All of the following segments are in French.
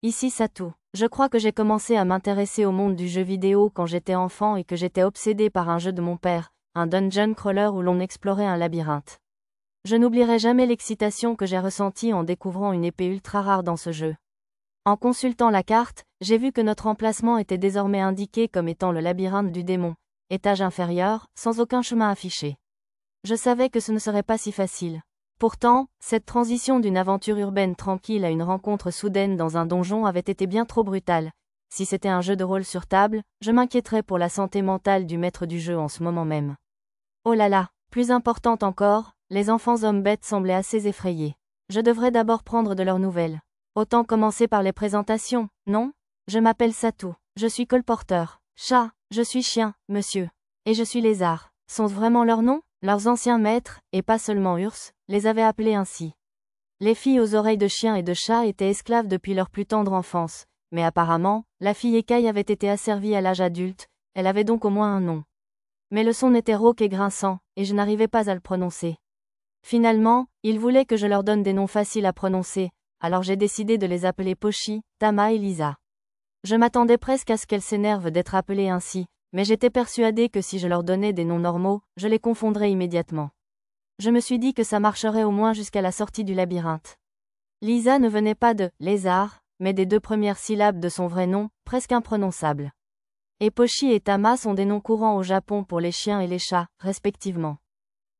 Ici Satou. Je crois que j'ai commencé à m'intéresser au monde du jeu vidéo quand j'étais enfant et que j'étais obsédé par un jeu de mon père, un dungeon crawler où l'on explorait un labyrinthe. Je n'oublierai jamais l'excitation que j'ai ressentie en découvrant une épée ultra rare dans ce jeu. En consultant la carte, j'ai vu que notre emplacement était désormais indiqué comme étant le labyrinthe du démon, étage inférieur, sans aucun chemin affiché. Je savais que ce ne serait pas si facile. Pourtant, cette transition d'une aventure urbaine tranquille à une rencontre soudaine dans un donjon avait été bien trop brutale. Si c'était un jeu de rôle sur table, je m'inquiéterais pour la santé mentale du maître du jeu en ce moment même. Oh là là, plus importante encore, les enfants hommes bêtes semblaient assez effrayés. Je devrais d'abord prendre de leurs nouvelles. Autant commencer par les présentations, non? Je m'appelle Satou, je suis colporteur. Chat, je suis chien, monsieur. Et je suis lézard. Sont-ce vraiment leurs noms? Leurs anciens maîtres, et pas seulement Urs, les avaient appelés ainsi. Les filles aux oreilles de chien et de chat étaient esclaves depuis leur plus tendre enfance, mais apparemment, la fille écaille avait été asservie à l'âge adulte, elle avait donc au moins un nom. Mais le son était rauque et grinçant, et je n'arrivais pas à le prononcer. Finalement, ils voulaient que je leur donne des noms faciles à prononcer, alors j'ai décidé de les appeler Pochi, Tama et Lisa. Je m'attendais presque à ce qu'elles s'énervent d'être appelées ainsi, mais j'étais persuadée que si je leur donnais des noms normaux, je les confondrais immédiatement. Je me suis dit que ça marcherait au moins jusqu'à la sortie du labyrinthe. Lisa ne venait pas de « lézard », mais des deux premières syllabes de son vrai nom, presque imprononçables. Et Pochi et Tama sont des noms courants au Japon pour les chiens et les chats, respectivement.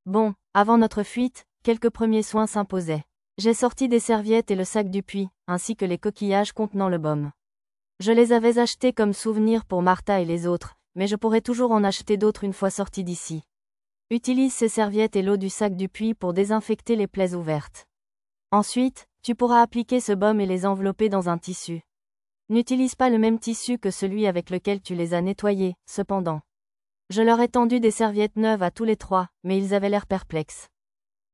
Bon, avant notre fuite, quelques premiers soins s'imposaient. J'ai sorti des serviettes et le sac du puits, ainsi que les coquillages contenant le baume. Je les avais achetés comme souvenir pour Martha et les autres, mais je pourrais toujours en acheter d'autres une fois sorti d'ici. Utilise ces serviettes et l'eau du sac du puits pour désinfecter les plaies ouvertes. Ensuite, tu pourras appliquer ce baume et les envelopper dans un tissu. N'utilise pas le même tissu que celui avec lequel tu les as nettoyés, cependant. Je leur ai tendu des serviettes neuves à tous les trois, mais ils avaient l'air perplexes.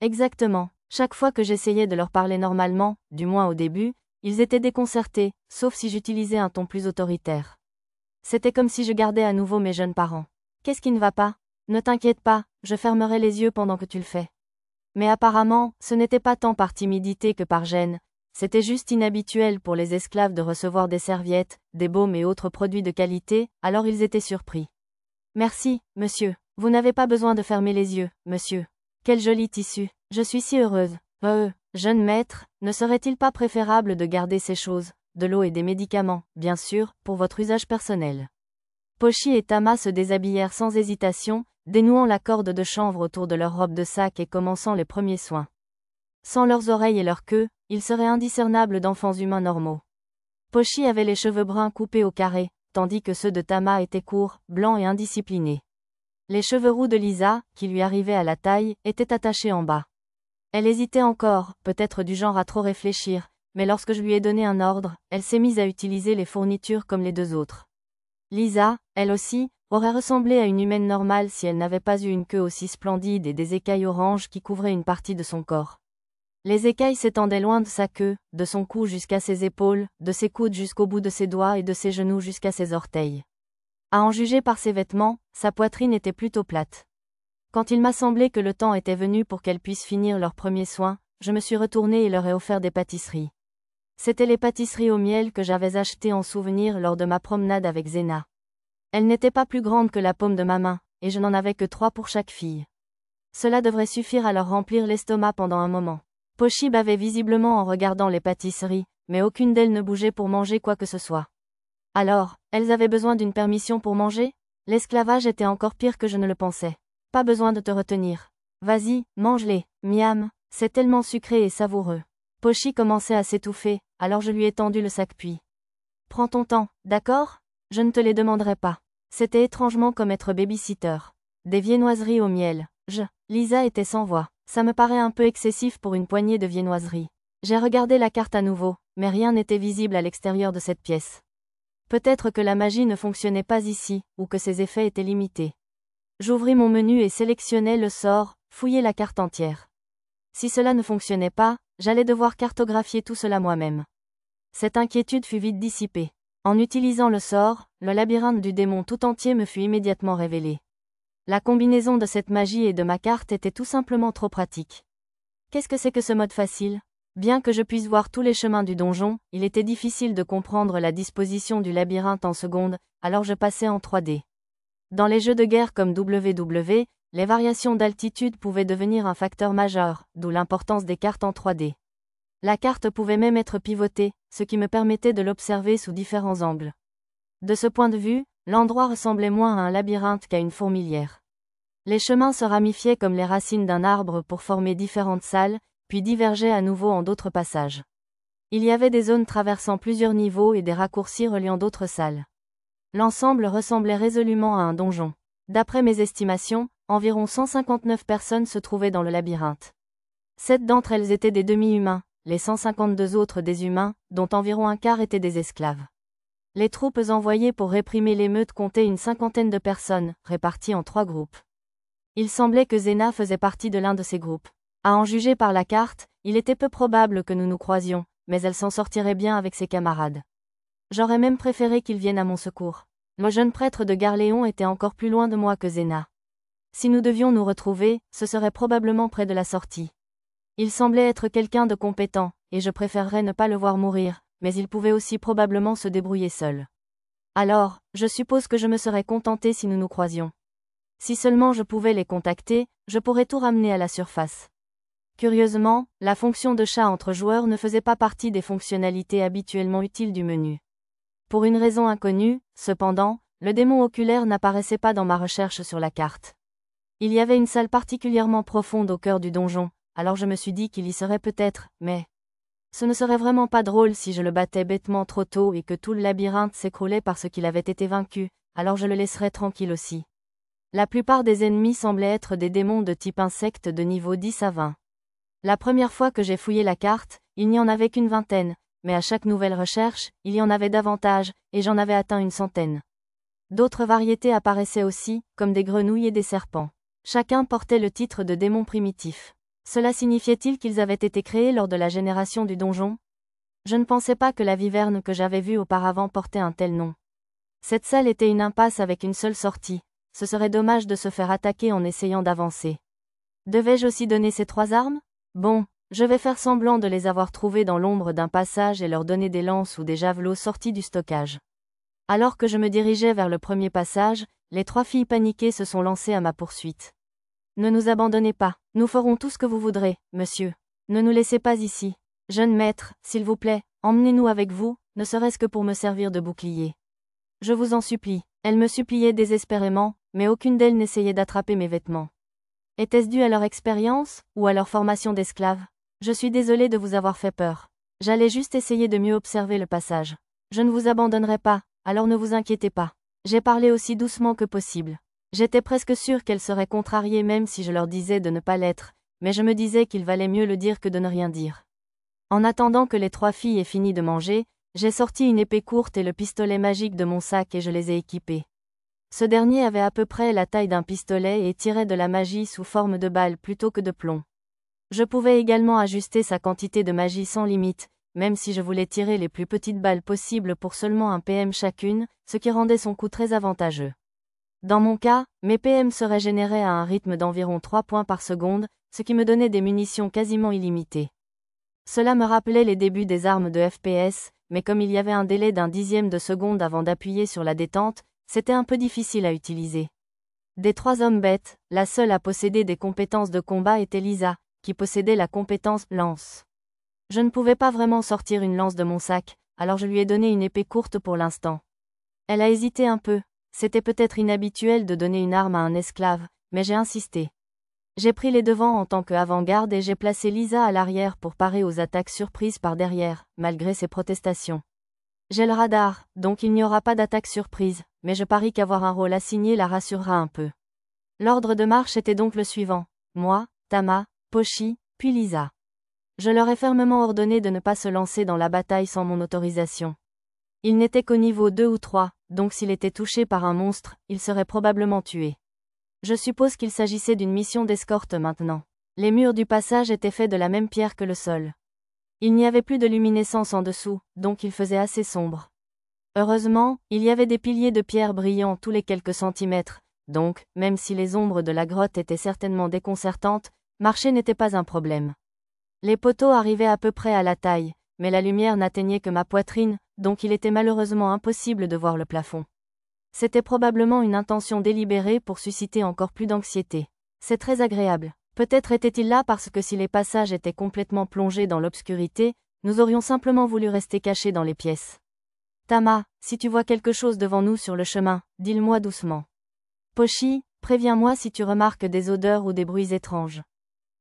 Exactement, chaque fois que j'essayais de leur parler normalement, du moins au début, ils étaient déconcertés, sauf si j'utilisais un ton plus autoritaire. C'était comme si je gardais à nouveau mes jeunes parents. Qu'est-ce qui ne va pas? Ne t'inquiète pas, je fermerai les yeux pendant que tu le fais. Mais apparemment, ce n'était pas tant par timidité que par gêne, c'était juste inhabituel pour les esclaves de recevoir des serviettes, des baumes et autres produits de qualité, alors ils étaient surpris. Merci, monsieur. Vous n'avez pas besoin de fermer les yeux, monsieur. Quel joli tissu. Je suis si heureuse. Jeune maître, ne serait-il pas préférable de garder ces choses, de l'eau et des médicaments, bien sûr, pour votre usage personnel? Pochi et Tama se déshabillèrent sans hésitation, dénouant la corde de chanvre autour de leur robe de sac et commençant les premiers soins. Sans leurs oreilles et leur queue, ils seraient indiscernables d'enfants humains normaux. Pochi avait les cheveux bruns coupés au carré, tandis que ceux de Tama étaient courts, blancs et indisciplinés. Les cheveux roux de Lisa, qui lui arrivaient à la taille, étaient attachés en bas. Elle hésitait encore, peut-être du genre à trop réfléchir, mais lorsque je lui ai donné un ordre, elle s'est mise à utiliser les fournitures comme les deux autres. Lisa, elle aussi, aurait ressemblé à une humaine normale si elle n'avait pas eu une queue aussi splendide et des écailles oranges qui couvraient une partie de son corps. Les écailles s'étendaient loin de sa queue, de son cou jusqu'à ses épaules, de ses coudes jusqu'au bout de ses doigts et de ses genoux jusqu'à ses orteils. À en juger par ses vêtements, sa poitrine était plutôt plate. Quand il m'a semblé que le temps était venu pour qu'elles puissent finir leurs premiers soins, je me suis retournée et leur ai offert des pâtisseries. C'étaient les pâtisseries au miel que j'avais achetées en souvenir lors de ma promenade avec Zena. Elles n'étaient pas plus grandes que la paume de ma main, et je n'en avais que 3 pour chaque fille. Cela devrait suffire à leur remplir l'estomac pendant un moment. Pochi bavait visiblement en regardant les pâtisseries, mais aucune d'elles ne bougeait pour manger quoi que ce soit. Alors, elles avaient besoin d'une permission pour manger? L'esclavage était encore pire que je ne le pensais. Pas besoin de te retenir. Vas-y, mange-les, miam, c'est tellement sucré et savoureux. Pochi commençait à s'étouffer, alors je lui ai tendu le sac puis. Prends ton temps, d'accord? Je ne te les demanderai pas. C'était étrangement comme être baby-sitter. Des viennoiseries au miel. Lisa était sans voix. Ça me paraît un peu excessif pour une poignée de viennoiseries. J'ai regardé la carte à nouveau, mais rien n'était visible à l'extérieur de cette pièce. Peut-être que la magie ne fonctionnait pas ici, ou que ses effets étaient limités. J'ouvris mon menu et sélectionnai le sort, fouillai la carte entière. Si cela ne fonctionnait pas, j'allais devoir cartographier tout cela moi-même. Cette inquiétude fut vite dissipée. En utilisant le sort, le labyrinthe du démon tout entier me fut immédiatement révélé. La combinaison de cette magie et de ma carte était tout simplement trop pratique. Qu'est-ce que c'est que ce mode facile? Bien que je puisse voir tous les chemins du donjon, il était difficile de comprendre la disposition du labyrinthe en secondes, alors je passais en 3D. Dans les jeux de guerre comme WW, les variations d'altitude pouvaient devenir un facteur majeur, d'où l'importance des cartes en 3D. La carte pouvait même être pivotée, ce qui me permettait de l'observer sous différents angles. De ce point de vue, l'endroit ressemblait moins à un labyrinthe qu'à une fourmilière. Les chemins se ramifiaient comme les racines d'un arbre pour former différentes salles, puis divergeaient à nouveau en d'autres passages. Il y avait des zones traversant plusieurs niveaux et des raccourcis reliant d'autres salles. L'ensemble ressemblait résolument à un donjon. D'après mes estimations, environ 159 personnes se trouvaient dans le labyrinthe. 7 d'entre elles étaient des demi-humains, les 152 autres des humains, dont environ un quart étaient des esclaves. Les troupes envoyées pour réprimer l'émeute comptaient une cinquantaine de personnes, réparties en 3 groupes. Il semblait que Zena faisait partie de l'un de ces groupes. À en juger par la carte, il était peu probable que nous nous croisions, mais elle s'en sortirait bien avec ses camarades. J'aurais même préféré qu'ils viennent à mon secours. Le jeune prêtre de Garléon était encore plus loin de moi que Zena. Si nous devions nous retrouver, ce serait probablement près de la sortie. Il semblait être quelqu'un de compétent, et je préférerais ne pas le voir mourir, mais il pouvait aussi probablement se débrouiller seul. Alors, je suppose que je me serais contenté si nous nous croisions. Si seulement je pouvais les contacter, je pourrais tout ramener à la surface. Curieusement, la fonction de chat entre joueurs ne faisait pas partie des fonctionnalités habituellement utiles du menu. Pour une raison inconnue, cependant, le démon oculaire n'apparaissait pas dans ma recherche sur la carte. Il y avait une salle particulièrement profonde au cœur du donjon, alors je me suis dit qu'il y serait peut-être, mais ce ne serait vraiment pas drôle si je le battais bêtement trop tôt et que tout le labyrinthe s'écroulait parce qu'il avait été vaincu, alors je le laisserais tranquille aussi. La plupart des ennemis semblaient être des démons de type insecte de niveau 10 à 20. La première fois que j'ai fouillé la carte, il n'y en avait qu'une vingtaine, mais à chaque nouvelle recherche, il y en avait davantage, et j'en avais atteint une centaine. D'autres variétés apparaissaient aussi, comme des grenouilles et des serpents. Chacun portait le titre de démon primitif. Cela signifiait-il qu'ils avaient été créés lors de la génération du donjon? Je ne pensais pas que la viverne que j'avais vue auparavant portait un tel nom. Cette salle était une impasse avec une seule sortie. Ce serait dommage de se faire attaquer en essayant d'avancer. Devais-je aussi donner ces 3 armes? Bon, je vais faire semblant de les avoir trouvées dans l'ombre d'un passage et leur donner des lances ou des javelots sortis du stockage. Alors que je me dirigeais vers le premier passage, les 3 filles paniquées se sont lancées à ma poursuite. Ne nous abandonnez pas, nous ferons tout ce que vous voudrez, monsieur. Ne nous laissez pas ici. Jeune maître, s'il vous plaît, emmenez-nous avec vous, ne serait-ce que pour me servir de bouclier. Je vous en supplie. Elles me suppliaient désespérément, mais aucune d'elles n'essayait d'attraper mes vêtements. Était-ce dû à leur expérience, ou à leur formation d'esclaves? Je suis désolée de vous avoir fait peur. J'allais juste essayer de mieux observer le passage. Je ne vous abandonnerai pas, alors ne vous inquiétez pas. J'ai parlé aussi doucement que possible. J'étais presque sûre qu'elles seraient contrariées même si je leur disais de ne pas l'être, mais je me disais qu'il valait mieux le dire que de ne rien dire. En attendant que les 3 filles aient fini de manger, j'ai sorti une épée courte et le pistolet magique de mon sac et je les ai équipés. Ce dernier avait à peu près la taille d'un pistolet et tirait de la magie sous forme de balles plutôt que de plomb. Je pouvais également ajuster sa quantité de magie sans limite, même si je voulais tirer les plus petites balles possibles pour seulement 1 PM chacune, ce qui rendait son coup très avantageux. Dans mon cas, mes PM seraient générés à un rythme d'environ 3 points par seconde, ce qui me donnait des munitions quasiment illimitées. Cela me rappelait les débuts des armes de FPS, mais comme il y avait un délai d'un dixième de seconde avant d'appuyer sur la détente, c'était un peu difficile à utiliser. Des 3 hommes bêtes, la seule à posséder des compétences de combat était Lisa, qui possédait la compétence lance. Je ne pouvais pas vraiment sortir une lance de mon sac, alors je lui ai donné une épée courte pour l'instant. Elle a hésité un peu, c'était peut-être inhabituel de donner une arme à un esclave, mais j'ai insisté. J'ai pris les devants en tant qu'avant-garde et j'ai placé Lisa à l'arrière pour parer aux attaques surprises par derrière, malgré ses protestations. J'ai le radar, donc il n'y aura pas d'attaque surprise, mais je parie qu'avoir un rôle assigné la rassurera un peu. L'ordre de marche était donc le suivant. Moi, Tama, Pochi, puis Lisa. Je leur ai fermement ordonné de ne pas se lancer dans la bataille sans mon autorisation. Il n'était qu'au niveau 2 ou 3, donc s'il était touché par un monstre, il serait probablement tué. Je suppose qu'il s'agissait d'une mission d'escorte maintenant. Les murs du passage étaient faits de la même pierre que le sol. Il n'y avait plus de luminescence en dessous, donc il faisait assez sombre. Heureusement, il y avait des piliers de pierre brillant tous les quelques centimètres, donc, même si les ombres de la grotte étaient certainement déconcertantes, marcher n'était pas un problème. Les poteaux arrivaient à peu près à la taille, mais la lumière n'atteignait que ma poitrine, donc il était malheureusement impossible de voir le plafond. C'était probablement une intention délibérée pour susciter encore plus d'anxiété. C'est très agréable. Peut-être était-il là parce que si les passages étaient complètement plongés dans l'obscurité, nous aurions simplement voulu rester cachés dans les pièces. Tama, si tu vois quelque chose devant nous sur le chemin, dis-le-moi doucement. Pochi, préviens-moi si tu remarques des odeurs ou des bruits étranges.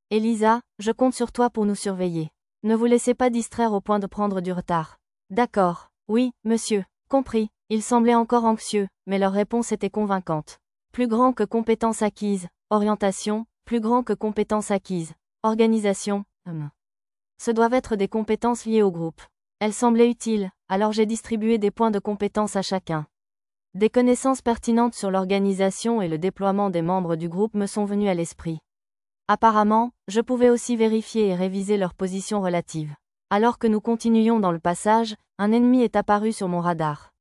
Elisa, je compte sur toi pour nous surveiller. Ne vous laissez pas distraire au point de prendre du retard. D'accord. Oui, monsieur. Compris. Ils semblaient encore anxieux, mais leur réponse était convaincante. Plus grand que compétences acquises. Orientation, plus grand que compétences acquises. Organisation, Ce doivent être des compétences liées au groupe. Elles semblaient utiles, alors j'ai distribué des points de compétences à chacun. Des connaissances pertinentes sur l'organisation et le déploiement des membres du groupe me sont venues à l'esprit. Apparemment, je pouvais aussi vérifier et réviser leurs positions relatives. Alors que nous continuions dans le passage, un ennemi est apparu sur mon radar.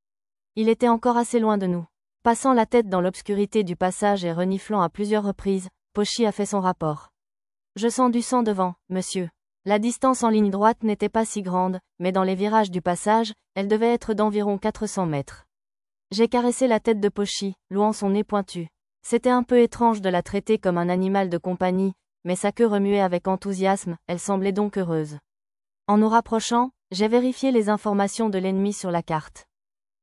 Il était encore assez loin de nous. Passant la tête dans l'obscurité du passage et reniflant à plusieurs reprises, Pochi a fait son rapport. Je sens du sang devant, monsieur. La distance en ligne droite n'était pas si grande, mais dans les virages du passage, elle devait être d'environ 400 mètres. J'ai caressé la tête de Pochi, louant son nez pointu. C'était un peu étrange de la traiter comme un animal de compagnie, mais sa queue remuait avec enthousiasme, elle semblait donc heureuse. En nous rapprochant, j'ai vérifié les informations de l'ennemi sur la carte.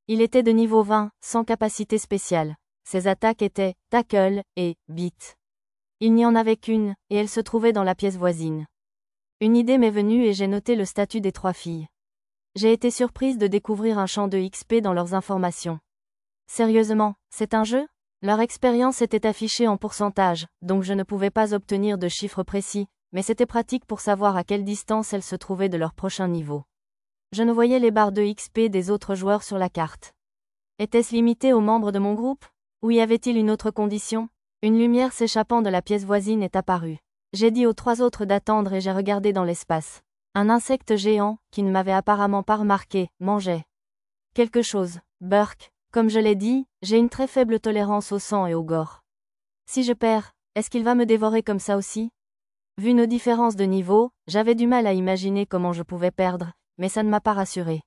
Il était de niveau 20, sans capacité spéciale. Ses attaques étaient tackle et beat. Il n'y en avait qu'une, et elle se trouvait dans la pièce voisine. Une idée m'est venue et j'ai noté le statut des 3 filles. J'ai été surprise de découvrir un champ de XP dans leurs informations. Sérieusement, c'est un jeu ? Leur expérience était affichée en pourcentage, donc je ne pouvais pas obtenir de chiffres précis, mais c'était pratique pour savoir à quelle distance elles se trouvaient de leur prochain niveau. Je ne voyais les barres de XP des autres joueurs sur la carte. Était-ce limité aux membres de mon groupe ? Ou y avait-il une autre condition ? Une lumière s'échappant de la pièce voisine est apparue. J'ai dit aux 3 autres d'attendre et j'ai regardé dans l'espace. Un insecte géant, qui ne m'avait apparemment pas remarqué, mangeait quelque chose. Burk. Comme je l'ai dit, j'ai une très faible tolérance au sang et au gore. Si je perds, est-ce qu'il va me dévorer comme ça aussi ? Vu nos différences de niveau, j'avais du mal à imaginer comment je pouvais perdre, mais ça ne m'a pas rassuré.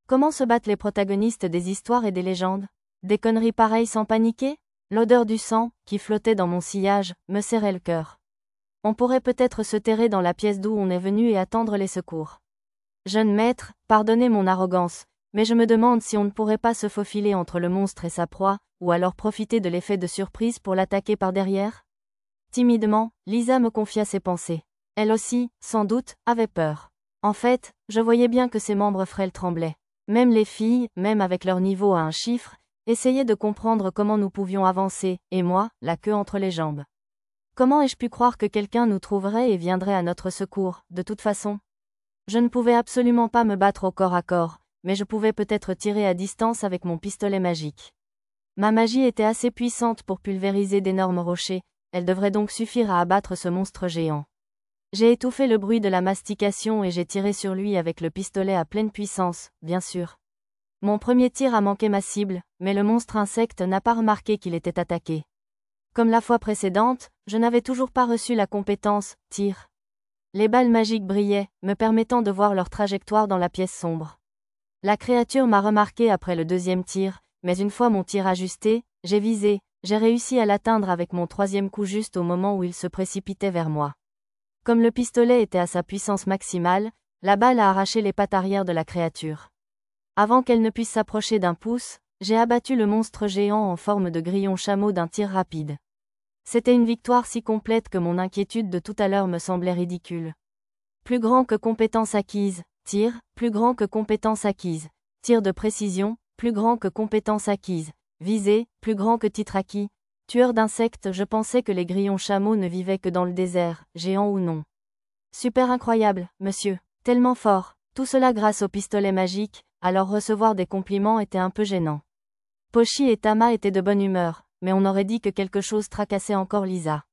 Comment se battent les protagonistes des histoires et des légendes ? Des conneries pareilles sans paniquer ? L'odeur du sang, qui flottait dans mon sillage, me serrait le cœur. On pourrait peut-être se terrer dans la pièce d'où on est venu et attendre les secours. Jeune maître, pardonnez mon arrogance, mais je me demande si on ne pourrait pas se faufiler entre le monstre et sa proie, ou alors profiter de l'effet de surprise pour l'attaquer par derrière ? Timidement, Lisa me confia ses pensées. Elle aussi, sans doute, avait peur. En fait, je voyais bien que ses membres frêles tremblaient. Même les filles, même avec leur niveau à un chiffre, essayaient de comprendre comment nous pouvions avancer, et moi, la queue entre les jambes. Comment ai-je pu croire que quelqu'un nous trouverait et viendrait à notre secours, de toute façon ? Je ne pouvais absolument pas me battre au corps à corps, mais je pouvais peut-être tirer à distance avec mon pistolet magique. Ma magie était assez puissante pour pulvériser d'énormes rochers, elle devrait donc suffire à abattre ce monstre géant. J'ai étouffé le bruit de la mastication et j'ai tiré sur lui avec le pistolet à pleine puissance, bien sûr. Mon premier tir a manqué ma cible, mais le monstre insecte n'a pas remarqué qu'il était attaqué. Comme la fois précédente, je n'avais toujours pas reçu la compétence « tir ». Les balles magiques brillaient, me permettant de voir leur trajectoire dans la pièce sombre. La créature m'a remarqué après le 2e tir, mais une fois mon tir ajusté, j'ai visé, j'ai réussi à l'atteindre avec mon 3e coup juste au moment où il se précipitait vers moi. Comme le pistolet était à sa puissance maximale, la balle a arraché les pattes arrière de la créature. Avant qu'elle ne puisse s'approcher d'1 pouce, j'ai abattu le monstre géant en forme de grillon chameau d'un tir rapide. C'était une victoire si complète que mon inquiétude de tout à l'heure me semblait ridicule. Plus grand que compétence acquise, tir, plus grand que compétence acquise, tir de précision, plus grand que compétence acquise, visée, plus grand que titre acquis, tueur d'insectes. Je pensais que les grillons chameaux ne vivaient que dans le désert, géant ou non. Super incroyable, monsieur, tellement fort, tout cela grâce au pistolet magique, alors recevoir des compliments était un peu gênant. Pochi et Tama étaient de bonne humeur, mais on aurait dit que quelque chose tracassait encore Lisa.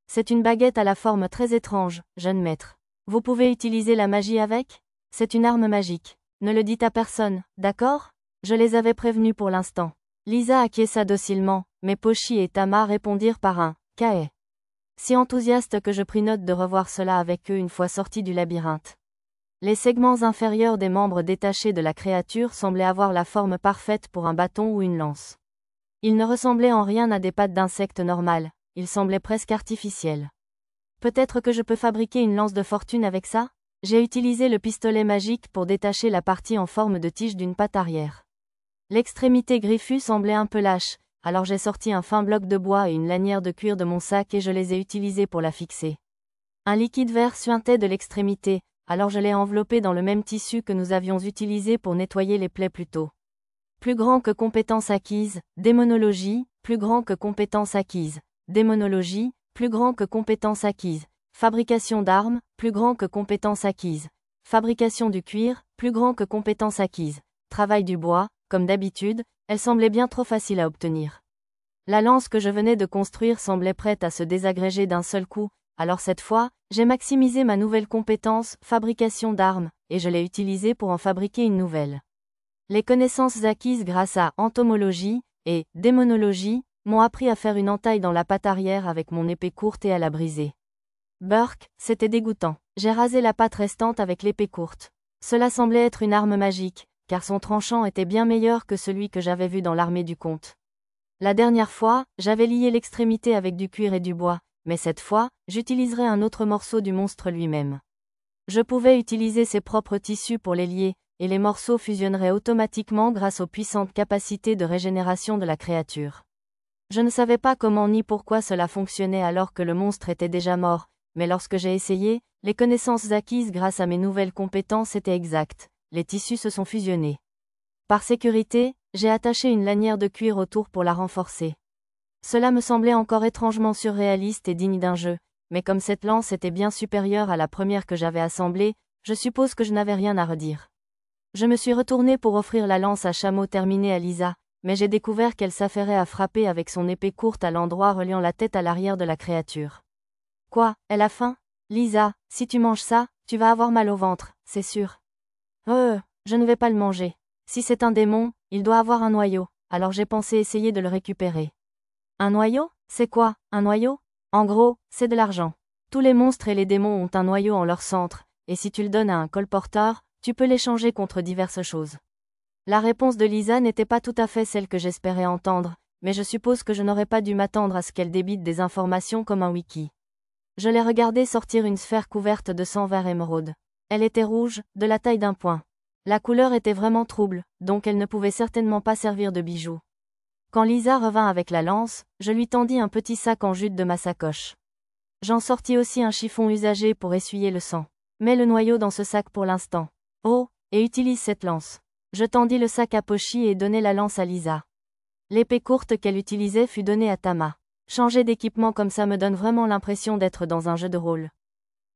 C'est une baguette à la forme très étrange, jeune maître. Vous pouvez utiliser la magie avec ? C'est une arme magique. Ne le dites à personne, d'accord ? Je les avais prévenus pour l'instant. Lisa acquiesça docilement, mais Pochi et Tama répondirent par un « Kae ». si enthousiaste que je pris note de revoir cela avec eux une fois sortis du labyrinthe. Les segments inférieurs des membres détachés de la créature semblaient avoir la forme parfaite pour un bâton ou une lance. Ils ne ressemblaient en rien à des pattes d'insectes normales, ils semblaient presque artificiels. Peut-être que je peux fabriquer une lance de fortune avec ça? J'ai utilisé le pistolet magique pour détacher la partie en forme de tige d'une patte arrière. L'extrémité griffue semblait un peu lâche, alors j'ai sorti un fin bloc de bois et une lanière de cuir de mon sac et je les ai utilisés pour la fixer. Un liquide vert suintait de l'extrémité, alors je l'ai enveloppé dans le même tissu que nous avions utilisé pour nettoyer les plaies plus tôt. Plus grand que compétence acquise, démonologie, plus grand que compétence acquise, démonologie, plus grand que compétence acquise, fabrication d'armes, plus grand que compétence acquise, fabrication du cuir, plus grand que compétence acquise, travail du bois, comme d'habitude, elle semblait bien trop facile à obtenir. La lance que je venais de construire semblait prête à se désagréger d'un seul coup, alors cette fois, j'ai maximisé ma nouvelle compétence, fabrication d'armes, et je l'ai utilisée pour en fabriquer une nouvelle. Les connaissances acquises grâce à entomologie et démonologie m'ont appris à faire une entaille dans la patte arrière avec mon épée courte et à la briser. Burk, c'était dégoûtant. J'ai rasé la patte restante avec l'épée courte. Cela semblait être une arme magique, car son tranchant était bien meilleur que celui que j'avais vu dans l'armée du comte. La dernière fois, j'avais lié l'extrémité avec du cuir et du bois, mais cette fois, j'utiliserai un autre morceau du monstre lui-même. Je pouvais utiliser ses propres tissus pour les lier, et les morceaux fusionneraient automatiquement grâce aux puissantes capacités de régénération de la créature. Je ne savais pas comment ni pourquoi cela fonctionnait alors que le monstre était déjà mort, mais lorsque j'ai essayé, les connaissances acquises grâce à mes nouvelles compétences étaient exactes, les tissus se sont fusionnés. Par sécurité, j'ai attaché une lanière de cuir autour pour la renforcer. Cela me semblait encore étrangement surréaliste et digne d'un jeu, mais comme cette lance était bien supérieure à la première que j'avais assemblée, je suppose que je n'avais rien à redire. Je me suis retournée pour offrir la lance à chameau terminée à Lisa, mais j'ai découvert qu'elle s'affairait à frapper avec son épée courte à l'endroit reliant la tête à l'arrière de la créature. Quoi, elle a faim? Lisa, si tu manges ça, tu vas avoir mal au ventre, c'est sûr. Je ne vais pas le manger. Si c'est un démon, il doit avoir un noyau, alors j'ai pensé essayer de le récupérer. Un noyau? C'est quoi, un noyau? En gros, c'est de l'argent. Tous les monstres et les démons ont un noyau en leur centre, et si tu le donnes à un colporteur, tu peux l'échanger contre diverses choses. La réponse de Lisa n'était pas tout à fait celle que j'espérais entendre, mais je suppose que je n'aurais pas dû m'attendre à ce qu'elle débite des informations comme un wiki. Je l'ai regardée sortir une sphère couverte de sang vert émeraude. Elle était rouge, de la taille d'un poing. La couleur était vraiment trouble, donc elle ne pouvait certainement pas servir de bijou. Quand Lisa revint avec la lance, je lui tendis un petit sac en jute de ma sacoche. J'en sortis aussi un chiffon usagé pour essuyer le sang. Mets le noyau dans ce sac pour l'instant. Oh, et utilise cette lance. Je tendis le sac à Pochi et donnai la lance à Lisa. L'épée courte qu'elle utilisait fut donnée à Tama. Changer d'équipement comme ça me donne vraiment l'impression d'être dans un jeu de rôle.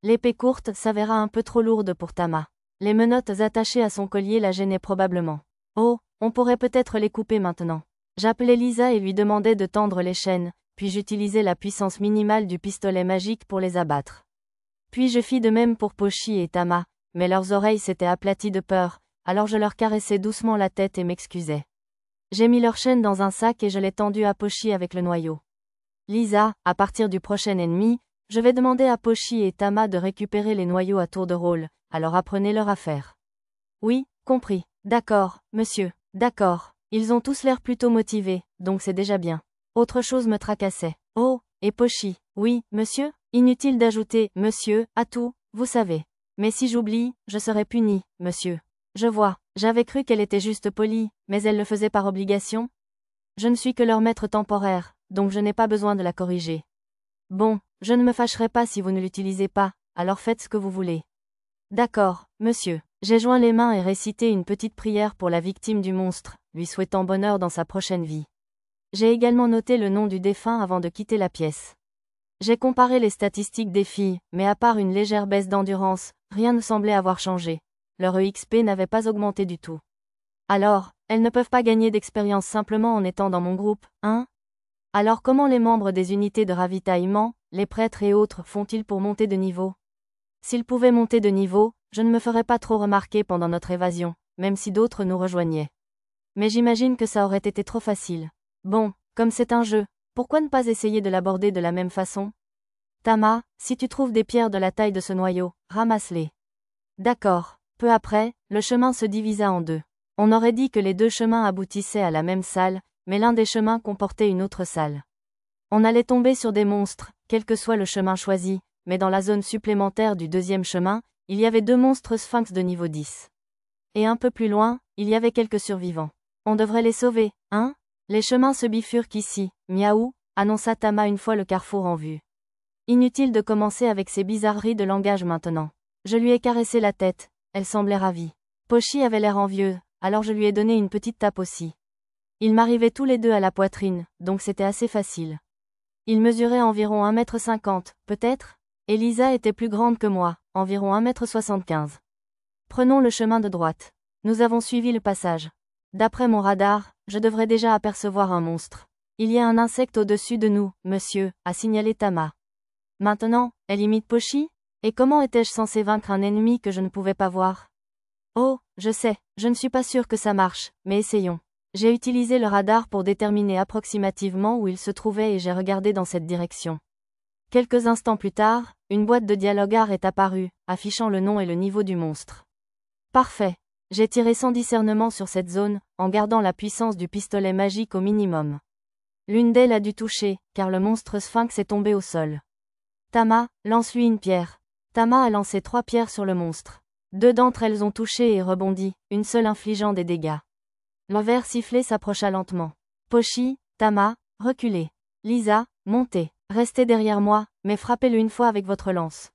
L'épée courte s'avéra un peu trop lourde pour Tama. Les menottes attachées à son collier la gênaient probablement. Oh, on pourrait peut-être les couper maintenant. J'appelai Lisa et lui demandai de tendre les chaînes, puis j'utilisai la puissance minimale du pistolet magique pour les abattre. Puis je fis de même pour Pochi et Tama, mais leurs oreilles s'étaient aplaties de peur, alors je leur caressai doucement la tête et m'excusai. J'ai mis leur chaîne dans un sac et je l'ai tendu à Pochi avec le noyau. Lisa, à partir du prochain ennemi, je vais demander à Pochi et Tama de récupérer les noyaux à tour de rôle, alors apprenez leur affaire. Oui, compris. D'accord, monsieur. D'accord. Ils ont tous l'air plutôt motivés, donc c'est déjà bien. Autre chose me tracassait. Oh, et Pochi. Oui, monsieur? Inutile d'ajouter, monsieur, à tout, vous savez. Mais si j'oublie, je serai puni, monsieur. Je vois. J'avais cru qu'elle était juste polie, mais elle le faisait par obligation? Je ne suis que leur maître temporaire, donc je n'ai pas besoin de la corriger. Bon, je ne me fâcherai pas si vous ne l'utilisez pas, alors faites ce que vous voulez. D'accord, monsieur. J'ai joint les mains et récité une petite prière pour la victime du monstre, lui souhaitant bonheur dans sa prochaine vie. J'ai également noté le nom du défunt avant de quitter la pièce. J'ai comparé les statistiques des filles, mais à part une légère baisse d'endurance, rien ne semblait avoir changé. Leur EXP n'avait pas augmenté du tout. Alors, elles ne peuvent pas gagner d'expérience simplement en étant dans mon groupe, hein? Alors comment les membres des unités de ravitaillement, les prêtres et autres font-ils pour monter de niveau? S'ils pouvaient monter de niveau, je ne me ferais pas trop remarquer pendant notre évasion, même si d'autres nous rejoignaient. Mais j'imagine que ça aurait été trop facile. Bon, comme c'est un jeu, pourquoi ne pas essayer de l'aborder de la même façon? Tama, si tu trouves des pierres de la taille de ce noyau, ramasse-les. D'accord. Peu après, le chemin se divisa en deux. On aurait dit que les deux chemins aboutissaient à la même salle, mais l'un des chemins comportait une autre salle. On allait tomber sur des monstres, quel que soit le chemin choisi, mais dans la zone supplémentaire du deuxième chemin, il y avait deux monstres sphinx de niveau 10. Et un peu plus loin, il y avait quelques survivants. On devrait les sauver, hein? Les chemins se bifurquent ici, miaou, annonça Tama une fois le carrefour en vue. Inutile de commencer avec ces bizarreries de langage maintenant. Je lui ai caressé la tête, elle semblait ravie. Pochi avait l'air envieux, alors je lui ai donné une petite tape aussi. Ils m'arrivaient tous les deux à la poitrine, donc c'était assez facile. Ils mesuraient environ 1,50 m, peut-être? Et Lisa était plus grande que moi, environ 1,75 m. Prenons le chemin de droite. Nous avons suivi le passage. D'après mon radar, je devrais déjà apercevoir un monstre. Il y a un insecte au-dessus de nous, monsieur, a signalé Tama. Maintenant, elle imite Pochi? Et comment étais-je censé vaincre un ennemi que je ne pouvais pas voir? Oh, je sais, je ne suis pas sûr que ça marche, mais essayons. J'ai utilisé le radar pour déterminer approximativement où il se trouvait et j'ai regardé dans cette direction. Quelques instants plus tard, une boîte de dialogue est apparue, affichant le nom et le niveau du monstre. Parfait. J'ai tiré sans discernement sur cette zone, en gardant la puissance du pistolet magique au minimum. L'une d'elles a dû toucher, car le monstre sphinx est tombé au sol. Tama, lance-lui une pierre. Tama a lancé 3 pierres sur le monstre. 2 d'entre elles ont touché et rebondi, une seule infligeant des dégâts. L'envers sifflé s'approcha lentement. Pochi, Tama, reculez. Lisa, montez. Restez derrière moi, mais frappez-le une fois avec votre lance.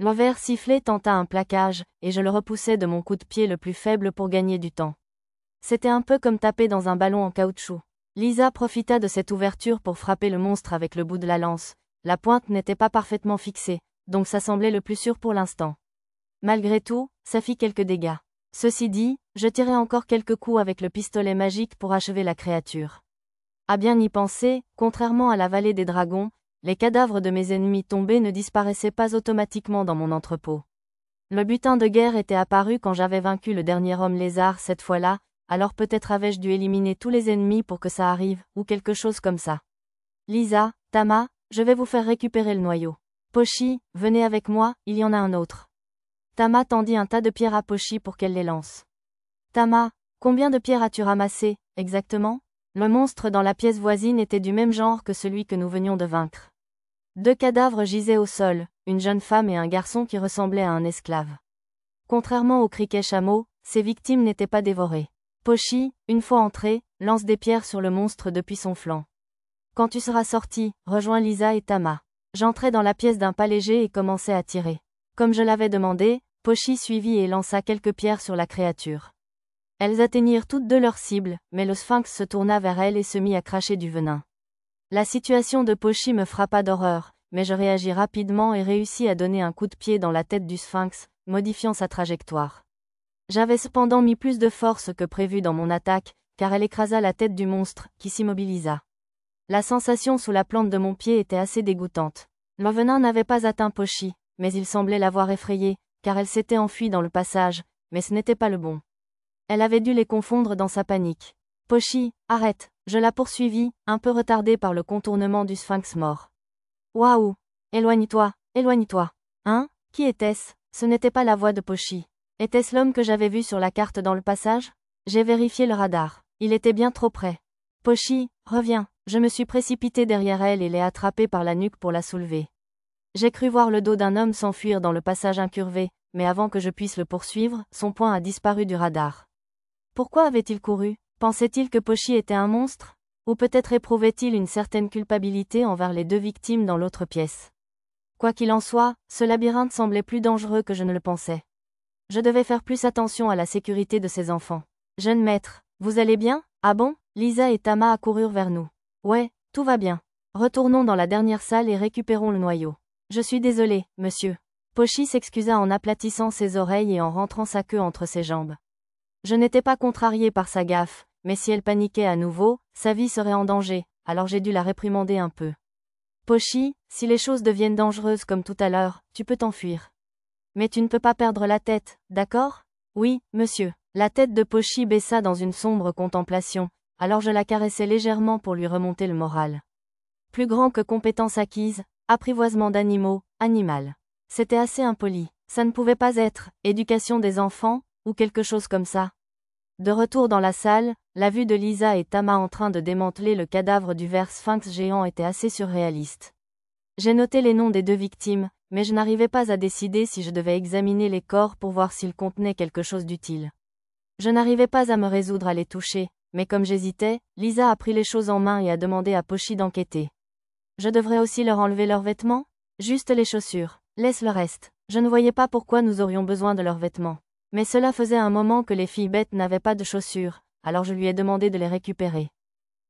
L'envers sifflé tenta un plaquage, et je le repoussai de mon coup de pied le plus faible pour gagner du temps. C'était un peu comme taper dans un ballon en caoutchouc. Lisa profita de cette ouverture pour frapper le monstre avec le bout de la lance. La pointe n'était pas parfaitement fixée, donc ça semblait le plus sûr pour l'instant. Malgré tout, ça fit quelques dégâts. Ceci dit, je tirai encore quelques coups avec le pistolet magique pour achever la créature. À bien y penser, contrairement à la vallée des dragons, les cadavres de mes ennemis tombés ne disparaissaient pas automatiquement dans mon entrepôt. Le butin de guerre était apparu quand j'avais vaincu le dernier homme lézard cette fois-là, alors peut-être avais-je dû éliminer tous les ennemis pour que ça arrive, ou quelque chose comme ça. Lisa, Tama, je vais vous faire récupérer le noyau. Pochi, venez avec moi, il y en a un autre. Tama tendit un tas de pierres à Pochi pour qu'elle les lance. Tama, combien de pierres as-tu ramassé, exactement? Le monstre dans la pièce voisine était du même genre que celui que nous venions de vaincre. 2 cadavres gisaient au sol, une jeune femme et un garçon qui ressemblait à un esclave. Contrairement au criquet chameau, ces victimes n'étaient pas dévorées. Pochi, une fois entré, lance des pierres sur le monstre depuis son flanc. Quand tu seras sorti, rejoins Lisa et Tama. J'entrai dans la pièce d'un pas léger et commençai à tirer. Comme je l'avais demandé, Pochi suivit et lança quelques pierres sur la créature. Elles atteignirent toutes deux leur cible, mais le sphinx se tourna vers elle et se mit à cracher du venin. La situation de Pochi me frappa d'horreur, mais je réagis rapidement et réussis à donner un coup de pied dans la tête du sphinx, modifiant sa trajectoire. J'avais cependant mis plus de force que prévu dans mon attaque, car elle écrasa la tête du monstre, qui s'immobilisa. La sensation sous la plante de mon pied était assez dégoûtante. Le venin n'avait pas atteint Pochi, mais il semblait l'avoir effrayée, car elle s'était enfuie dans le passage, mais ce n'était pas le bon. Elle avait dû les confondre dans sa panique. Pochi, arrête, je la poursuivis, un peu retardée par le contournement du sphinx mort. Waouh! Éloigne-toi, éloigne-toi. Hein? Qui était-ce? Ce n'était pas la voix de Pochi. Était-ce l'homme que j'avais vu sur la carte dans le passage? J'ai vérifié le radar. Il était bien trop près. Pochi, reviens. Je me suis précipité derrière elle et l'ai attrapée par la nuque pour la soulever. J'ai cru voir le dos d'un homme s'enfuir dans le passage incurvé, mais avant que je puisse le poursuivre, son poing a disparu du radar. Pourquoi avait-il couru? Pensait-il que Pochi était un monstre? Ou peut-être éprouvait-il une certaine culpabilité envers les 2 victimes dans l'autre pièce? Quoi qu'il en soit, ce labyrinthe semblait plus dangereux que je ne le pensais. Je devais faire plus attention à la sécurité de ces enfants. Jeune maître, vous allez bien? Ah bon? Lisa et Tama accoururent vers nous. Ouais, tout va bien. Retournons dans la dernière salle et récupérons le noyau. Je suis désolé, monsieur. Pochi s'excusa en aplatissant ses oreilles et en rentrant sa queue entre ses jambes. Je n'étais pas contrarié par sa gaffe, mais si elle paniquait à nouveau, sa vie serait en danger, alors j'ai dû la réprimander un peu. Pochi, si les choses deviennent dangereuses comme tout à l'heure, tu peux t'enfuir. Mais tu ne peux pas perdre la tête, d'accord? Oui, monsieur. La tête de Pochi baissa dans une sombre contemplation, alors je la caressai légèrement pour lui remonter le moral. Plus grand que compétence acquise, Apprivoisement d'animaux, animal. C'était assez impoli. Ça ne pouvait pas être éducation des enfants, ou quelque chose comme ça. De retour dans la salle, la vue de Lisa et Tama en train de démanteler le cadavre du ver sphinx géant était assez surréaliste. J'ai noté les noms des 2 victimes, mais je n'arrivais pas à décider si je devais examiner les corps pour voir s'ils contenaient quelque chose d'utile. Je n'arrivais pas à me résoudre à les toucher, mais comme j'hésitais, Lisa a pris les choses en main et a demandé à Pochi d'enquêter. Je devrais aussi leur enlever leurs vêtements? Juste les chaussures. Laisse le reste. Je ne voyais pas pourquoi nous aurions besoin de leurs vêtements. Mais cela faisait un moment que les filles bêtes n'avaient pas de chaussures, alors je lui ai demandé de les récupérer.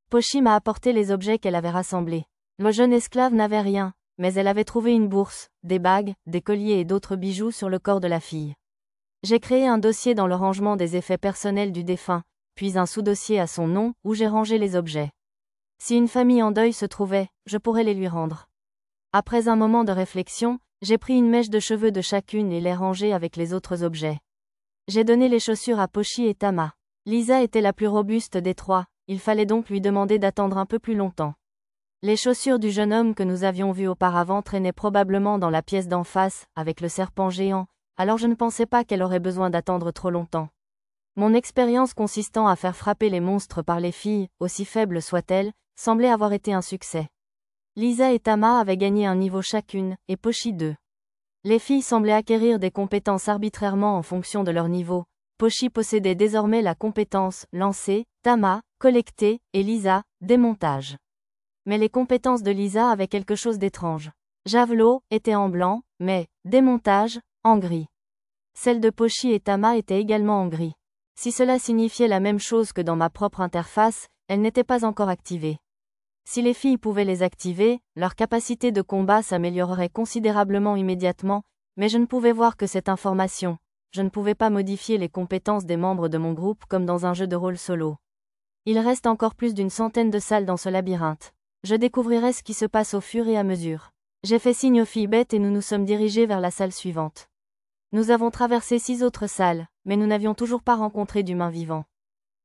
Pochi m'a apporté les objets qu'elle avait rassemblés. Le jeune esclave n'avait rien, mais elle avait trouvé une bourse, des bagues, des colliers et d'autres bijoux sur le corps de la fille. J'ai créé un dossier dans le rangement des effets personnels du défunt, puis un sous-dossier à son nom, où j'ai rangé les objets. Si une famille en deuil se trouvait, je pourrais les lui rendre. Après un moment de réflexion, j'ai pris une mèche de cheveux de chacune et les rangé avec les autres objets. J'ai donné les chaussures à Pochi et Tama. Lisa était la plus robuste des 3, il fallait donc lui demander d'attendre un peu plus longtemps. Les chaussures du jeune homme que nous avions vu auparavant traînaient probablement dans la pièce d'en face, avec le serpent géant, alors je ne pensais pas qu'elle aurait besoin d'attendre trop longtemps. Mon expérience consistant à faire frapper les monstres par les filles, aussi faibles soient-elles, semblait avoir été un succès. Lisa et Tama avaient gagné un niveau chacune, et Pochi 2. Les filles semblaient acquérir des compétences arbitrairement en fonction de leur niveau. Pochi possédait désormais la compétence lancer, Tama, collecter, et Lisa, démontage. Mais les compétences de Lisa avaient quelque chose d'étrange. Javelot était en blanc, mais démontage, en gris. Celles de Pochi et Tama étaient également en gris. Si cela signifiait la même chose que dans ma propre interface, elles n'étaient pas encore activées. Si les filles pouvaient les activer, leur capacité de combat s'améliorerait considérablement immédiatement, mais je ne pouvais voir que cette information. Je ne pouvais pas modifier les compétences des membres de mon groupe comme dans un jeu de rôle solo. Il reste encore plus d'une centaine de salles dans ce labyrinthe. Je découvrirai ce qui se passe au fur et à mesure. J'ai fait signe aux filles bêtes et nous nous sommes dirigés vers la salle suivante. Nous avons traversé 6 autres salles, mais nous n'avions toujours pas rencontré d'humains vivants.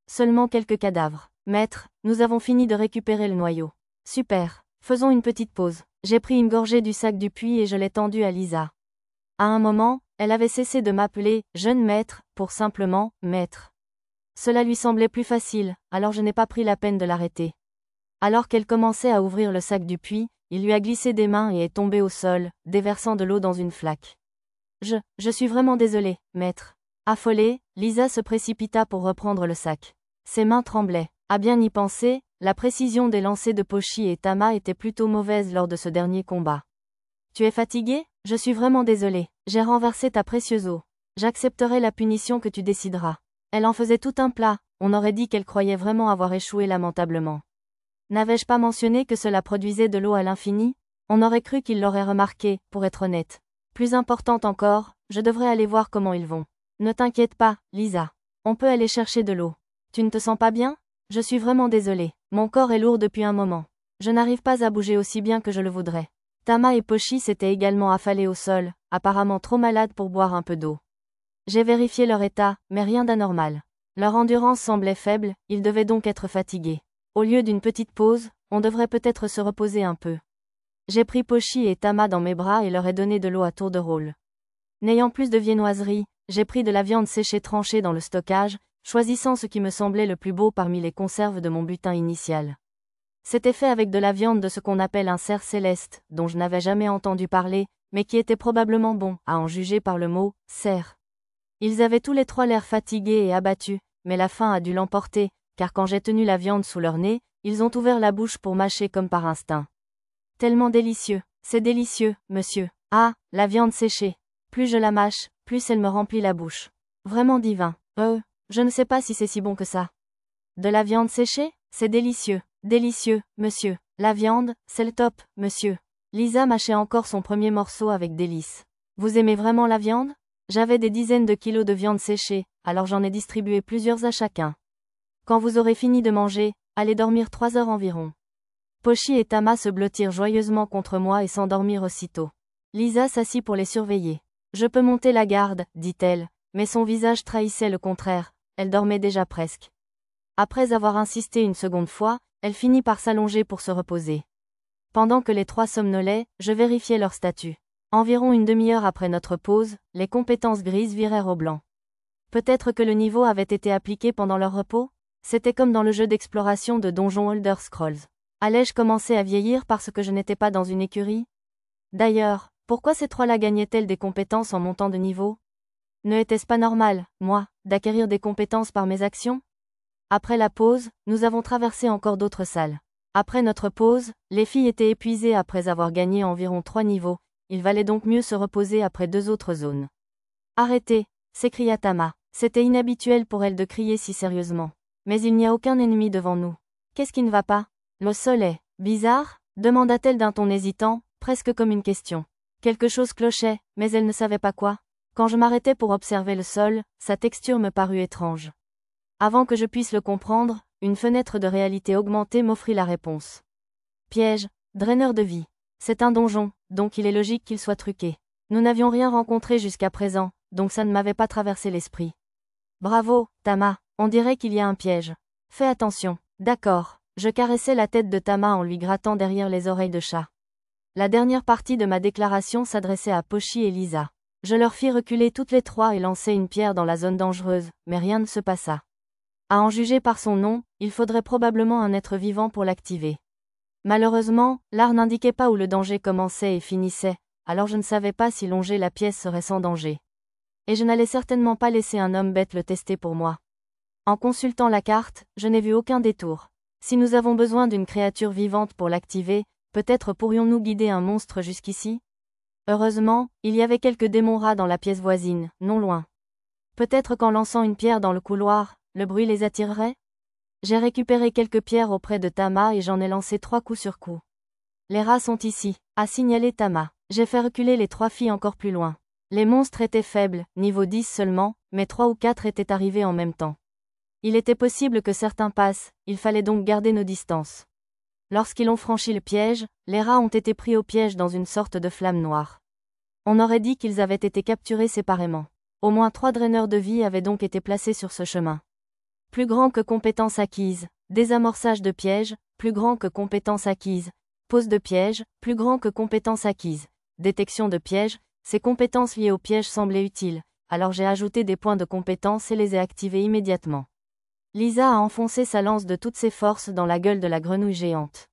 Seulement quelques cadavres. Maître, nous avons fini de récupérer le noyau. Super. Faisons une petite pause. J'ai pris une gorgée du sac du puits et je l'ai tendu à Lisa. À un moment, elle avait cessé de m'appeler « jeune maître » pour simplement « maître ». Cela lui semblait plus facile, alors je n'ai pas pris la peine de l'arrêter. Alors qu'elle commençait à ouvrir le sac du puits, il lui a glissé des mains et est tombé au sol, déversant de l'eau dans une flaque. Je suis vraiment désolée, maître. Affolée, Lisa se précipita pour reprendre le sac. Ses mains tremblaient. À bien y penser, la précision des lancers de Pochi et Tama était plutôt mauvaise lors de ce dernier combat. Tu es fatigué? Je suis vraiment désolée. J'ai renversé ta précieuse eau. J'accepterai la punition que tu décideras. Elle en faisait tout un plat, on aurait dit qu'elle croyait vraiment avoir échoué lamentablement. N'avais-je pas mentionné que cela produisait de l'eau à l'infini? On aurait cru qu'il l'aurait remarqué, pour être honnête. Plus importante encore, je devrais aller voir comment ils vont. Ne t'inquiète pas, Lisa. On peut aller chercher de l'eau. Tu ne te sens pas bien? Je suis vraiment désolée. Mon corps est lourd depuis un moment. Je n'arrive pas à bouger aussi bien que je le voudrais. Tama et Pochi s'étaient également affalés au sol, apparemment trop malades pour boire un peu d'eau. J'ai vérifié leur état, mais rien d'anormal. Leur endurance semblait faible, ils devaient donc être fatigués. Au lieu d'une petite pause, on devrait peut-être se reposer un peu. J'ai pris Pochi et Tama dans mes bras et leur ai donné de l'eau à tour de rôle. N'ayant plus de viennoiserie, j'ai pris de la viande séchée tranchée dans le stockage, choisissant ce qui me semblait le plus beau parmi les conserves de mon butin initial. C'était fait avec de la viande de ce qu'on appelle un cerf céleste, dont je n'avais jamais entendu parler, mais qui était probablement bon, à en juger par le mot « cerf ». Ils avaient tous les 3 l'air fatigués et abattus, mais la faim a dû l'emporter, car quand j'ai tenu la viande sous leur nez, ils ont ouvert la bouche pour mâcher comme par instinct. Tellement délicieux, c'est délicieux, monsieur. Ah, la viande séchée. Plus je la mâche, plus elle me remplit la bouche. Vraiment divin. Je ne sais pas si c'est si bon que ça. De la viande séchée? C'est délicieux. Délicieux, monsieur. La viande, c'est le top, monsieur. Lisa mâchait encore son premier morceau avec délice. Vous aimez vraiment la viande? J'avais des dizaines de kilos de viande séchée, alors j'en ai distribué plusieurs à chacun. Quand vous aurez fini de manger, allez dormir 3 heures environ. Pochi et Tama se blottirent joyeusement contre moi et s'endormirent aussitôt. Lisa s'assit pour les surveiller. Je peux monter la garde, dit-elle, mais son visage trahissait le contraire, elle dormait déjà presque. Après avoir insisté une seconde fois, elle finit par s'allonger pour se reposer. Pendant que les trois somnolaient, je vérifiais leur statut. Environ une demi-heure après notre pause, les compétences grises virèrent au blanc. Peut-être que le niveau avait été appliqué pendant leur repos? C'était comme dans le jeu d'exploration de donjon Elder Scrolls. Allais-je commencer à vieillir parce que je n'étais pas dans une écurie? D'ailleurs, pourquoi ces trois-là gagnaient-elles des compétences en montant de niveau? Ne était-ce pas normal, moi, d'acquérir des compétences par mes actions? Après la pause, nous avons traversé encore d'autres salles. Après notre pause, les filles étaient épuisées après avoir gagné environ 3 niveaux, il valait donc mieux se reposer après 2 autres zones. Arrêtez, s'écria Tama. C'était inhabituel pour elle de crier si sérieusement. Mais il n'y a aucun ennemi devant nous. Qu'est-ce qui ne va pas? Le sol est bizarre? Demanda-t-elle d'un ton hésitant, presque comme une question. Quelque chose clochait, mais elle ne savait pas quoi. Quand je m'arrêtais pour observer le sol, sa texture me parut étrange. Avant que je puisse le comprendre, une fenêtre de réalité augmentée m'offrit la réponse. Piège, draineur de vie. C'est un donjon, donc il est logique qu'il soit truqué. Nous n'avions rien rencontré jusqu'à présent, donc ça ne m'avait pas traversé l'esprit. Bravo, Tama, on dirait qu'il y a un piège. Fais attention. D'accord, je caressais la tête de Tama en lui grattant derrière les oreilles de chat. La dernière partie de ma déclaration s'adressait à Pochi et Lisa. Je leur fis reculer toutes les trois et lancer une pierre dans la zone dangereuse, mais rien ne se passa. À en juger par son nom, il faudrait probablement un être vivant pour l'activer. Malheureusement, l'art n'indiquait pas où le danger commençait et finissait, alors je ne savais pas si longer la pièce serait sans danger. Et je n'allais certainement pas laisser un homme bête le tester pour moi. En consultant la carte, je n'ai vu aucun détour. Si nous avons besoin d'une créature vivante pour l'activer, peut-être pourrions-nous guider un monstre jusqu'ici? Heureusement, il y avait quelques démons rats dans la pièce voisine, non loin. Peut-être qu'en lançant une pierre dans le couloir, le bruit les attirerait? J'ai récupéré quelques pierres auprès de Tama et j'en ai lancé 3 coups sur coup. Les rats sont ici, a signalé Tama. J'ai fait reculer les 3 filles encore plus loin. Les monstres étaient faibles, niveau 10 seulement, mais 3 ou 4 étaient arrivés en même temps. Il était possible que certains passent, il fallait donc garder nos distances. Lorsqu'ils ont franchi le piège, les rats ont été pris au piège dans une sorte de flamme noire. On aurait dit qu'ils avaient été capturés séparément. Au moins 3 draineurs de vie avaient donc été placés sur ce chemin. Plus grand que compétence acquise, désamorçage de piège, plus grand que compétence acquise, pose de piège, plus grand que compétence acquise, détection de piège, ces compétences liées au piège semblaient utiles, alors j'ai ajouté des points de compétence et les ai activés immédiatement. Lisa a enfoncé sa lance de toutes ses forces dans la gueule de la grenouille géante.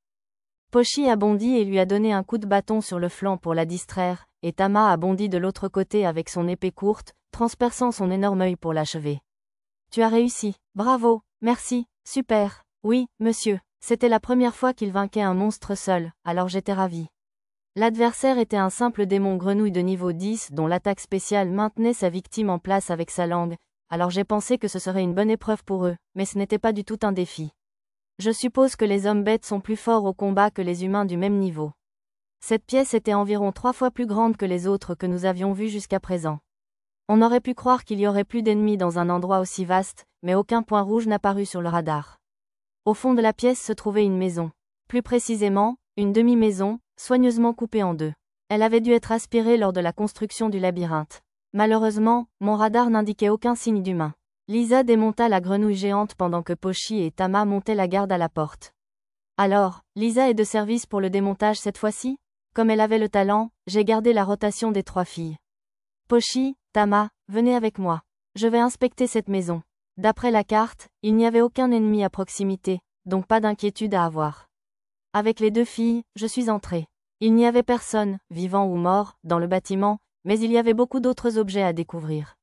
Pochi a bondi et lui a donné un coup de bâton sur le flanc pour la distraire, et Tama a bondi de l'autre côté avec son épée courte, transperçant son énorme œil pour l'achever. Tu as réussi, bravo, merci, super, oui, monsieur, c'était la première fois qu'il vainquait un monstre seul, alors j'étais ravi. L'adversaire était un simple démon grenouille de niveau 10 dont l'attaque spéciale maintenait sa victime en place avec sa langue, alors j'ai pensé que ce serait une bonne épreuve pour eux, mais ce n'était pas du tout un défi. Je suppose que les hommes bêtes sont plus forts au combat que les humains du même niveau. Cette pièce était environ 3 fois plus grande que les autres que nous avions vues jusqu'à présent. On aurait pu croire qu'il y aurait plus d'ennemis dans un endroit aussi vaste, mais aucun point rouge n'apparut sur le radar. Au fond de la pièce se trouvait une maison. Plus précisément, une demi-maison, soigneusement coupée en 2. Elle avait dû être aspirée lors de la construction du labyrinthe. Malheureusement, mon radar n'indiquait aucun signe d'humain. Lisa démonta la grenouille géante pendant que Pochi et Tama montaient la garde à la porte. Alors, Lisa est de service pour le démontage cette fois-ci? Comme elle avait le talent, j'ai gardé la rotation des 3 filles. Pochi, Tama, venez avec moi. Je vais inspecter cette maison. D'après la carte, il n'y avait aucun ennemi à proximité, donc pas d'inquiétude à avoir. Avec les 2 filles, je suis entrée. Il n'y avait personne, vivant ou mort, dans le bâtiment, mais il y avait beaucoup d'autres objets à découvrir.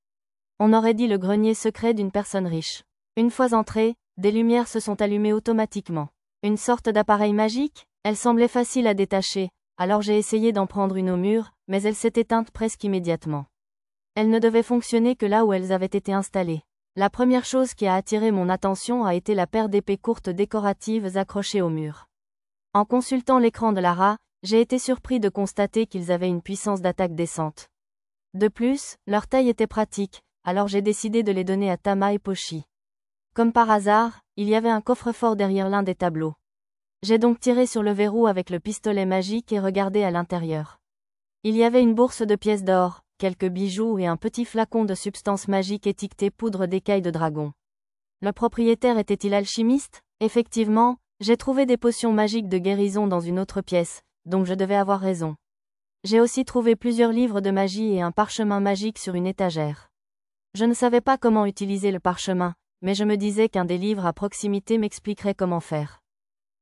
On aurait dit le grenier secret d'une personne riche. Une fois entrée, des lumières se sont allumées automatiquement. Une sorte d'appareil magique? Elle semblait facile à détacher, alors j'ai essayé d'en prendre une au mur, mais elle s'est éteinte presque immédiatement. Elle ne devait fonctionner que là où elles avaient été installées. La première chose qui a attiré mon attention a été la paire d'épées courtes décoratives accrochées au mur. En consultant l'écran de Lara, j'ai été surpris de constater qu'ils avaient une puissance d'attaque décente. De plus, leur taille était pratique, alors j'ai décidé de les donner à Tama et Pochi. Comme par hasard, il y avait un coffre-fort derrière l'un des tableaux. J'ai donc tiré sur le verrou avec le pistolet magique et regardé à l'intérieur. Il y avait une bourse de pièces d'or, quelques bijoux et un petit flacon de substance magique étiqueté poudre d'écailles de dragon. Le propriétaire était-il alchimiste? Effectivement, J'ai trouvé des potions magiques de guérison dans une autre pièce, donc je devais avoir raison. J'ai aussi trouvé plusieurs livres de magie et un parchemin magique sur une étagère. Je ne savais pas comment utiliser le parchemin, mais je me disais qu'un des livres à proximité m'expliquerait comment faire.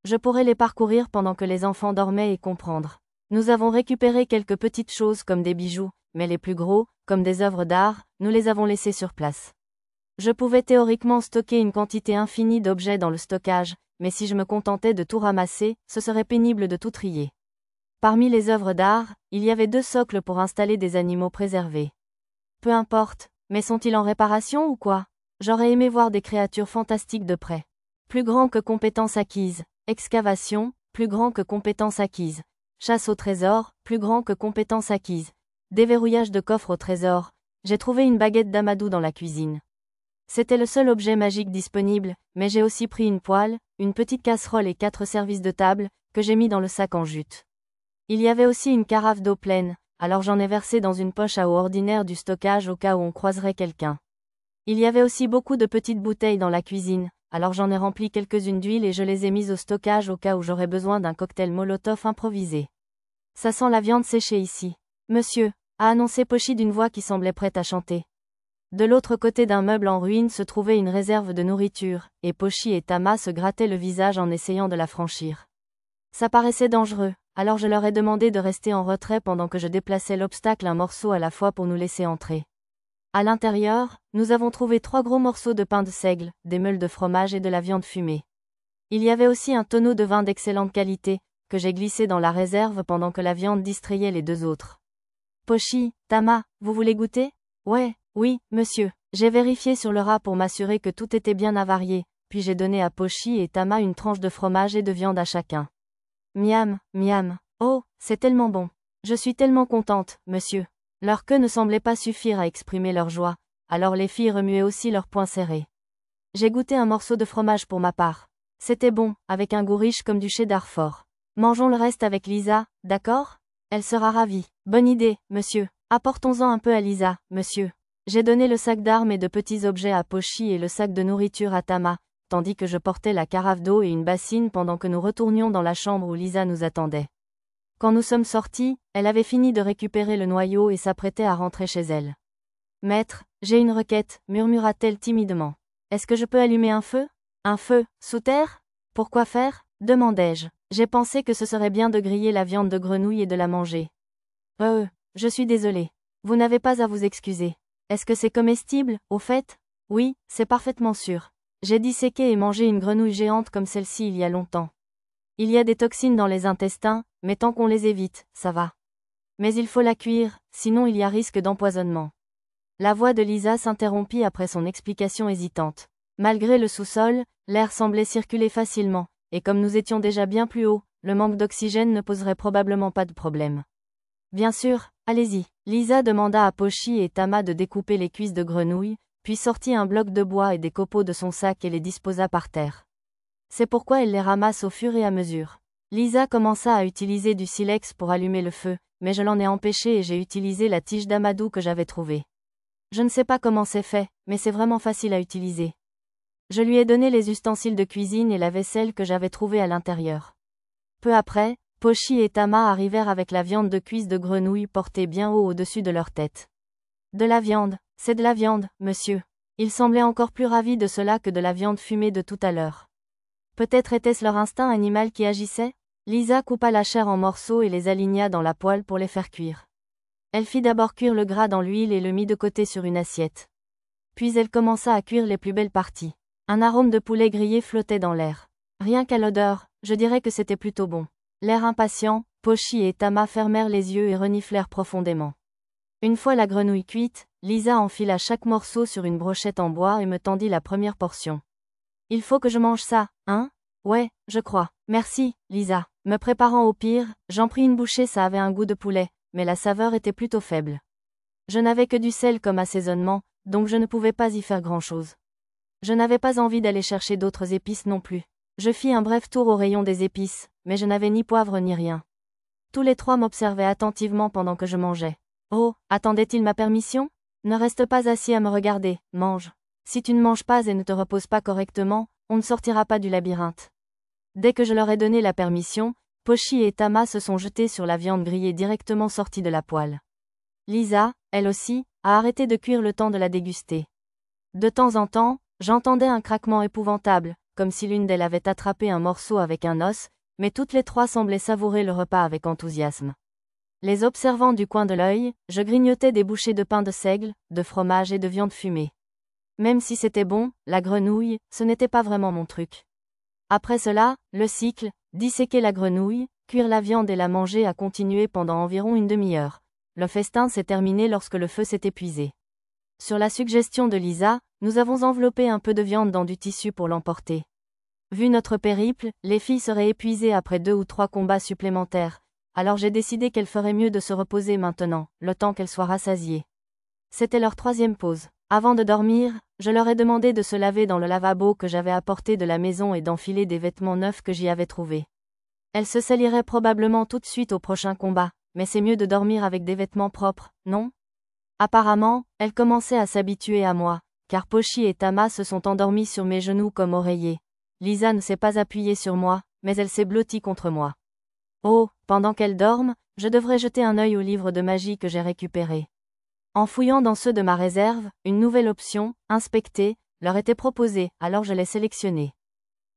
Je pourrais les parcourir pendant que les enfants dormaient et comprendre. Nous avons récupéré quelques petites choses comme des bijoux, mais les plus gros, comme des œuvres d'art, nous les avons laissés sur place. Je pouvais théoriquement stocker une quantité infinie d'objets dans le stockage, mais si je me contentais de tout ramasser, ce serait pénible de tout trier. Parmi les œuvres d'art, il y avait 2 socles pour installer des animaux préservés. Peu importe, mais sont-ils en réparation ou quoi? J'aurais aimé voir des créatures fantastiques de près. Plus grand que compétences acquises. Excavation, plus grand que compétences acquises. Chasse au trésor, plus grand que compétences acquises. Déverrouillage de coffre au trésor. J'ai trouvé une baguette d'amadou dans la cuisine. C'était le seul objet magique disponible, mais j'ai aussi pris une poêle, une petite casserole et 4 services de table, que j'ai mis dans le sac en jute. Il y avait aussi une carafe d'eau pleine, alors j'en ai versé dans une poche à eau ordinaire du stockage au cas où on croiserait quelqu'un. Il y avait aussi beaucoup de petites bouteilles dans la cuisine, alors j'en ai rempli quelques-unes d'huile et je les ai mises au stockage au cas où j'aurais besoin d'un cocktail Molotov improvisé. Ça sent la viande séchée ici. Monsieur, a annoncé Pochi d'une voix qui semblait prête à chanter. De l'autre côté d'un meuble en ruine se trouvait une réserve de nourriture, et Pochi et Tama se grattaient le visage en essayant de la franchir. Ça paraissait dangereux, alors je leur ai demandé de rester en retrait pendant que je déplaçais l'obstacle un morceau à la fois pour nous laisser entrer. À l'intérieur, nous avons trouvé 3 gros morceaux de pain de seigle, des meules de fromage et de la viande fumée. Il y avait aussi un tonneau de vin d'excellente qualité, que j'ai glissé dans la réserve pendant que la viande distrayait les 2 autres. Pochi, Tama, vous voulez goûter? Ouais, oui, monsieur. J'ai vérifié sur le rat pour m'assurer que tout était bien avarié, puis j'ai donné à Pochi et Tama une tranche de fromage et de viande à chacun. Miam, miam. Oh, c'est tellement bon. Je suis tellement contente, monsieur. Leur queue ne semblait pas suffire à exprimer leur joie, alors les filles remuaient aussi leurs poings serrés. J'ai goûté un morceau de fromage pour ma part. C'était bon, avec un goût riche comme du cheddar fort. Mangeons le reste avec Lisa, d'accord? Elle sera ravie. Bonne idée, monsieur. Apportons-en un peu à Lisa, monsieur. J'ai donné le sac d'armes et de petits objets à Pochi et le sac de nourriture à Tama, tandis que je portais la carafe d'eau et une bassine pendant que nous retournions dans la chambre où Lisa nous attendait. Quand nous sommes sortis, elle avait fini de récupérer le noyau et s'apprêtait à rentrer chez elle. Maître, j'ai une requête, murmura-t-elle timidement. Est-ce que je peux allumer un feu? Un feu, sous terre? Pourquoi faire? Demandai-je. J'ai pensé que ce serait bien de griller la viande de grenouille et de la manger. Je suis désolée. Vous n'avez pas à vous excuser. Est-ce que c'est comestible, au fait? Oui, c'est parfaitement sûr. J'ai disséqué et mangé une grenouille géante comme celle-ci il y a longtemps. Il y a des toxines dans les intestins, mais tant qu'on les évite, ça va. Mais il faut la cuire, sinon il y a risque d'empoisonnement. La voix de Lisa s'interrompit après son explication hésitante. Malgré le sous-sol, l'air semblait circuler facilement, et comme nous étions déjà bien plus haut, le manque d'oxygène ne poserait probablement pas de problème. Bien sûr, allez-y. Lisa demanda à Pochi et Tama de découper les cuisses de grenouille, puis sortit un bloc de bois et des copeaux de son sac et les disposa par terre. C'est pourquoi elle les ramasse au fur et à mesure. Lisa commença à utiliser du silex pour allumer le feu, mais je l'en ai empêché et j'ai utilisé la tige d'amadou que j'avais trouvée. Je ne sais pas comment c'est fait, mais c'est vraiment facile à utiliser. Je lui ai donné les ustensiles de cuisine et la vaisselle que j'avais trouvée à l'intérieur. Peu après, Pochi et Tama arrivèrent avec la viande de cuisse de grenouille portée bien haut au-dessus de leur tête. De la viande, c'est de la viande, monsieur. Ils semblaient encore plus ravis de cela que de la viande fumée de tout à l'heure. Peut-être était-ce leur instinct animal qui agissait? Lisa coupa la chair en morceaux et les aligna dans la poêle pour les faire cuire. Elle fit d'abord cuire le gras dans l'huile et le mit de côté sur une assiette. Puis elle commença à cuire les plus belles parties. Un arôme de poulet grillé flottait dans l'air. Rien qu'à l'odeur, je dirais que c'était plutôt bon. L'air impatient, Pochi et Tama fermèrent les yeux et reniflèrent profondément. Une fois la grenouille cuite, Lisa enfila chaque morceau sur une brochette en bois et me tendit la première portion. Il faut que je mange ça, hein? Ouais, je crois. Merci, Lisa. Me préparant au pire, j'en pris une bouchée, ça avait un goût de poulet, mais la saveur était plutôt faible. Je n'avais que du sel comme assaisonnement, donc je ne pouvais pas y faire grand-chose. Je n'avais pas envie d'aller chercher d'autres épices non plus. Je fis un bref tour au rayon des épices, mais je n'avais ni poivre ni rien. Tous les 3 m'observaient attentivement pendant que je mangeais. Oh, attendait-il ma permission? Ne reste pas assis à me regarder, mange. Si tu ne manges pas et ne te reposes pas correctement, on ne sortira pas du labyrinthe. Dès que je leur ai donné la permission, Pochi et Tama se sont jetés sur la viande grillée directement sortie de la poêle. Lisa, elle aussi, a arrêté de cuire le temps de la déguster. De temps en temps, j'entendais un craquement épouvantable, comme si l'une d'elles avait attrapé un morceau avec un os, mais toutes les trois semblaient savourer le repas avec enthousiasme. Les observant du coin de l'œil, je grignotais des bouchées de pain de seigle, de fromage et de viande fumée. Même si c'était bon, la grenouille, ce n'était pas vraiment mon truc. Après cela, le cycle, disséquer la grenouille, cuire la viande et la manger a continué pendant environ une demi-heure. Le festin s'est terminé lorsque le feu s'est épuisé. Sur la suggestion de Lisa, nous avons enveloppé un peu de viande dans du tissu pour l'emporter. Vu notre périple, les filles seraient épuisées après 2 ou 3 combats supplémentaires, alors j'ai décidé qu'elles feraient mieux de se reposer maintenant, le temps qu'elles soient rassasiées. C'était leur 3e pause. Avant de dormir, je leur ai demandé de se laver dans le lavabo que j'avais apporté de la maison et d'enfiler des vêtements neufs que j'y avais trouvés. Elles se saliraient probablement tout de suite au prochain combat, mais c'est mieux de dormir avec des vêtements propres, non ? Apparemment, elles commençaient à s'habituer à moi, car Pochi et Tama se sont endormis sur mes genoux comme oreillers. Lisa ne s'est pas appuyée sur moi, mais elle s'est blottie contre moi. Oh, pendant qu'elles dorment, je devrais jeter un œil au livre de magie que j'ai récupéré. En fouillant dans ceux de ma réserve, une nouvelle option, inspecter, leur était proposée, alors je l'ai sélectionnée.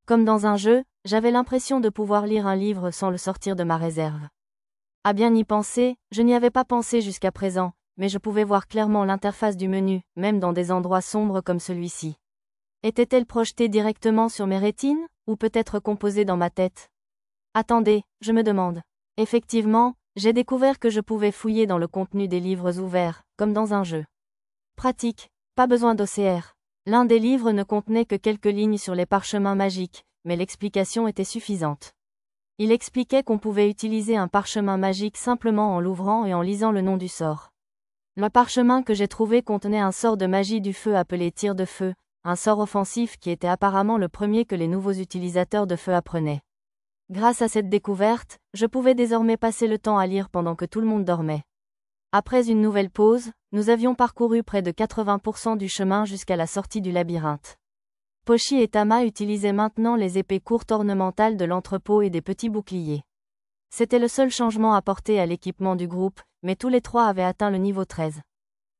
Comme dans un jeu, j'avais l'impression de pouvoir lire un livre sans le sortir de ma réserve. À bien y penser, je n'y avais pas pensé jusqu'à présent, mais je pouvais voir clairement l'interface du menu, même dans des endroits sombres comme celui-ci. Était-elle projetée directement sur mes rétines, ou peut-être composée dans ma tête ? Attendez, je me demande. Effectivement, j'ai découvert que je pouvais fouiller dans le contenu des livres ouverts, comme dans un jeu. Pratique, pas besoin d'OCR. L'un des livres ne contenait que quelques lignes sur les parchemins magiques, mais l'explication était suffisante. Il expliquait qu'on pouvait utiliser un parchemin magique simplement en l'ouvrant et en lisant le nom du sort. Le parchemin que j'ai trouvé contenait un sort de magie du feu appelé tir de feu, un sort offensif qui était apparemment le premier que les nouveaux utilisateurs de feu apprenaient. Grâce à cette découverte, je pouvais désormais passer le temps à lire pendant que tout le monde dormait. Après une nouvelle pause, nous avions parcouru près de 80% du chemin jusqu'à la sortie du labyrinthe. Pochi et Tama utilisaient maintenant les épées courtes ornementales de l'entrepôt et des petits boucliers. C'était le seul changement apporté à l'équipement du groupe, mais tous les trois avaient atteint le niveau 13.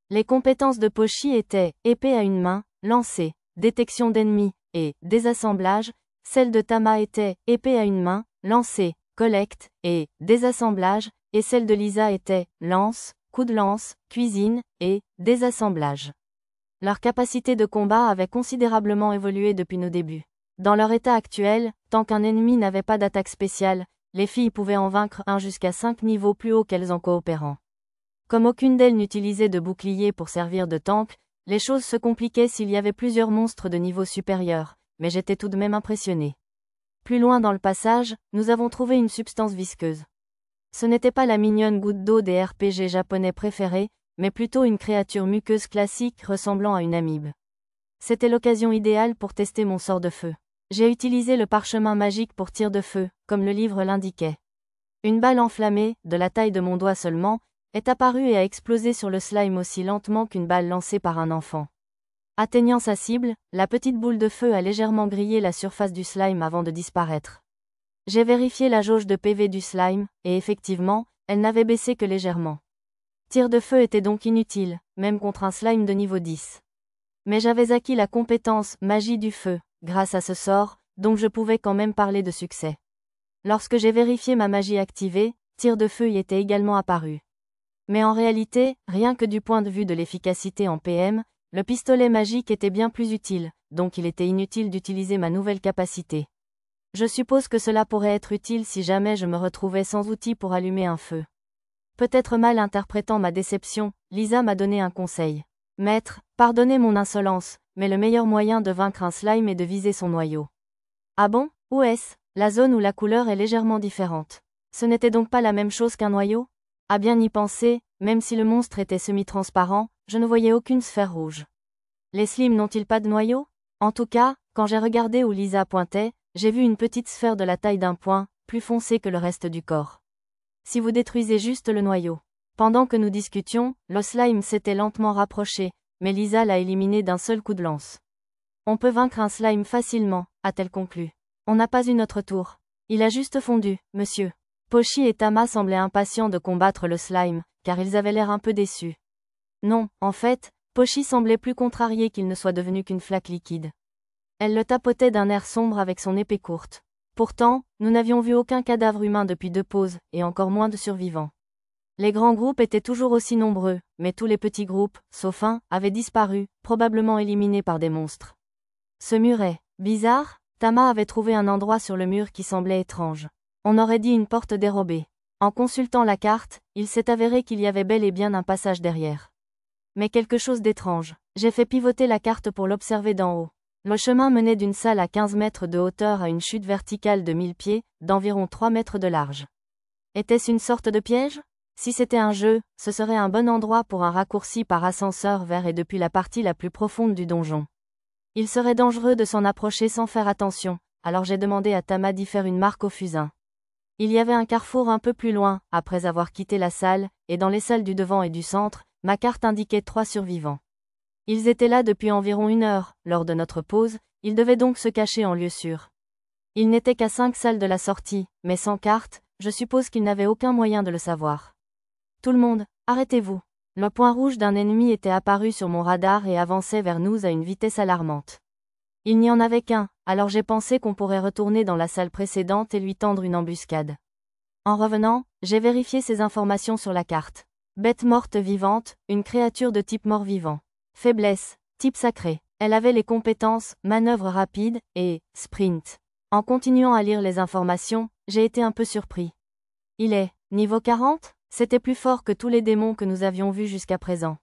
Les compétences de Pochi étaient épée à une main, lancer, détection d'ennemis, et désassemblage. Celle de Tama était épée à une main, lancer, collecte, et désassemblage, et celle de Lisa était lance, coup de lance, cuisine, et désassemblage. Leur capacité de combat avait considérablement évolué depuis nos débuts. Dans leur état actuel, tant qu'un ennemi n'avait pas d'attaque spéciale, les filles pouvaient en vaincre un jusqu'à 5 niveaux plus haut qu'elles en coopérant. Comme aucune d'elles n'utilisait de bouclier pour servir de tank, les choses se compliquaient s'il y avait plusieurs monstres de niveau supérieur, mais j'étais tout de même impressionné. Plus loin dans le passage, nous avons trouvé une substance visqueuse. Ce n'était pas la mignonne goutte d'eau des RPG japonais préférés, mais plutôt une créature muqueuse classique ressemblant à une amibe. C'était l'occasion idéale pour tester mon sort de feu. J'ai utilisé le parchemin magique pour tir de feu, comme le livre l'indiquait. Une balle enflammée, de la taille de mon doigt seulement, est apparue et a explosé sur le slime aussi lentement qu'une balle lancée par un enfant. Atteignant sa cible, la petite boule de feu a légèrement grillé la surface du slime avant de disparaître. J'ai vérifié la jauge de PV du slime, et effectivement, elle n'avait baissé que légèrement. Tir de feu était donc inutile, même contre un slime de niveau 10. Mais j'avais acquis la compétence magie du feu, grâce à ce sort, donc je pouvais quand même parler de succès. Lorsque j'ai vérifié ma magie activée, tir de feu y était également apparu. Mais en réalité, rien que du point de vue de l'efficacité en PM, le pistolet magique était bien plus utile, donc il était inutile d'utiliser ma nouvelle capacité. Je suppose que cela pourrait être utile si jamais je me retrouvais sans outil pour allumer un feu. Peut-être mal interprétant ma déception, Lisa m'a donné un conseil. Maître, pardonnez mon insolence, mais le meilleur moyen de vaincre un slime est de viser son noyau. Ah bon, où est-ce ? La zone où la couleur est légèrement différente. Ce n'était donc pas la même chose qu'un noyau ? À bien y penser, même si le monstre était semi-transparent, je ne voyais aucune sphère rouge. Les slimes n'ont-ils pas de noyau ? En tout cas, quand j'ai regardé où Lisa pointait, j'ai vu une petite sphère de la taille d'un poing, plus foncée que le reste du corps. Si vous détruisez juste le noyau. Pendant que nous discutions, le slime s'était lentement rapproché, mais Lisa l'a éliminé d'un seul coup de lance. On peut vaincre un slime facilement, a-t-elle conclu. On n'a pas eu notre tour. Il a juste fondu, monsieur. Pochi et Tama semblaient impatients de combattre le slime, car ils avaient l'air un peu déçus. Non, en fait, Pochi semblait plus contrarié qu'il ne soit devenu qu'une flaque liquide. Elle le tapotait d'un air sombre avec son épée courte. Pourtant, nous n'avions vu aucun cadavre humain depuis 2 pauses, et encore moins de survivants. Les grands groupes étaient toujours aussi nombreux, mais tous les petits groupes, sauf un, avaient disparu, probablement éliminés par des monstres. Ce mur est bizarre. Tama avait trouvé un endroit sur le mur qui semblait étrange. On aurait dit une porte dérobée. En consultant la carte, il s'est avéré qu'il y avait bel et bien un passage derrière. Mais quelque chose d'étrange. J'ai fait pivoter la carte pour l'observer d'en haut. Le chemin menait d'une salle à 15 mètres de hauteur à une chute verticale de 1000 pieds, d'environ 3 mètres de large. Était-ce une sorte de piège? Si c'était un jeu, ce serait un bon endroit pour un raccourci par ascenseur vers et depuis la partie la plus profonde du donjon. Il serait dangereux de s'en approcher sans faire attention, alors j'ai demandé à Tama d'y faire une marque au fusain. Il y avait un carrefour un peu plus loin, après avoir quitté la salle, et dans les salles du devant et du centre, ma carte indiquait 3 survivants. Ils étaient là depuis environ 1 heure, lors de notre pause, ils devaient donc se cacher en lieu sûr. Ils n'étaient qu'à 5 salles de la sortie, mais sans carte, je suppose qu'ils n'avaient aucun moyen de le savoir. Tout le monde, arrêtez-vous. Le point rouge d'un ennemi était apparu sur mon radar et avançait vers nous à une vitesse alarmante. Il n'y en avait qu'un, alors j'ai pensé qu'on pourrait retourner dans la salle précédente et lui tendre une embuscade. En revenant, j'ai vérifié ces informations sur la carte. Bête morte vivante, une créature de type mort-vivant. Faiblesse, type sacré. Elle avait les compétences, manœuvre rapide, et sprint. En continuant à lire les informations, j'ai été un peu surpris. Il est niveau 40? C'était plus fort que tous les démons que nous avions vus jusqu'à présent.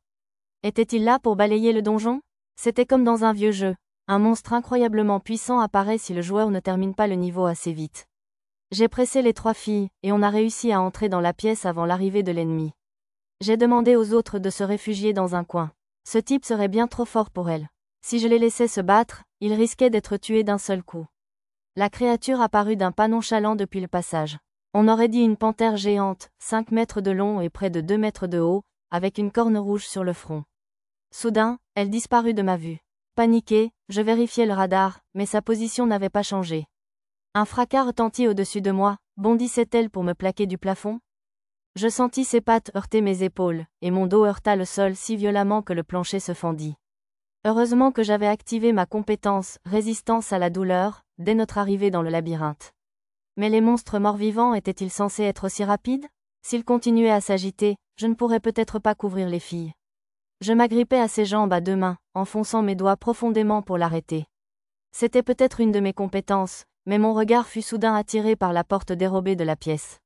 Était-il là pour balayer le donjon? C'était comme dans un vieux jeu. Un monstre incroyablement puissant apparaît si le joueur ne termine pas le niveau assez vite. J'ai pressé les 3 filles, et on a réussi à entrer dans la pièce avant l'arrivée de l'ennemi. J'ai demandé aux autres de se réfugier dans un coin. Ce type serait bien trop fort pour elle. Si je les laissais se battre, ils risquaient d'être tués d'un seul coup. La créature apparut d'un pas nonchalant depuis le passage. On aurait dit une panthère géante, 5 mètres de long et près de 2 mètres de haut, avec une corne rouge sur le front. Soudain, elle disparut de ma vue. Paniquée, je vérifiai le radar, mais sa position n'avait pas changé. Un fracas retentit au-dessus de moi, bondissait-elle pour me plaquer du plafond? Je sentis ses pattes heurter mes épaules, et mon dos heurta le sol si violemment que le plancher se fendit. Heureusement que j'avais activé ma compétence « Résistance à la douleur » dès notre arrivée dans le labyrinthe. Mais les monstres morts-vivants étaient-ils censés être aussi rapides? S'ils continuaient à s'agiter, je ne pourrais peut-être pas couvrir les filles. Je m'agrippais à ses jambes à 2 mains, enfonçant mes doigts profondément pour l'arrêter. C'était peut-être une de mes compétences, mais mon regard fut soudain attiré par la porte dérobée de la pièce.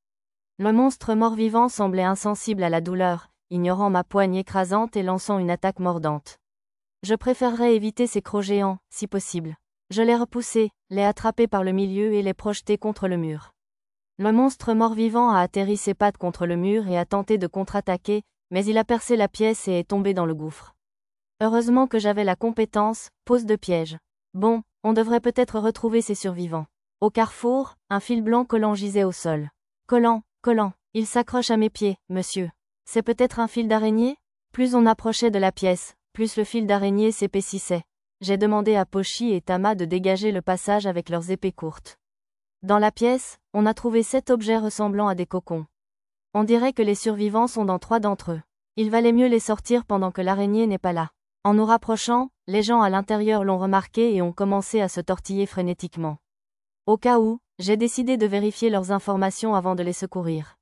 Le monstre mort-vivant semblait insensible à la douleur, ignorant ma poigne écrasante et lançant une attaque mordante. Je préférerais éviter ces crocs géants, si possible. Je les repoussai, les attrapai par le milieu et les projetai contre le mur. Le monstre mort-vivant a atterri ses pattes contre le mur et a tenté de contre-attaquer, mais il a percé la pièce et est tombé dans le gouffre. Heureusement que j'avais la compétence « pose de piège ». Bon, on devrait peut-être retrouver ces survivants. Au carrefour, un fil blanc collant gisait au sol. Collant. Il s'accroche à mes pieds, monsieur. C'est peut-être un fil d'araignée? Plus on approchait de la pièce, plus le fil d'araignée s'épaississait. J'ai demandé à Pochi et Tama de dégager le passage avec leurs épées courtes. Dans la pièce, on a trouvé 7 objets ressemblant à des cocons. On dirait que les survivants sont dans 3 d'entre eux. Il valait mieux les sortir pendant que l'araignée n'est pas là. En nous rapprochant, les gens à l'intérieur l'ont remarqué et ont commencé à se tortiller frénétiquement. Au cas où, j'ai décidé de vérifier leurs informations avant de les secourir.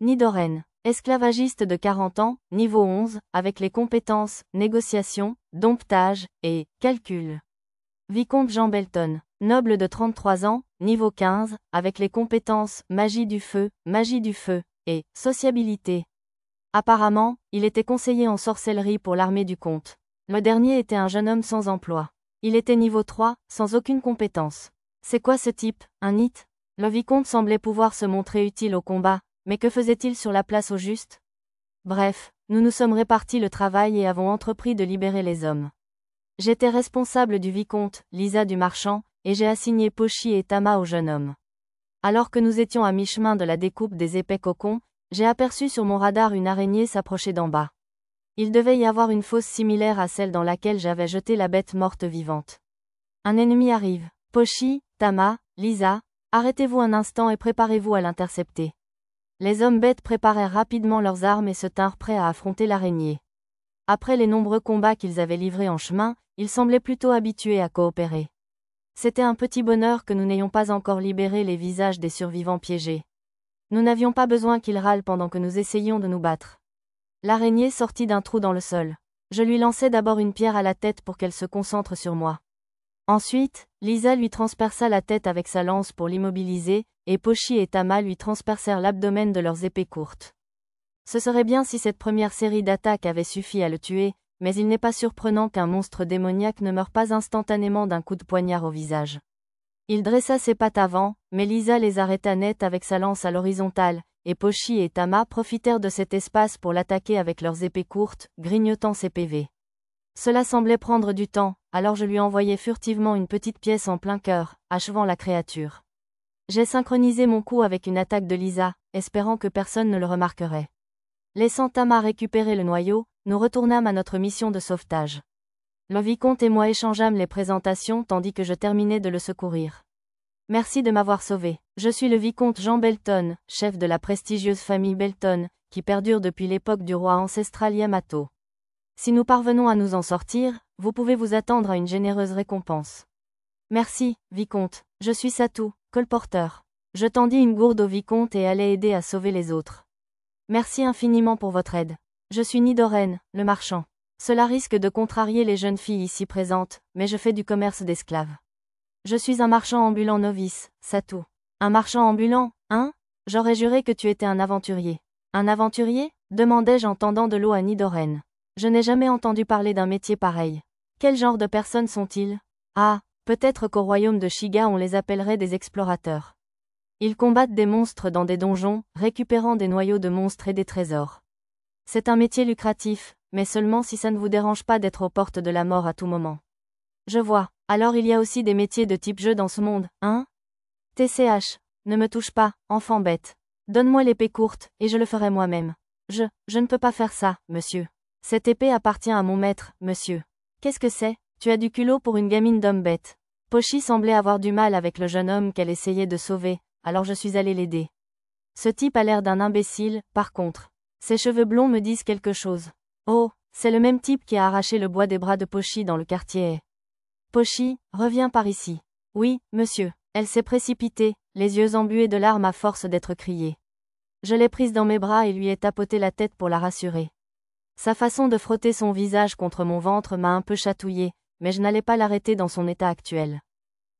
Nidoren, esclavagiste de 40 ans, niveau 11, avec les compétences négociation, domptage et calcul. Vicomte Jean Belton, noble de 33 ans, niveau 15, avec les compétences magie du feu et sociabilité. Apparemment, il était conseiller en sorcellerie pour l'armée du comte. Le dernier était un jeune homme sans emploi. Il était niveau 3, sans aucune compétence. C'est quoi ce type, un hit? Le vicomte semblait pouvoir se montrer utile au combat, mais que faisait-il sur la place au juste? Bref, nous nous sommes répartis le travail et avons entrepris de libérer les hommes. J'étais responsable du vicomte, Lisa du marchand, et j'ai assigné Pochi et Tama au jeune homme. Alors que nous étions à mi-chemin de la découpe des épais cocons, j'ai aperçu sur mon radar une araignée s'approcher d'en bas. Il devait y avoir une fosse similaire à celle dans laquelle j'avais jeté la bête morte vivante. Un ennemi arrive. Pochi, Tama, Lisa, arrêtez-vous un instant et préparez-vous à l'intercepter. Les hommes bêtes préparèrent rapidement leurs armes et se tinrent prêts à affronter l'araignée. Après les nombreux combats qu'ils avaient livrés en chemin, ils semblaient plutôt habitués à coopérer. C'était un petit bonheur que nous n'ayons pas encore libéré les visages des survivants piégés. Nous n'avions pas besoin qu'ils râlent pendant que nous essayions de nous battre. L'araignée sortit d'un trou dans le sol. Je lui lançai d'abord une pierre à la tête pour qu'elle se concentre sur moi. Ensuite, Lisa lui transperça la tête avec sa lance pour l'immobiliser, et Pochi et Tama lui transpercèrent l'abdomen de leurs épées courtes. Ce serait bien si cette première série d'attaques avait suffi à le tuer, mais il n'est pas surprenant qu'un monstre démoniaque ne meure pas instantanément d'un coup de poignard au visage. Il dressa ses pattes avant, mais Lisa les arrêta net avec sa lance à l'horizontale, et Pochi et Tama profitèrent de cet espace pour l'attaquer avec leurs épées courtes, grignotant ses PV. Cela semblait prendre du temps, alors je lui envoyai furtivement une petite pièce en plein cœur, achevant la créature. J'ai synchronisé mon coup avec une attaque de Lisa, espérant que personne ne le remarquerait. Laissant Tama récupérer le noyau, nous retournâmes à notre mission de sauvetage. Le vicomte et moi échangeâmes les présentations tandis que je terminais de le secourir. Merci de m'avoir sauvé. Je suis le vicomte Jean Belton, chef de la prestigieuse famille Belton, qui perdure depuis l'époque du roi ancestral Yamato. Si nous parvenons à nous en sortir, vous pouvez vous attendre à une généreuse récompense. Merci, vicomte. Je suis Satou, colporteur. Je tendis une gourde au vicomte et allai aider à sauver les autres. Merci infiniment pour votre aide. Je suis Nidoren, le marchand. Cela risque de contrarier les jeunes filles ici présentes, mais je fais du commerce d'esclaves. Je suis un marchand ambulant novice, Satou. Un marchand ambulant, hein? J'aurais juré que tu étais un aventurier. Un aventurier? Demandai-je en tendant de l'eau à Nidoren. Je n'ai jamais entendu parler d'un métier pareil. Quel genre de personnes sont-ils? Ah, peut-être qu'au royaume de Shiga on les appellerait des explorateurs. Ils combattent des monstres dans des donjons, récupérant des noyaux de monstres et des trésors. C'est un métier lucratif, mais seulement si ça ne vous dérange pas d'être aux portes de la mort à tout moment. Je vois. Alors il y a aussi des métiers de type jeu dans ce monde, hein? TCH. Ne me touche pas, enfant bête. Donne-moi l'épée courte, et je le ferai moi-même. Je ne peux pas faire ça, monsieur. Cette épée appartient à mon maître, monsieur. Qu'est-ce que c'est? Tu as du culot pour une gamine d'homme bête. Pochi semblait avoir du mal avec le jeune homme qu'elle essayait de sauver, alors je suis allé l'aider. Ce type a l'air d'un imbécile, par contre. Ses cheveux blonds me disent quelque chose. Oh, c'est le même type qui a arraché le bois des bras de Pochi dans le quartier. Pochi, reviens par ici. Oui, monsieur. Elle s'est précipitée, les yeux embués de larmes à force d'être criée. Je l'ai prise dans mes bras et lui ai tapoté la tête pour la rassurer. Sa façon de frotter son visage contre mon ventre m'a un peu chatouillé, mais je n'allais pas l'arrêter dans son état actuel.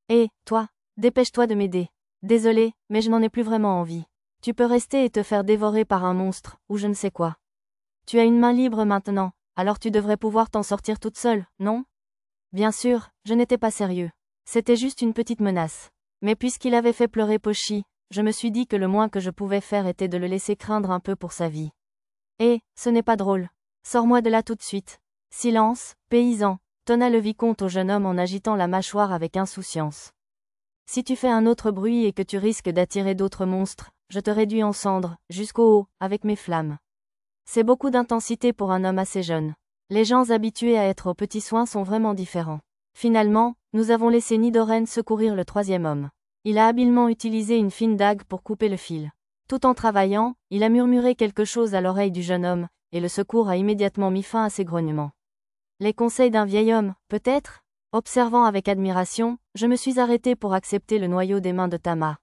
Hé, toi, dépêche-toi de m'aider. Désolé, mais je n'en ai plus vraiment envie. Tu peux rester et te faire dévorer par un monstre, ou je ne sais quoi. Tu as une main libre maintenant, alors tu devrais pouvoir t'en sortir toute seule, non? Bien sûr, je n'étais pas sérieux. C'était juste une petite menace. Mais puisqu'il avait fait pleurer Pochi, je me suis dit que le moins que je pouvais faire était de le laisser craindre un peu pour sa vie. Hé, ce n'est pas drôle. Sors-moi de là tout de suite. Silence, paysan, tonna le vicomte au jeune homme en agitant la mâchoire avec insouciance. Si tu fais un autre bruit et que tu risques d'attirer d'autres monstres, je te réduis en cendres, jusqu'au haut, avec mes flammes. C'est beaucoup d'intensité pour un homme assez jeune. Les gens habitués à être aux petits soins sont vraiment différents. Finalement, nous avons laissé Nidoren secourir le troisième homme. Il a habilement utilisé une fine dague pour couper le fil. Tout en travaillant, il a murmuré quelque chose à l'oreille du jeune homme, et le secours a immédiatement mis fin à ses grognements. Les conseils d'un vieil homme, peut-être? Observant avec admiration, je me suis arrêté pour accepter le noyau des mains de Tama.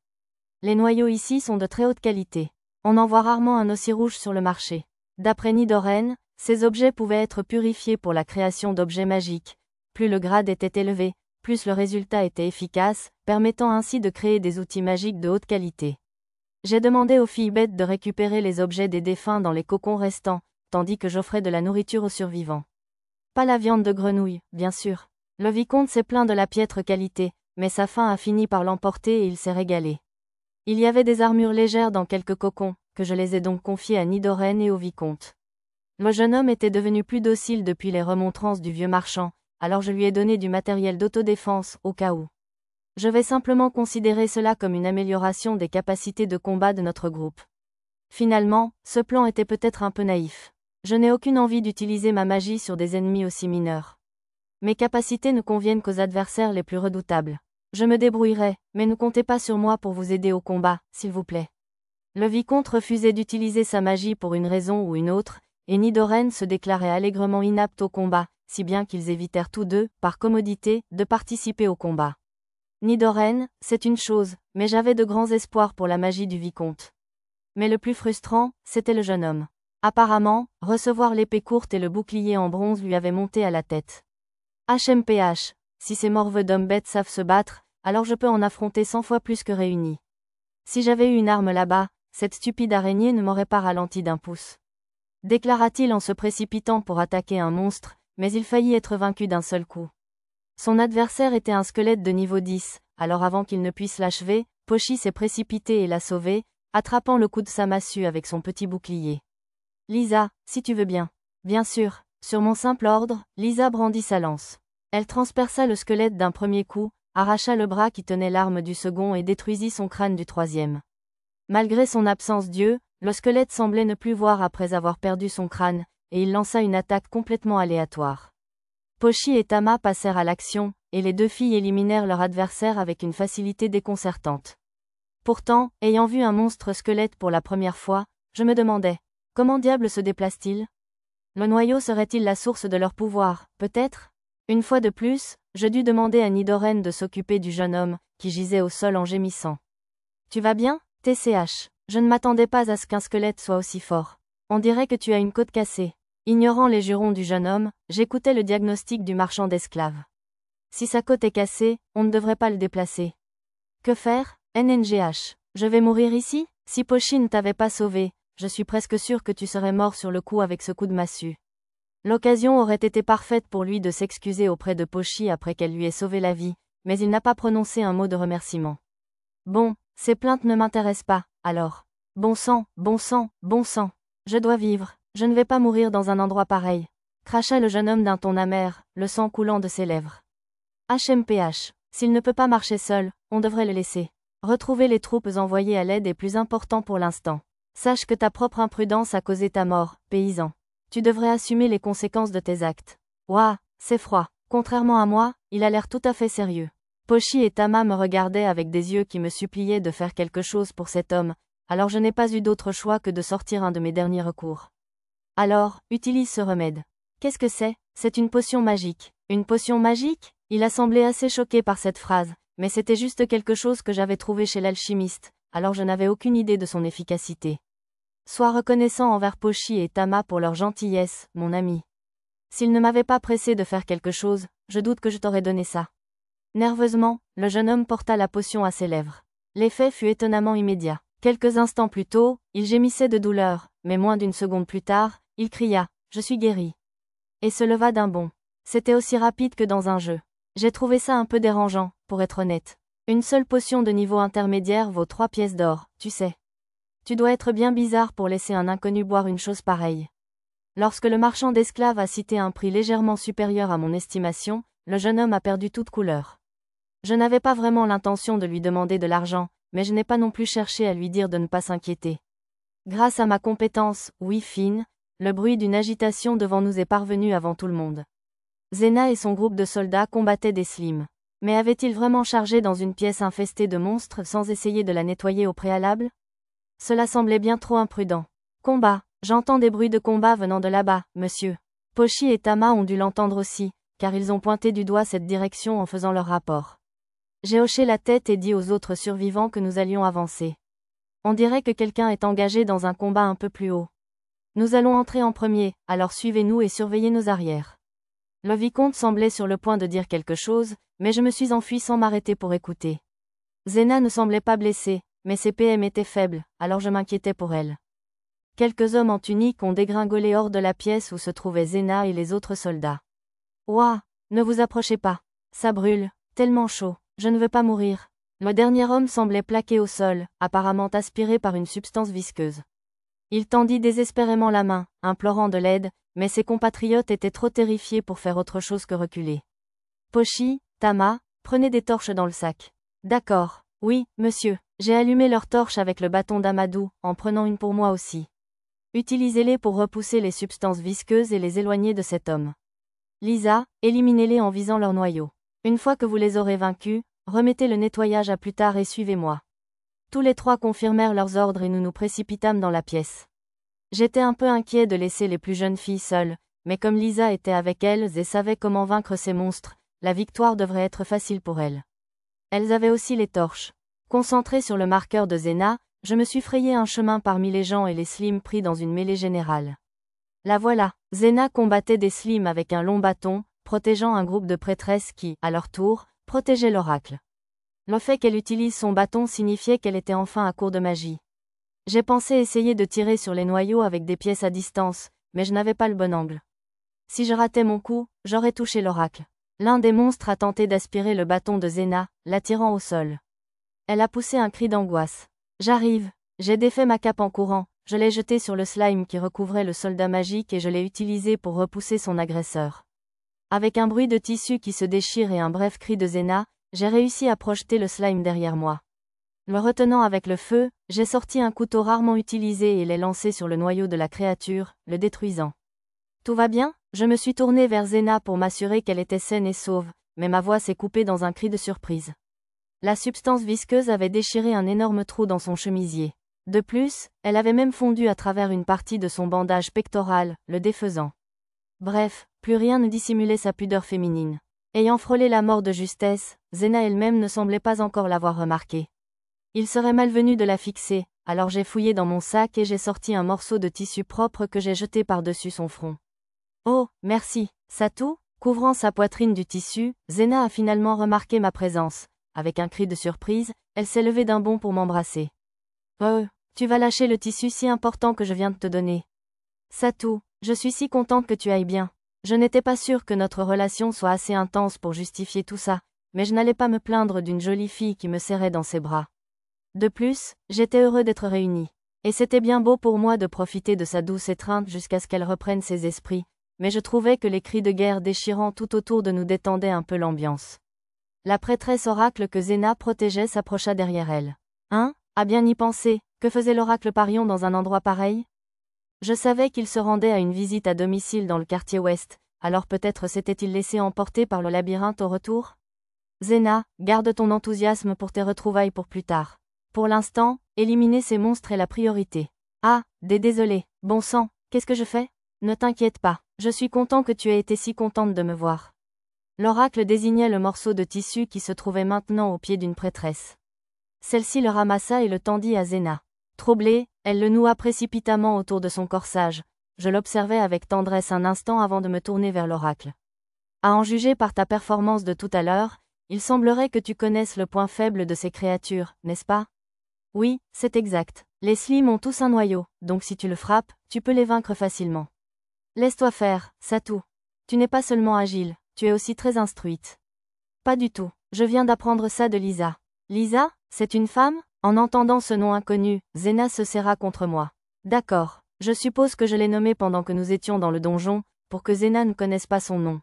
Les noyaux ici sont de très haute qualité. On en voit rarement un aussi rouge sur le marché. D'après Nidoren, ces objets pouvaient être purifiés pour la création d'objets magiques. Plus le grade était élevé, plus le résultat était efficace, permettant ainsi de créer des outils magiques de haute qualité. J'ai demandé aux filles bêtes de récupérer les objets des défunts dans les cocons restants, tandis que j'offrais de la nourriture aux survivants. Pas la viande de grenouille, bien sûr. Le vicomte s'est plaint de la piètre qualité, mais sa faim a fini par l'emporter et il s'est régalé. Il y avait des armures légères dans quelques cocons, que je les ai donc confiées à Nidoren et au vicomte. Le jeune homme était devenu plus docile depuis les remontrances du vieux marchand, alors je lui ai donné du matériel d'autodéfense, au cas où. Je vais simplement considérer cela comme une amélioration des capacités de combat de notre groupe. Finalement, ce plan était peut-être un peu naïf. Je n'ai aucune envie d'utiliser ma magie sur des ennemis aussi mineurs. Mes capacités ne conviennent qu'aux adversaires les plus redoutables. Je me débrouillerai, mais ne comptez pas sur moi pour vous aider au combat, s'il vous plaît. Le vicomte refusait d'utiliser sa magie pour une raison ou une autre, et Nidoren se déclarait allègrement inapte au combat, si bien qu'ils évitèrent tous deux, par commodité, de participer au combat. Nidoren, c'est une chose, mais j'avais de grands espoirs pour la magie du vicomte. Mais le plus frustrant, c'était le jeune homme. Apparemment, recevoir l'épée courte et le bouclier en bronze lui avait monté à la tête. HMPH, si ces morveux d'hommes bêtes savent se battre, alors je peux en affronter 100 fois plus que réunis. Si j'avais eu une arme là-bas, cette stupide araignée ne m'aurait pas ralenti d'un pouce. Déclara-t-il en se précipitant pour attaquer un monstre, mais il faillit être vaincu d'un seul coup. Son adversaire était un squelette de niveau 10, alors avant qu'il ne puisse l'achever, Pochi s'est précipité et l'a sauvé, attrapant le coup de sa massue avec son petit bouclier. Lisa, si tu veux bien. Bien sûr, sur mon simple ordre, Lisa brandit sa lance. Elle transperça le squelette d'un premier coup, arracha le bras qui tenait l'arme du second et détruisit son crâne du troisième. Malgré son absence d'yeux, le squelette semblait ne plus voir après avoir perdu son crâne, et il lança une attaque complètement aléatoire. Pochi et Tama passèrent à l'action, et les deux filles éliminèrent leur adversaire avec une facilité déconcertante. Pourtant, ayant vu un monstre squelette pour la première fois, je me demandais, comment diable se déplace-t-il? Le noyau serait-il la source de leur pouvoir, peut-être? Une fois de plus, je dus demander à Nidoren de s'occuper du jeune homme, qui gisait au sol en gémissant. Tu vas bien, TCH? Je ne m'attendais pas à ce qu'un squelette soit aussi fort. On dirait que tu as une côte cassée. Ignorant les jurons du jeune homme, j'écoutais le diagnostic du marchand d'esclaves. Si sa côte est cassée, on ne devrait pas le déplacer. Que faire? NNGH. Je vais mourir ici? Si Pochi ne t'avait pas sauvé, je suis presque sûr que tu serais mort sur le coup avec ce coup de massue. L'occasion aurait été parfaite pour lui de s'excuser auprès de Pochi après qu'elle lui ait sauvé la vie, mais il n'a pas prononcé un mot de remerciement. Bon, ces plaintes ne m'intéressent pas, alors. Bon sang, bon sang, bon sang. Je dois vivre, je ne vais pas mourir dans un endroit pareil. Cracha le jeune homme d'un ton amer, le sang coulant de ses lèvres. HMPH. S'il ne peut pas marcher seul, on devrait le laisser. Retrouver les troupes envoyées à l'aide est plus important pour l'instant. Sache que ta propre imprudence a causé ta mort, paysan. Tu devrais assumer les conséquences de tes actes. Ouah, c'est froid. Contrairement à moi, il a l'air tout à fait sérieux. Pochi et Tama me regardaient avec des yeux qui me suppliaient de faire quelque chose pour cet homme, alors je n'ai pas eu d'autre choix que de sortir un de mes derniers recours. Alors, utilise ce remède. Qu'est-ce que c'est? C'est une potion magique. Une potion magique? Il a semblé assez choqué par cette phrase, mais c'était juste quelque chose que j'avais trouvé chez l'alchimiste, alors je n'avais aucune idée de son efficacité. Sois reconnaissant envers Pochi et Tama pour leur gentillesse, mon ami. S'ils ne m'avaient pas pressé de faire quelque chose, je doute que je t'aurais donné ça. Nerveusement, le jeune homme porta la potion à ses lèvres. L'effet fut étonnamment immédiat. Quelques instants plus tôt, il gémissait de douleur, mais moins d'une seconde plus tard, il cria « Je suis guéri » et se leva d'un bond. C'était aussi rapide que dans un jeu. J'ai trouvé ça un peu dérangeant, pour être honnête. Une seule potion de niveau intermédiaire vaut 3 pièces d'or, tu sais. Tu dois être bien bizarre pour laisser un inconnu boire une chose pareille. Lorsque le marchand d'esclaves a cité un prix légèrement supérieur à mon estimation, le jeune homme a perdu toute couleur. Je n'avais pas vraiment l'intention de lui demander de l'argent, mais je n'ai pas non plus cherché à lui dire de ne pas s'inquiéter. Grâce à ma compétence, oui fine, le bruit d'une agitation devant nous est parvenu avant tout le monde. Zena et son groupe de soldats combattaient des slims. Mais avait-il vraiment chargé dans une pièce infestée de monstres sans essayer de la nettoyer au préalable? Cela semblait bien trop imprudent. Combat, j'entends des bruits de combat venant de là-bas, monsieur. Pochi et Tama ont dû l'entendre aussi, car ils ont pointé du doigt cette direction en faisant leur rapport. J'ai hoché la tête et dit aux autres survivants que nous allions avancer. On dirait que quelqu'un est engagé dans un combat un peu plus haut. Nous allons entrer en premier, alors suivez-nous et surveillez nos arrières. Le vicomte semblait sur le point de dire quelque chose, mais je me suis enfui sans m'arrêter pour écouter. Zena ne semblait pas blessée, mais ses PM étaient faibles, alors je m'inquiétais pour elle. Quelques hommes en tunique ont dégringolé hors de la pièce où se trouvaient Zena et les autres soldats. Ouah, ne vous approchez pas. Ça brûle, tellement chaud, je ne veux pas mourir. Le dernier homme semblait plaqué au sol, apparemment aspiré par une substance visqueuse. Il tendit désespérément la main, implorant de l'aide, mais ses compatriotes étaient trop terrifiés pour faire autre chose que reculer. Pochi, Tama, prenez des torches dans le sac. D'accord, oui, monsieur. J'ai allumé leurs torches avec le bâton d'Amadou, en prenant une pour moi aussi. Utilisez-les pour repousser les substances visqueuses et les éloigner de cet homme. Lisa, éliminez-les en visant leur noyau. Une fois que vous les aurez vaincus, remettez le nettoyage à plus tard et suivez-moi. Tous les trois confirmèrent leurs ordres et nous nous précipitâmes dans la pièce. J'étais un peu inquiet de laisser les plus jeunes filles seules, mais comme Lisa était avec elles et savait comment vaincre ces monstres, la victoire devrait être facile pour elles. Elles avaient aussi les torches. Concentré sur le marqueur de Xena, je me suis frayé un chemin parmi les gens et les slims pris dans une mêlée générale. La voilà, Xena combattait des slims avec un long bâton, protégeant un groupe de prêtresses qui, à leur tour, protégeaient l'oracle. Le fait qu'elle utilise son bâton signifiait qu'elle était enfin à court de magie. J'ai pensé essayer de tirer sur les noyaux avec des pièces à distance, mais je n'avais pas le bon angle. Si je ratais mon coup, j'aurais touché l'oracle. L'un des monstres a tenté d'aspirer le bâton de Xena, l'attirant au sol. Elle a poussé un cri d'angoisse. J'arrive. J'ai défait ma cape en courant, je l'ai jeté sur le slime qui recouvrait le soldat magique et je l'ai utilisé pour repousser son agresseur. Avec un bruit de tissu qui se déchire et un bref cri de Xena, j'ai réussi à projeter le slime derrière moi. Le retenant avec le feu, j'ai sorti un couteau rarement utilisé et l'ai lancé sur le noyau de la créature, le détruisant. Tout va bien? Je me suis tourné vers Xena pour m'assurer qu'elle était saine et sauve, mais ma voix s'est coupée dans un cri de surprise. La substance visqueuse avait déchiré un énorme trou dans son chemisier. De plus, elle avait même fondu à travers une partie de son bandage pectoral, le défaisant. Bref, plus rien ne dissimulait sa pudeur féminine. Ayant frôlé la mort de justesse, Xena elle-même ne semblait pas encore l'avoir remarqué. Il serait malvenu de la fixer, alors j'ai fouillé dans mon sac et j'ai sorti un morceau de tissu propre que j'ai jeté par-dessus son front. Oh, merci, Satou. Couvrant sa poitrine du tissu, Xena a finalement remarqué ma présence. Avec un cri de surprise, elle s'est levée d'un bond pour m'embrasser. Oh, tu vas lâcher le tissu si important que je viens de te donner. Satou, je suis si contente que tu ailles bien. Je n'étais pas sûre que notre relation soit assez intense pour justifier tout ça, mais je n'allais pas me plaindre d'une jolie fille qui me serrait dans ses bras. De plus, j'étais heureux d'être réunis. Et c'était bien beau pour moi de profiter de sa douce étreinte jusqu'à ce qu'elle reprenne ses esprits, mais je trouvais que les cris de guerre déchirant tout autour de nous détendaient un peu l'ambiance. La prêtresse oracle que Xena protégeait s'approcha derrière elle. Hein? À bien y penser, que faisait l'oracle Parion dans un endroit pareil? Je savais qu'il se rendait à une visite à domicile dans le quartier ouest, alors peut-être s'était-il laissé emporter par le labyrinthe au retour? Xena, garde ton enthousiasme pour tes retrouvailles pour plus tard. Pour l'instant, éliminer ces monstres est la priorité. Ah, désolé, bon sang, qu'est-ce que je fais? Ne t'inquiète pas, je suis content que tu aies été si contente de me voir. L'oracle désignait le morceau de tissu qui se trouvait maintenant au pied d'une prêtresse. Celle-ci le ramassa et le tendit à Xena. Troublée, elle le noua précipitamment autour de son corsage. Je l'observai avec tendresse un instant avant de me tourner vers l'oracle. À en juger par ta performance de tout à l'heure, il semblerait que tu connaisses le point faible de ces créatures, n'est-ce pas? Oui, c'est exact. Les slims ont tous un noyau, donc si tu le frappes, tu peux les vaincre facilement. Laisse-toi faire, Satou. Tu n'es pas seulement agile, tu es aussi très instruite. Pas du tout, je viens d'apprendre ça de Lisa. Lisa, c'est une femme? En entendant ce nom inconnu, Xena se serra contre moi. D'accord, je suppose que je l'ai nommée pendant que nous étions dans le donjon, pour que Xena ne connaisse pas son nom.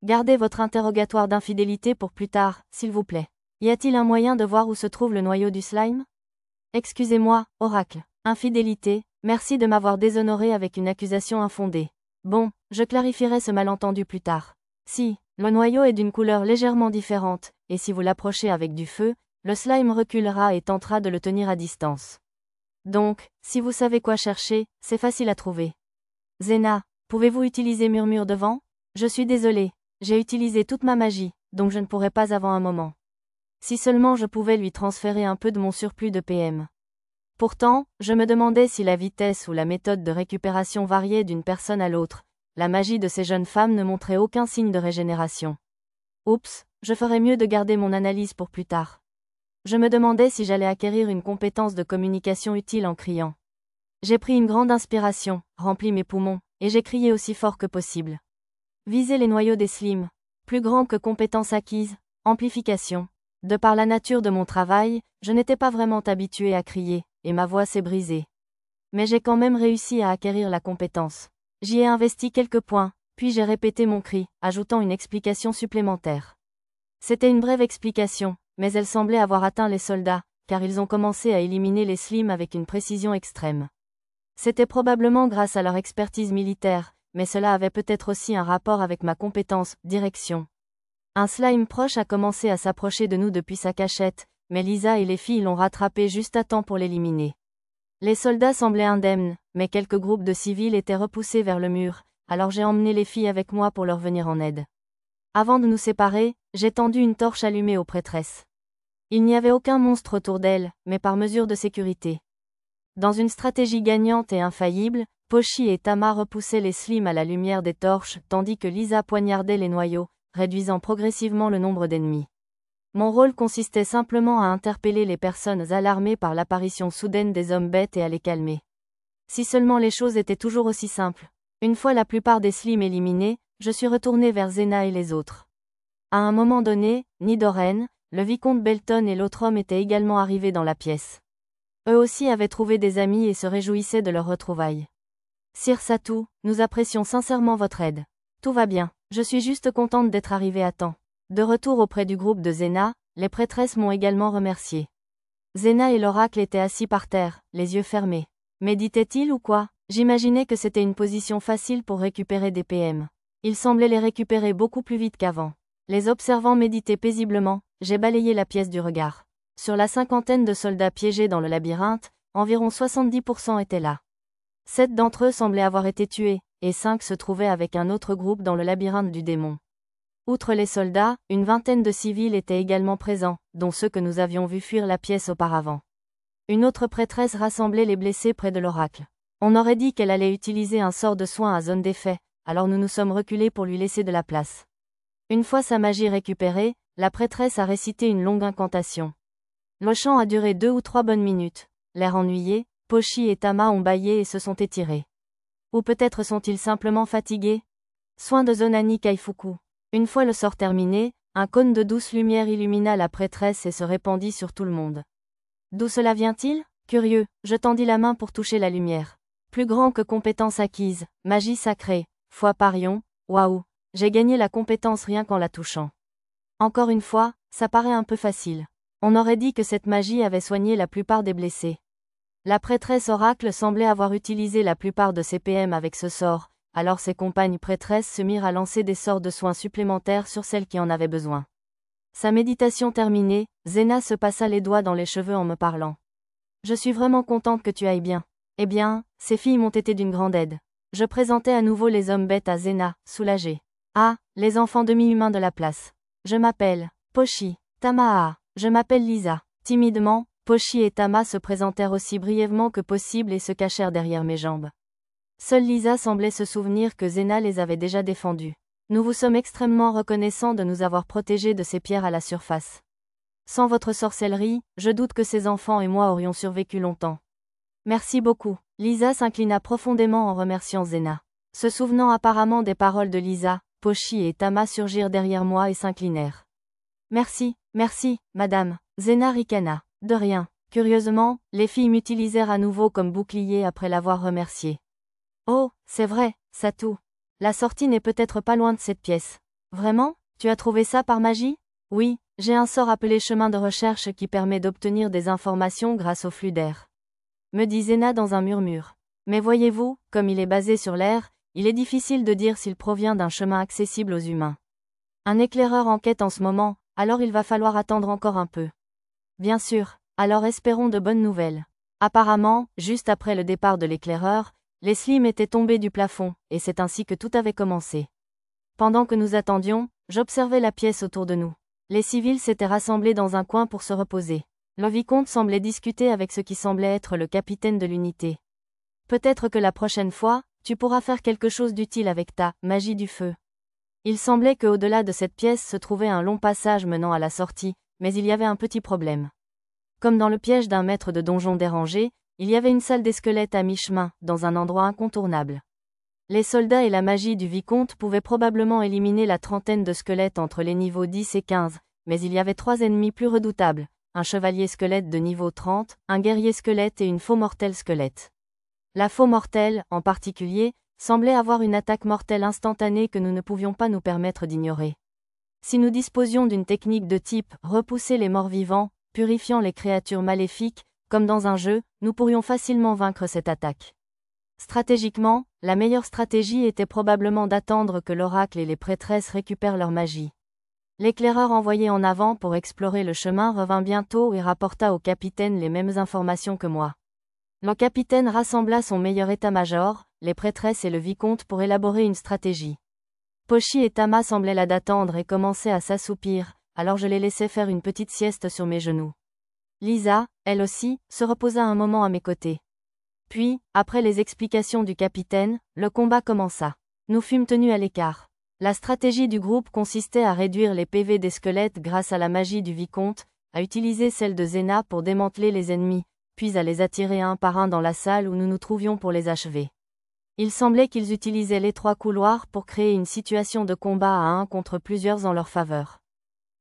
Gardez votre interrogatoire d'infidélité pour plus tard, s'il vous plaît. Y a-t-il un moyen de voir où se trouve le noyau du slime? Excusez-moi, Oracle. Infidélité, merci de m'avoir déshonoré avec une accusation infondée. Bon, je clarifierai ce malentendu plus tard. Si, le noyau est d'une couleur légèrement différente, et si vous l'approchez avec du feu, le slime reculera et tentera de le tenir à distance. Donc, si vous savez quoi chercher, c'est facile à trouver. Xena, pouvez-vous utiliser Murmure de Vent? Je suis désolée, j'ai utilisé toute ma magie, donc je ne pourrai pas avant un moment. Si seulement je pouvais lui transférer un peu de mon surplus de PM. Pourtant, je me demandais si la vitesse ou la méthode de récupération variait d'une personne à l'autre. La magie de ces jeunes femmes ne montrait aucun signe de régénération. Oups, je ferais mieux de garder mon analyse pour plus tard. Je me demandais si j'allais acquérir une compétence de communication utile en criant. J'ai pris une grande inspiration, rempli mes poumons, et j'ai crié aussi fort que possible. Viser les noyaux des slims. Plus grand que compétence acquise, amplification. De par la nature de mon travail, je n'étais pas vraiment habitué à crier, et ma voix s'est brisée. Mais j'ai quand même réussi à acquérir la compétence. J'y ai investi quelques points, puis j'ai répété mon cri, ajoutant une explication supplémentaire. C'était une brève explication, mais elle semblait avoir atteint les soldats, car ils ont commencé à éliminer les slims avec une précision extrême. C'était probablement grâce à leur expertise militaire, mais cela avait peut-être aussi un rapport avec ma compétence, direction. Un slime proche a commencé à s'approcher de nous depuis sa cachette, mais Lisa et les filles l'ont rattrapé juste à temps pour l'éliminer. Les soldats semblaient indemnes, mais quelques groupes de civils étaient repoussés vers le mur, alors j'ai emmené les filles avec moi pour leur venir en aide. Avant de nous séparer, j'ai tendu une torche allumée aux prêtresses. Il n'y avait aucun monstre autour d'elles, mais par mesure de sécurité. Dans une stratégie gagnante et infaillible, Pochi et Tama repoussaient les slimes à la lumière des torches, tandis que Lisa poignardait les noyaux, réduisant progressivement le nombre d'ennemis. Mon rôle consistait simplement à interpeller les personnes alarmées par l'apparition soudaine des hommes bêtes et à les calmer. Si seulement les choses étaient toujours aussi simples. Une fois la plupart des slimes éliminés, je suis retourné vers Zena et les autres. À un moment donné, Nidoren, le vicomte Belton et l'autre homme étaient également arrivés dans la pièce. Eux aussi avaient trouvé des amis et se réjouissaient de leur retrouvaille. Sir Satou, nous apprécions sincèrement votre aide. Tout va bien, je suis juste contente d'être arrivée à temps. De retour auprès du groupe de Zena, les prêtresses m'ont également remercié. Zena et l'oracle étaient assis par terre, les yeux fermés. Méditaient-ils ou quoi? J'imaginais que c'était une position facile pour récupérer des PM. Ils semblaient les récupérer beaucoup plus vite qu'avant. Les observant méditer paisiblement, j'ai balayé la pièce du regard. Sur la cinquantaine de soldats piégés dans le labyrinthe, environ 70% étaient là. 7 d'entre eux semblaient avoir été tués, et 5 se trouvaient avec un autre groupe dans le labyrinthe du démon. Outre les soldats, une vingtaine de civils étaient également présents, dont ceux que nous avions vus fuir la pièce auparavant. Une autre prêtresse rassemblait les blessés près de l'oracle. On aurait dit qu'elle allait utiliser un sort de soin à zone d'effet, alors nous nous sommes reculés pour lui laisser de la place. Une fois sa magie récupérée, la prêtresse a récité une longue incantation. Le chant a duré 2 ou 3 bonnes minutes. L'air ennuyé, Pochi et Tama ont bâillé et se sont étirés. Ou peut-être sont-ils simplement fatigués? Soin de Zonani Kaifuku. Une fois le sort terminé, un cône de douce lumière illumina la prêtresse et se répandit sur tout le monde. D'où cela vient-il? Curieux, je tendis la main pour toucher la lumière. Plus grand que compétence acquise, magie sacrée, foi parion, waouh, j'ai gagné la compétence rien qu'en la touchant. Encore une fois, ça paraît un peu facile. On aurait dit que cette magie avait soigné la plupart des blessés. La prêtresse oracle semblait avoir utilisé la plupart de ses PM avec ce sort, alors ses compagnes prêtresses se mirent à lancer des sorts de soins supplémentaires sur celles qui en avaient besoin. Sa méditation terminée, Zena se passa les doigts dans les cheveux en me parlant. Je suis vraiment contente que tu ailles bien. Eh bien, ces filles m'ont été d'une grande aide. Je présentai à nouveau les hommes bêtes à Zena, soulagée. Ah, les enfants demi-humains de la place. Je m'appelle Pochi, Tama. Je m'appelle Lisa. Timidement, Pochi et Tama se présentèrent aussi brièvement que possible et se cachèrent derrière mes jambes. Seule Lisa semblait se souvenir que Zena les avait déjà défendus. Nous vous sommes extrêmement reconnaissants de nous avoir protégés de ces pierres à la surface. Sans votre sorcellerie, je doute que ces enfants et moi aurions survécu longtemps. Merci beaucoup. Lisa s'inclina profondément en remerciant Zena. Se souvenant apparemment des paroles de Lisa, Pochi et Tama surgirent derrière moi et s'inclinèrent. Merci, madame. Zena ricana. De rien. Curieusement, les filles m'utilisèrent à nouveau comme bouclier après l'avoir remercié. Oh, c'est vrai, Satou. La sortie n'est peut-être pas loin de cette pièce. Vraiment? Tu as trouvé ça par magie? Oui, j'ai un sort appelé chemin de recherche qui permet d'obtenir des informations grâce au flux d'air. Me dit Zena dans un murmure. Mais voyez-vous, comme il est basé sur l'air, il est difficile de dire s'il provient d'un chemin accessible aux humains. Un éclaireur enquête en ce moment, alors il va falloir attendre encore un peu. Bien sûr, alors espérons de bonnes nouvelles. Apparemment, juste après le départ de l'éclaireur, les slimes étaient tombés du plafond, et c'est ainsi que tout avait commencé. Pendant que nous attendions, j'observais la pièce autour de nous. Les civils s'étaient rassemblés dans un coin pour se reposer. Le vicomte semblait discuter avec ce qui semblait être le capitaine de l'unité. Peut-être que la prochaine fois, tu pourras faire quelque chose d'utile avec ta magie du feu. Il semblait qu'au-delà de cette pièce se trouvait un long passage menant à la sortie, mais il y avait un petit problème. Comme dans le piège d'un maître de donjon dérangé, il y avait une salle des squelettes à mi-chemin, dans un endroit incontournable. Les soldats et la magie du vicomte pouvaient probablement éliminer la trentaine de squelettes entre les niveaux 10 et 15, mais il y avait 3 ennemis plus redoutables, un chevalier squelette de niveau 30, un guerrier squelette et une faux mortelle squelette. La faux mortelle, en particulier, semblait avoir une attaque mortelle instantanée que nous ne pouvions pas nous permettre d'ignorer. Si nous disposions d'une technique de type « repousser les morts vivants », purifiant les créatures maléfiques, comme dans un jeu, nous pourrions facilement vaincre cette attaque. Stratégiquement, la meilleure stratégie était probablement d'attendre que l'oracle et les prêtresses récupèrent leur magie. L'éclaireur envoyé en avant pour explorer le chemin revint bientôt et rapporta au capitaine les mêmes informations que moi. Le capitaine rassembla son meilleur état-major, les prêtresses et le vicomte pour élaborer une stratégie. Pochi et Tama semblaient là d'attendre et commençaient à s'assoupir, alors je les laissai faire une petite sieste sur mes genoux. Lisa, elle aussi, se reposa un moment à mes côtés. Puis, après les explications du capitaine, le combat commença. Nous fûmes tenus à l'écart. La stratégie du groupe consistait à réduire les PV des squelettes grâce à la magie du vicomte, à utiliser celle de Zena pour démanteler les ennemis, puis à les attirer un par un dans la salle où nous nous trouvions pour les achever. Il semblait qu'ils utilisaient l'étroit couloir pour créer une situation de combat à un contre plusieurs en leur faveur.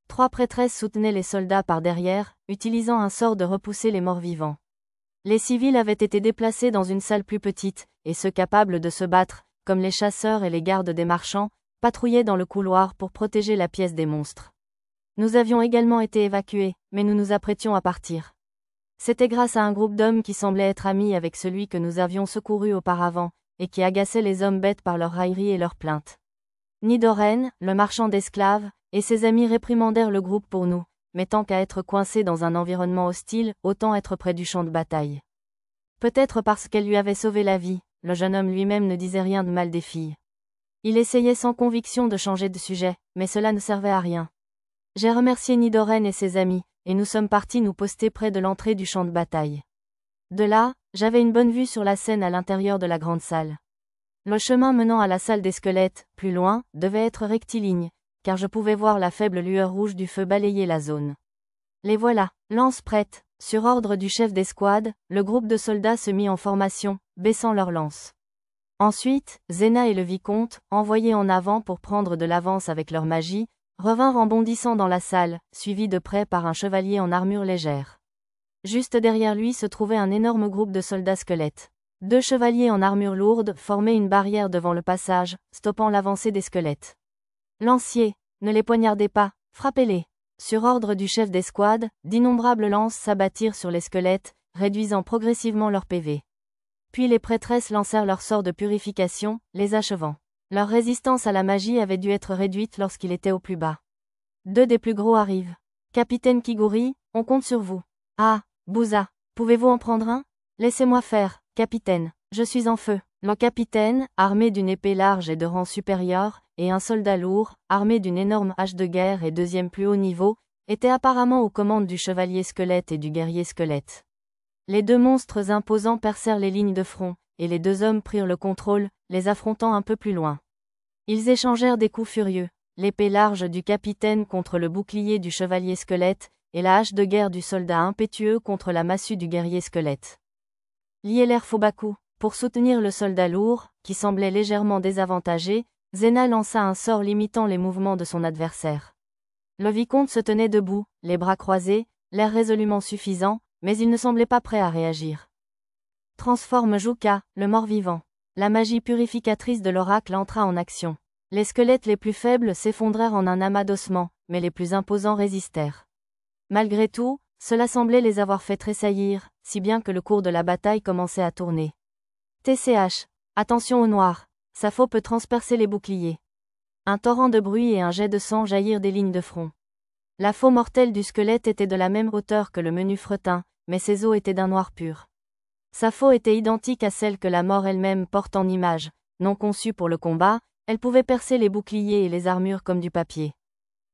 3 prêtresses soutenaient les soldats par derrière, utilisant un sort de repousser les morts vivants. Les civils avaient été déplacés dans une salle plus petite, et ceux capables de se battre, comme les chasseurs et les gardes des marchands, patrouillaient dans le couloir pour protéger la pièce des monstres. Nous avions également été évacués, mais nous nous apprêtions à partir. C'était grâce à un groupe d'hommes qui semblait être amis avec celui que nous avions secouru auparavant, et qui agaçait les hommes bêtes par leurs railleries et leurs plaintes. Nidoren, le marchand d'esclaves, et ses amis réprimandèrent le groupe pour nous, mais tant qu'à être coincés dans un environnement hostile, autant être près du champ de bataille. Peut-être parce qu'elle lui avait sauvé la vie, le jeune homme lui-même ne disait rien de mal des filles. Il essayait sans conviction de changer de sujet, mais cela ne servait à rien. J'ai remercié Nidoren et ses amis, et nous sommes partis nous poster près de l'entrée du champ de bataille. De là, j'avais une bonne vue sur la scène à l'intérieur de la grande salle. Le chemin menant à la salle des squelettes, plus loin, devait être rectiligne, car je pouvais voir la faible lueur rouge du feu balayer la zone. Les voilà, lances prêtes. Sur ordre du chef d'escouade, le groupe de soldats se mit en formation, baissant leurs lances. Ensuite, Zena et le vicomte, envoyés en avant pour prendre de l'avance avec leur magie, revinrent en bondissant dans la salle, suivis de près par un chevalier en armure légère. Juste derrière lui se trouvait un énorme groupe de soldats squelettes. 2 chevaliers en armure lourde formaient une barrière devant le passage, stoppant l'avancée des squelettes. Lanciers, ne les poignardez pas, frappez-les. Sur ordre du chef d'escouade, d'innombrables lances s'abattirent sur les squelettes, réduisant progressivement leur PV. Puis les prêtresses lancèrent leur sort de purification, les achevant. Leur résistance à la magie avait dû être réduite lorsqu'il était au plus bas. 2 des plus gros arrivent. Capitaine Kiguri, on compte sur vous. Ah, Bouza, pouvez-vous en prendre un? Laissez-moi faire, capitaine, je suis en feu. Le capitaine, armé d'une épée large et de rang supérieur, et un soldat lourd, armé d'une énorme hache de guerre et 2e plus haut niveau, était apparemment aux commandes du chevalier squelette et du guerrier squelette. Les 2 monstres imposants percèrent les lignes de front, et les 2 hommes prirent le contrôle, les affrontant un peu plus loin. Ils échangèrent des coups furieux, l'épée large du capitaine contre le bouclier du chevalier squelette, et la hache de guerre du soldat impétueux contre la massue du guerrier squelette. Lieler Fobaku, pour soutenir le soldat lourd, qui semblait légèrement désavantagé, Zena lança un sort limitant les mouvements de son adversaire. Le vicomte se tenait debout, les bras croisés, l'air résolument suffisant, mais il ne semblait pas prêt à réagir. Transforme Juka, le mort-vivant. La magie purificatrice de l'oracle entra en action. Les squelettes les plus faibles s'effondrèrent en un amas d'ossements, mais les plus imposants résistèrent. Malgré tout, cela semblait les avoir fait tressaillir, si bien que le cours de la bataille commençait à tourner. TCH. Attention au noir. Sa faux peut transpercer les boucliers. Un torrent de bruit et un jet de sang jaillirent des lignes de front. La faux mortelle du squelette était de la même hauteur que le menu fretin, mais ses os étaient d'un noir pur. Sa faux était identique à celle que la mort elle-même porte en image. Non conçue pour le combat, elle pouvait percer les boucliers et les armures comme du papier.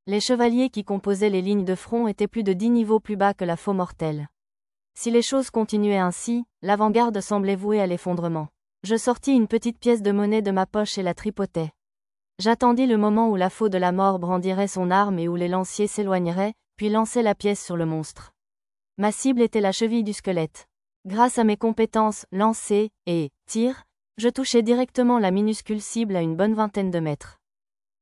Les chevaliers qui composaient les lignes de front étaient plus de 10 niveaux plus bas que la faux mortelle. Si les choses continuaient ainsi, l'avant-garde semblait vouée à l'effondrement. Je sortis une petite pièce de monnaie de ma poche et la tripotai. J'attendis le moment où la faux de la mort brandirait son arme et où les lanciers s'éloigneraient, puis lançai la pièce sur le monstre. Ma cible était la cheville du squelette. Grâce à mes compétences lancer et tir, je touchai directement la minuscule cible à une bonne vingtaine de mètres.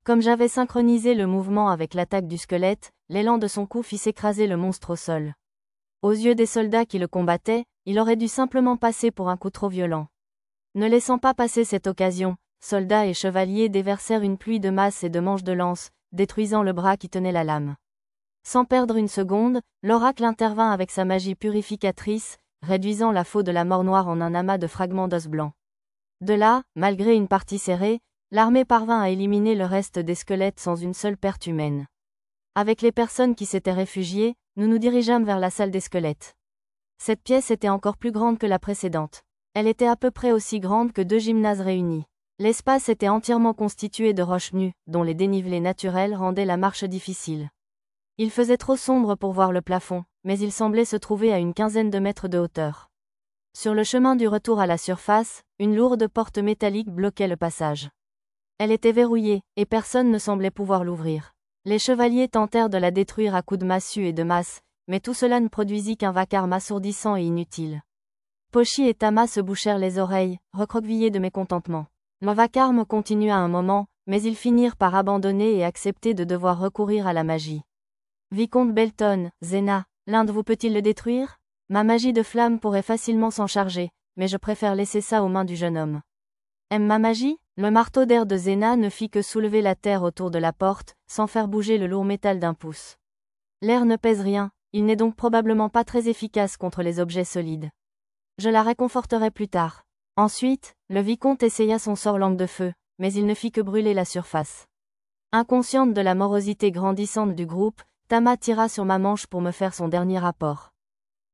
Comme j'avais synchronisé le mouvement avec l'attaque du squelette, l'élan de son coup fit s'écraser le monstre au sol. Aux yeux des soldats qui le combattaient, il aurait dû simplement passer pour un coup trop violent. Ne laissant pas passer cette occasion, soldats et chevaliers déversèrent une pluie de masses et de manches de lance, détruisant le bras qui tenait la lame. Sans perdre une seconde, l'oracle intervint avec sa magie purificatrice, réduisant la faux de la mort noire en un amas de fragments d'os blancs. De là, malgré une partie serrée, l'armée parvint à éliminer le reste des squelettes sans une seule perte humaine. Avec les personnes qui s'étaient réfugiées, nous nous dirigeâmes vers la salle des squelettes. Cette pièce était encore plus grande que la précédente. Elle était à peu près aussi grande que 2 gymnases réunis. L'espace était entièrement constitué de roches nues, dont les dénivelés naturels rendaient la marche difficile. Il faisait trop sombre pour voir le plafond, mais il semblait se trouver à une quinzaine de mètres de hauteur. Sur le chemin du retour à la surface, une lourde porte métallique bloquait le passage. Elle était verrouillée, et personne ne semblait pouvoir l'ouvrir. Les chevaliers tentèrent de la détruire à coups de massue et de masse, mais tout cela ne produisit qu'un vacarme assourdissant et inutile. Pochi et Tama se bouchèrent les oreilles, recroquevillés de mécontentement. Le vacarme continua un moment, mais ils finirent par abandonner et accepter de devoir recourir à la magie. Vicomte Belton, Zena, l'un de vous peut-il le détruire? Ma magie de flamme pourrait facilement s'en charger, mais je préfère laisser ça aux mains du jeune homme. Aime ma magie? Le marteau d'air de Zena ne fit que soulever la terre autour de la porte, sans faire bouger le lourd métal d'un pouce. L'air ne pèse rien, il n'est donc probablement pas très efficace contre les objets solides. Je la réconforterai plus tard. Ensuite, le vicomte essaya son sort langue de feu, mais il ne fit que brûler la surface. Inconsciente de la morosité grandissante du groupe, Tama tira sur ma manche pour me faire son dernier rapport.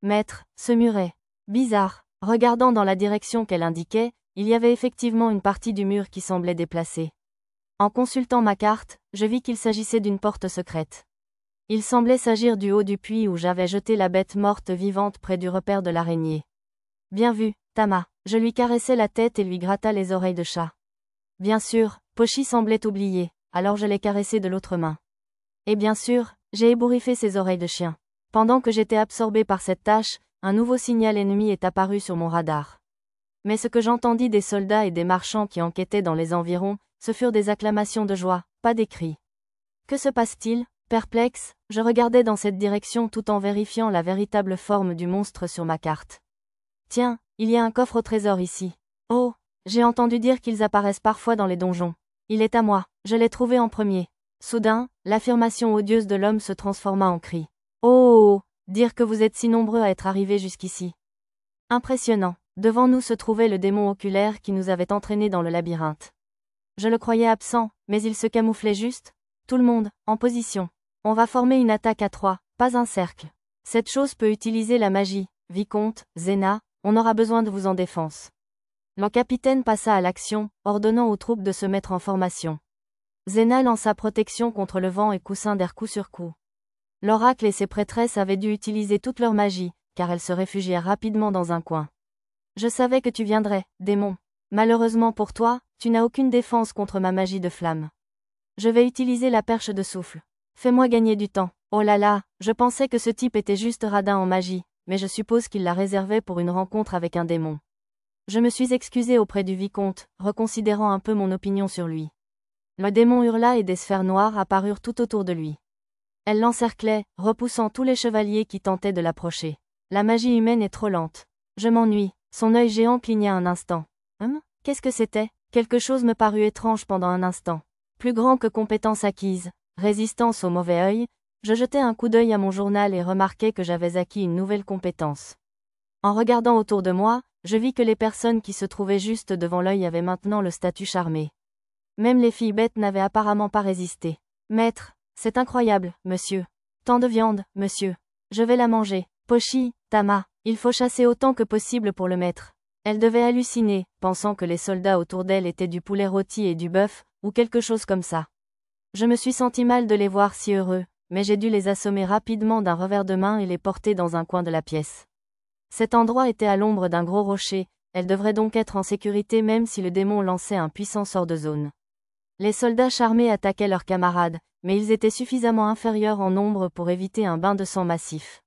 Maître, ce muret. Bizarre. Regardant dans la direction qu'elle indiquait, il y avait effectivement une partie du mur qui semblait déplacée. En consultant ma carte, je vis qu'il s'agissait d'une porte secrète. Il semblait s'agir du haut du puits où j'avais jeté la bête morte vivante près du repère de l'araignée. Bien vu, Tama. Je lui caressai la tête et lui gratta les oreilles de chat. Bien sûr, Pochi semblait oublier, alors je l'ai caressé de l'autre main. Et bien sûr, j'ai ébouriffé ses oreilles de chien. Pendant que j'étais absorbé par cette tâche, un nouveau signal ennemi est apparu sur mon radar. Mais ce que j'entendis des soldats et des marchands qui enquêtaient dans les environs, ce furent des acclamations de joie, pas des cris. Que se passe-t-il? Perplexe, je regardais dans cette direction tout en vérifiant la véritable forme du monstre sur ma carte. Tiens, il y a un coffre au trésor ici. Oh, j'ai entendu dire qu'ils apparaissent parfois dans les donjons. Il est à moi, je l'ai trouvé en premier. Soudain, l'affirmation odieuse de l'homme se transforma en cri. Oh, dire que vous êtes si nombreux à être arrivés jusqu'ici. Impressionnant. Devant nous se trouvait le démon oculaire qui nous avait entraînés dans le labyrinthe. Je le croyais absent, mais il se camouflait juste. Tout le monde, en position. On va former une attaque à 3, pas un cercle. Cette chose peut utiliser la magie. Vicomte, Zena, on aura besoin de vous en défense. Le capitaine passa à l'action, ordonnant aux troupes de se mettre en formation. Zena lança protection contre le vent et coussin d'air coup sur coup. L'oracle et ses prêtresses avaient dû utiliser toute leur magie, car elles se réfugièrent rapidement dans un coin. Je savais que tu viendrais, démon. Malheureusement pour toi, tu n'as aucune défense contre ma magie de flamme. Je vais utiliser la perche de souffle. Fais-moi gagner du temps. Oh là là, je pensais que ce type était juste radin en magie, mais je suppose qu'il la réservait pour une rencontre avec un démon. Je me suis excusé auprès du vicomte, reconsidérant un peu mon opinion sur lui. Le démon hurla et des sphères noires apparurent tout autour de lui. Elles l'encerclaient, repoussant tous les chevaliers qui tentaient de l'approcher. La magie humaine est trop lente. Je m'ennuie. Son œil géant cligna un instant. Qu'est-ce que c'était? Quelque chose me parut étrange pendant un instant. Plus grand que compétence acquise, résistance au mauvais œil, je jetai un coup d'œil à mon journal et remarquai que j'avais acquis une nouvelle compétence. En regardant autour de moi, je vis que les personnes qui se trouvaient juste devant l'œil avaient maintenant le statut charmé. Même les filles bêtes n'avaient apparemment pas résisté. Maître, c'est incroyable, monsieur. Tant de viande, monsieur. Je vais la manger. Pochi, Tama, il faut chasser autant que possible pour le maître. Elle devait halluciner, pensant que les soldats autour d'elle étaient du poulet rôti et du bœuf, ou quelque chose comme ça. Je me suis senti mal de les voir si heureux, mais j'ai dû les assommer rapidement d'un revers de main et les porter dans un coin de la pièce. Cet endroit était à l'ombre d'un gros rocher, elle devrait donc être en sécurité même si le démon lançait un puissant sort de zone. Les soldats charmés attaquaient leurs camarades, mais ils étaient suffisamment inférieurs en nombre pour éviter un bain de sang massif.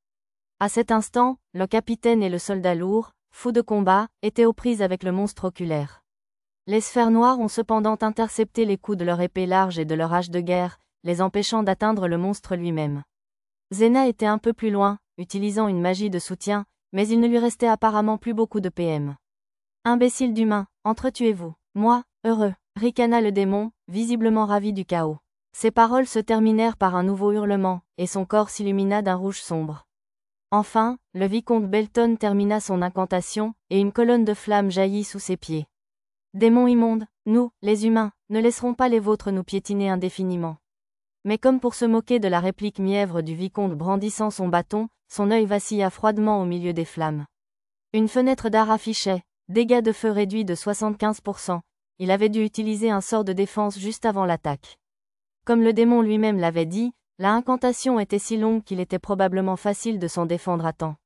À cet instant, le capitaine et le soldat lourd, fous de combat, étaient aux prises avec le monstre oculaire. Les sphères noires ont cependant intercepté les coups de leur épée large et de leur hache de guerre, les empêchant d'atteindre le monstre lui-même. Zena était un peu plus loin, utilisant une magie de soutien, mais il ne lui restait apparemment plus beaucoup de PM. Imbécile d'humain, entretuez-vous. Moi, heureux, ricana le démon, visiblement ravi du chaos. Ses paroles se terminèrent par un nouveau hurlement, et son corps s'illumina d'un rouge sombre. Enfin, le vicomte Belton termina son incantation, et une colonne de flammes jaillit sous ses pieds. Démons immondes, nous, les humains, ne laisserons pas les vôtres nous piétiner indéfiniment. Mais comme pour se moquer de la réplique mièvre du vicomte brandissant son bâton, son œil vacilla froidement au milieu des flammes. Une fenêtre d'art affichait « Dégâts de feu réduits de 75%. Il avait dû utiliser un sort de défense juste avant l'attaque. Comme le démon lui-même l'avait dit, la incantation était si longue qu'il était probablement facile de s'en défendre à temps.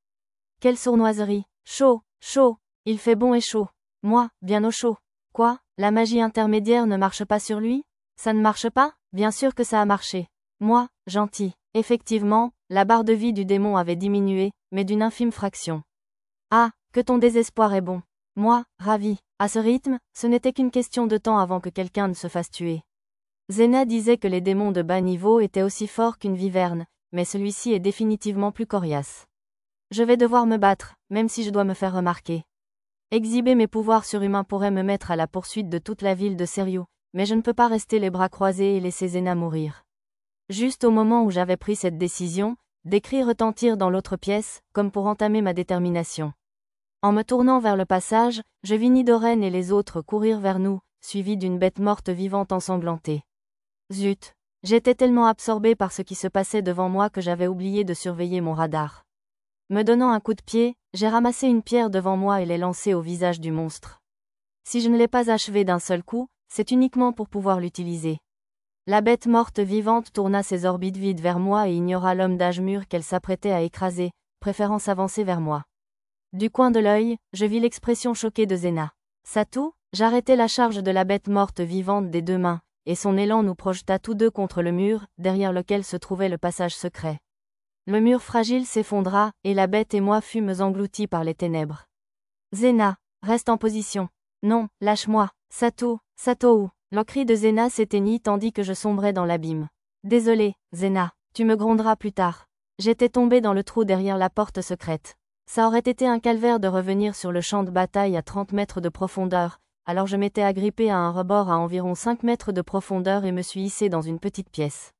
Quelle sournoiserie! Chaud, chaud! Il fait bon et chaud. Moi, bien au chaud. Quoi? La magie intermédiaire ne marche pas sur lui? Ça ne marche pas? Bien sûr que ça a marché. Moi, gentil. Effectivement, la barre de vie du démon avait diminué, mais d'une infime fraction. Ah, que ton désespoir est bon. Moi, ravi. À ce rythme, ce n'était qu'une question de temps avant que quelqu'un ne se fasse tuer. Zena disait que les démons de bas niveau étaient aussi forts qu'une viverne, mais celui-ci est définitivement plus coriace. Je vais devoir me battre, même si je dois me faire remarquer. Exhiber mes pouvoirs surhumains pourrait me mettre à la poursuite de toute la ville de Seriou, mais je ne peux pas rester les bras croisés et laisser Zena mourir. Juste au moment où j'avais pris cette décision, des cris retentirent dans l'autre pièce, comme pour entamer ma détermination. En me tournant vers le passage, je vis Nidoren et les autres courir vers nous, suivis d'une bête morte vivante ensanglantée. Zut! J'étais tellement absorbé par ce qui se passait devant moi que j'avais oublié de surveiller mon radar. Me donnant un coup de pied, j'ai ramassé une pierre devant moi et l'ai lancée au visage du monstre. Si je ne l'ai pas achevé d'un seul coup, c'est uniquement pour pouvoir l'utiliser. La bête morte vivante tourna ses orbites vides vers moi et ignora l'homme d'âge mûr qu'elle s'apprêtait à écraser, préférant s'avancer vers moi. Du coin de l'œil, je vis l'expression choquée de Zena. Satou, j'arrêtai la charge de la bête morte vivante des deux mains, et son élan nous projeta tous deux contre le mur, derrière lequel se trouvait le passage secret. Le mur fragile s'effondra, et la bête et moi fûmes engloutis par les ténèbres. Zena, reste en position. Non, lâche-moi. Satou, Satou. Le cri de Zena s'éteignit tandis que je sombrais dans l'abîme. Désolé, Zena, tu me gronderas plus tard. J'étais tombé dans le trou derrière la porte secrète. Ça aurait été un calvaire de revenir sur le champ de bataille à 30 mètres de profondeur, alors je m'étais agrippé à un rebord à environ 5 mètres de profondeur et me suis hissé dans une petite pièce.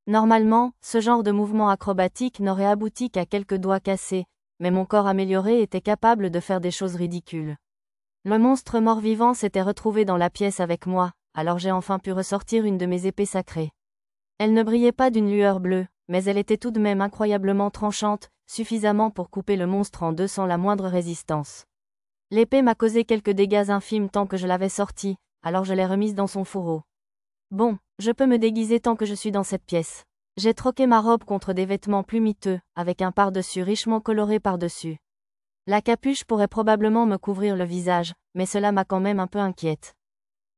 Normalement, ce genre de mouvement acrobatique n'aurait abouti qu'à quelques doigts cassés, mais mon corps amélioré était capable de faire des choses ridicules. Le monstre mort-vivant s'était retrouvé dans la pièce avec moi, alors j'ai enfin pu ressortir une de mes épées sacrées. Elle ne brillait pas d'une lueur bleue, mais elle était tout de même incroyablement tranchante, suffisamment pour couper le monstre en deux sans la moindre résistance. L'épée m'a causé quelques dégâts infimes tant que je l'avais sortie, alors je l'ai remise dans son fourreau. Bon, je peux me déguiser tant que je suis dans cette pièce. J'ai troqué ma robe contre des vêtements plus miteux, avec un par-dessus richement coloré par-dessus. La capuche pourrait probablement me couvrir le visage, mais cela m'a quand même un peu inquiète.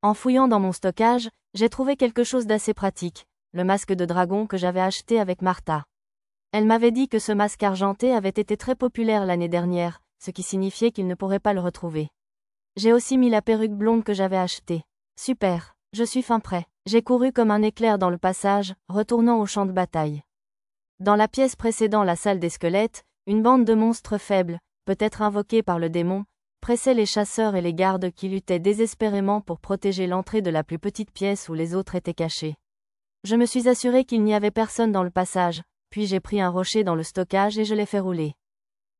En fouillant dans mon stockage, j'ai trouvé quelque chose d'assez pratique, le masque de dragon que j'avais acheté avec Martha. Elle m'avait dit que ce masque argenté avait été très populaire l'année dernière, ce qui signifiait qu'il ne pourrait pas le retrouver. J'ai aussi mis la perruque blonde que j'avais achetée. Super, je suis fin prêt. J'ai couru comme un éclair dans le passage, retournant au champ de bataille. Dans la pièce précédant la salle des squelettes, une bande de monstres faibles, peut-être invoqués par le démon, pressait les chasseurs et les gardes qui luttaient désespérément pour protéger l'entrée de la plus petite pièce où les autres étaient cachés. Je me suis assuré qu'il n'y avait personne dans le passage, puis j'ai pris un rocher dans le stockage et je l'ai fait rouler.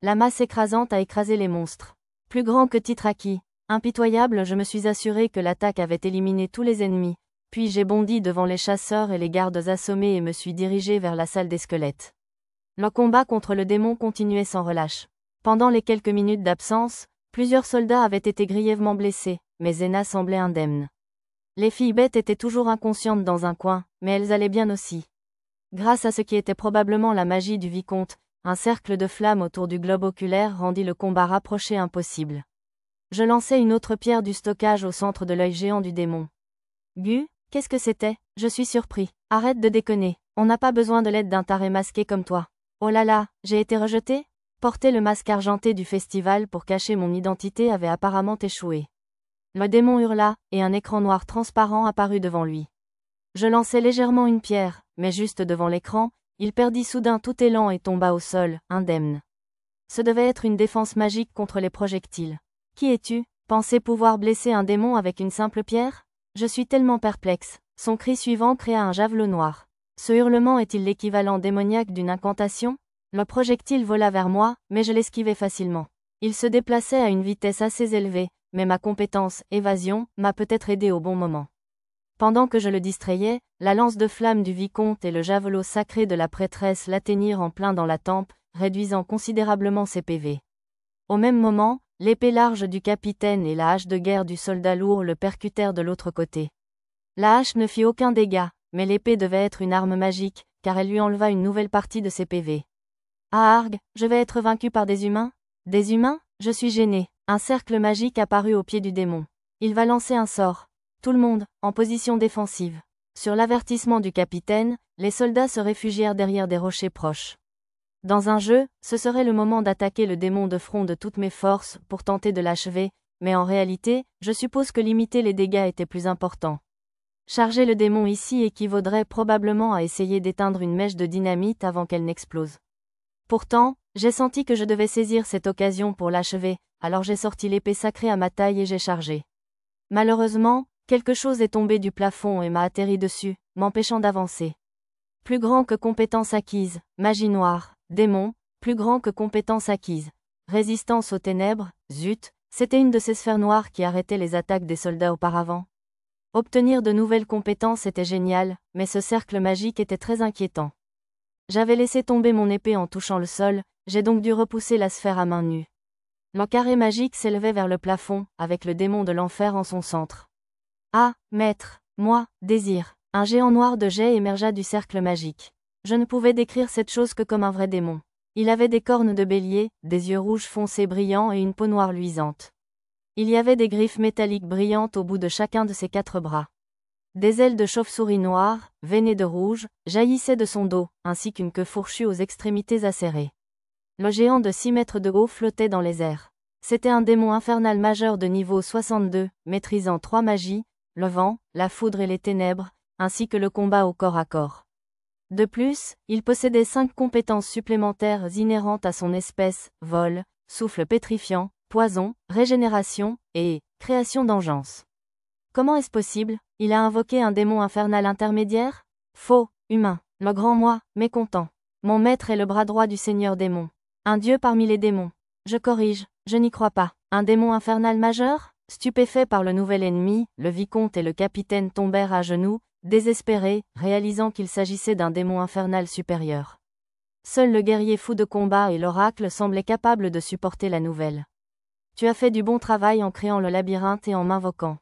La masse écrasante a écrasé les monstres. Plus grand que Titraki, impitoyable, je me suis assuré que l'attaque avait éliminé tous les ennemis, puis j'ai bondi devant les chasseurs et les gardes assommés et me suis dirigé vers la salle des squelettes. Le combat contre le démon continuait sans relâche. Pendant les quelques minutes d'absence, plusieurs soldats avaient été grièvement blessés, mais Zena semblait indemne. Les filles bêtes étaient toujours inconscientes dans un coin, mais elles allaient bien aussi. Grâce à ce qui était probablement la magie du vicomte, un cercle de flammes autour du globe oculaire rendit le combat rapproché impossible. Je lançai une autre pierre du stockage au centre de l'œil géant du démon. Gu, qu'est-ce que c'était? Je suis surpris. Arrête de déconner, on n'a pas besoin de l'aide d'un taré masqué comme toi. Oh là là, j'ai été rejeté? Porter le masque argenté du festival pour cacher mon identité avait apparemment échoué. Le démon hurla, et un écran noir transparent apparut devant lui. Je lançai légèrement une pierre, mais juste devant l'écran, il perdit soudain tout élan et tomba au sol, indemne. Ce devait être une défense magique contre les projectiles. Qui es-tu? Penser pouvoir blesser un démon avec une simple pierre? Je suis tellement perplexe. Son cri suivant créa un javelot noir. Ce hurlement est-il l'équivalent démoniaque d'une incantation? Le projectile vola vers moi, mais je l'esquivai facilement. Il se déplaçait à une vitesse assez élevée, mais ma compétence évasion m'a peut-être aidé au bon moment. Pendant que je le distrayais, la lance de flamme du vicomte et le javelot sacré de la prêtresse l'atteignirent en plein dans la tempe, réduisant considérablement ses PV. Au même moment, l'épée large du capitaine et la hache de guerre du soldat lourd le percutèrent de l'autre côté. La hache ne fit aucun dégât, mais l'épée devait être une arme magique, car elle lui enleva une nouvelle partie de ses PV. Ah argue, je vais être vaincu par des humains? Des humains? Je suis gêné. Un cercle magique apparut au pied du démon. Il va lancer un sort. Tout le monde, en position défensive. Sur l'avertissement du capitaine, les soldats se réfugièrent derrière des rochers proches. Dans un jeu, ce serait le moment d'attaquer le démon de front de toutes mes forces pour tenter de l'achever, mais en réalité, je suppose que limiter les dégâts était plus important. Charger le démon ici équivaudrait probablement à essayer d'éteindre une mèche de dynamite avant qu'elle n'explose. Pourtant, j'ai senti que je devais saisir cette occasion pour l'achever, alors j'ai sorti l'épée sacrée à ma taille et j'ai chargé. Malheureusement, quelque chose est tombé du plafond et m'a atterri dessus, m'empêchant d'avancer. Plus grand que compétence acquise, magie noire, démon, plus grand que compétence acquise. Résistance aux ténèbres, zut, c'était une de ces sphères noires qui arrêtaient les attaques des soldats auparavant. Obtenir de nouvelles compétences était génial, mais ce cercle magique était très inquiétant. J'avais laissé tomber mon épée en touchant le sol, j'ai donc dû repousser la sphère à main nue. Le carré magique s'élevait vers le plafond, avec le démon de l'enfer en son centre. Ah, maître, moi, désir. Un géant noir de jet émergea du cercle magique. Je ne pouvais décrire cette chose que comme un vrai démon. Il avait des cornes de bélier, des yeux rouges foncés brillants et une peau noire luisante. Il y avait des griffes métalliques brillantes au bout de chacun de ses 4 bras. Des ailes de chauve-souris noires, veinées de rouge, jaillissaient de son dos, ainsi qu'une queue fourchue aux extrémités acérées. Le géant de 6 mètres de haut flottait dans les airs. C'était un démon infernal majeur de niveau 62, maîtrisant 3 magies, le vent, la foudre et les ténèbres, ainsi que le combat au corps à corps. De plus, il possédait 5 compétences supplémentaires inhérentes à son espèce, vol, souffle pétrifiant, poison, régénération, et création d'engeance. Comment est-ce possible? Il a invoqué un démon infernal intermédiaire? Faux, humain, le grand moi, mécontent. Mon maître est le bras droit du seigneur démon. Un dieu parmi les démons. Je corrige, je n'y crois pas. Un démon infernal majeur? Stupéfaits par le nouvel ennemi, le vicomte et le capitaine tombèrent à genoux, désespérés, réalisant qu'il s'agissait d'un démon infernal supérieur. Seul le guerrier fou de combat et l'oracle semblaient capables de supporter la nouvelle. Tu as fait du bon travail en créant le labyrinthe et en m'invoquant.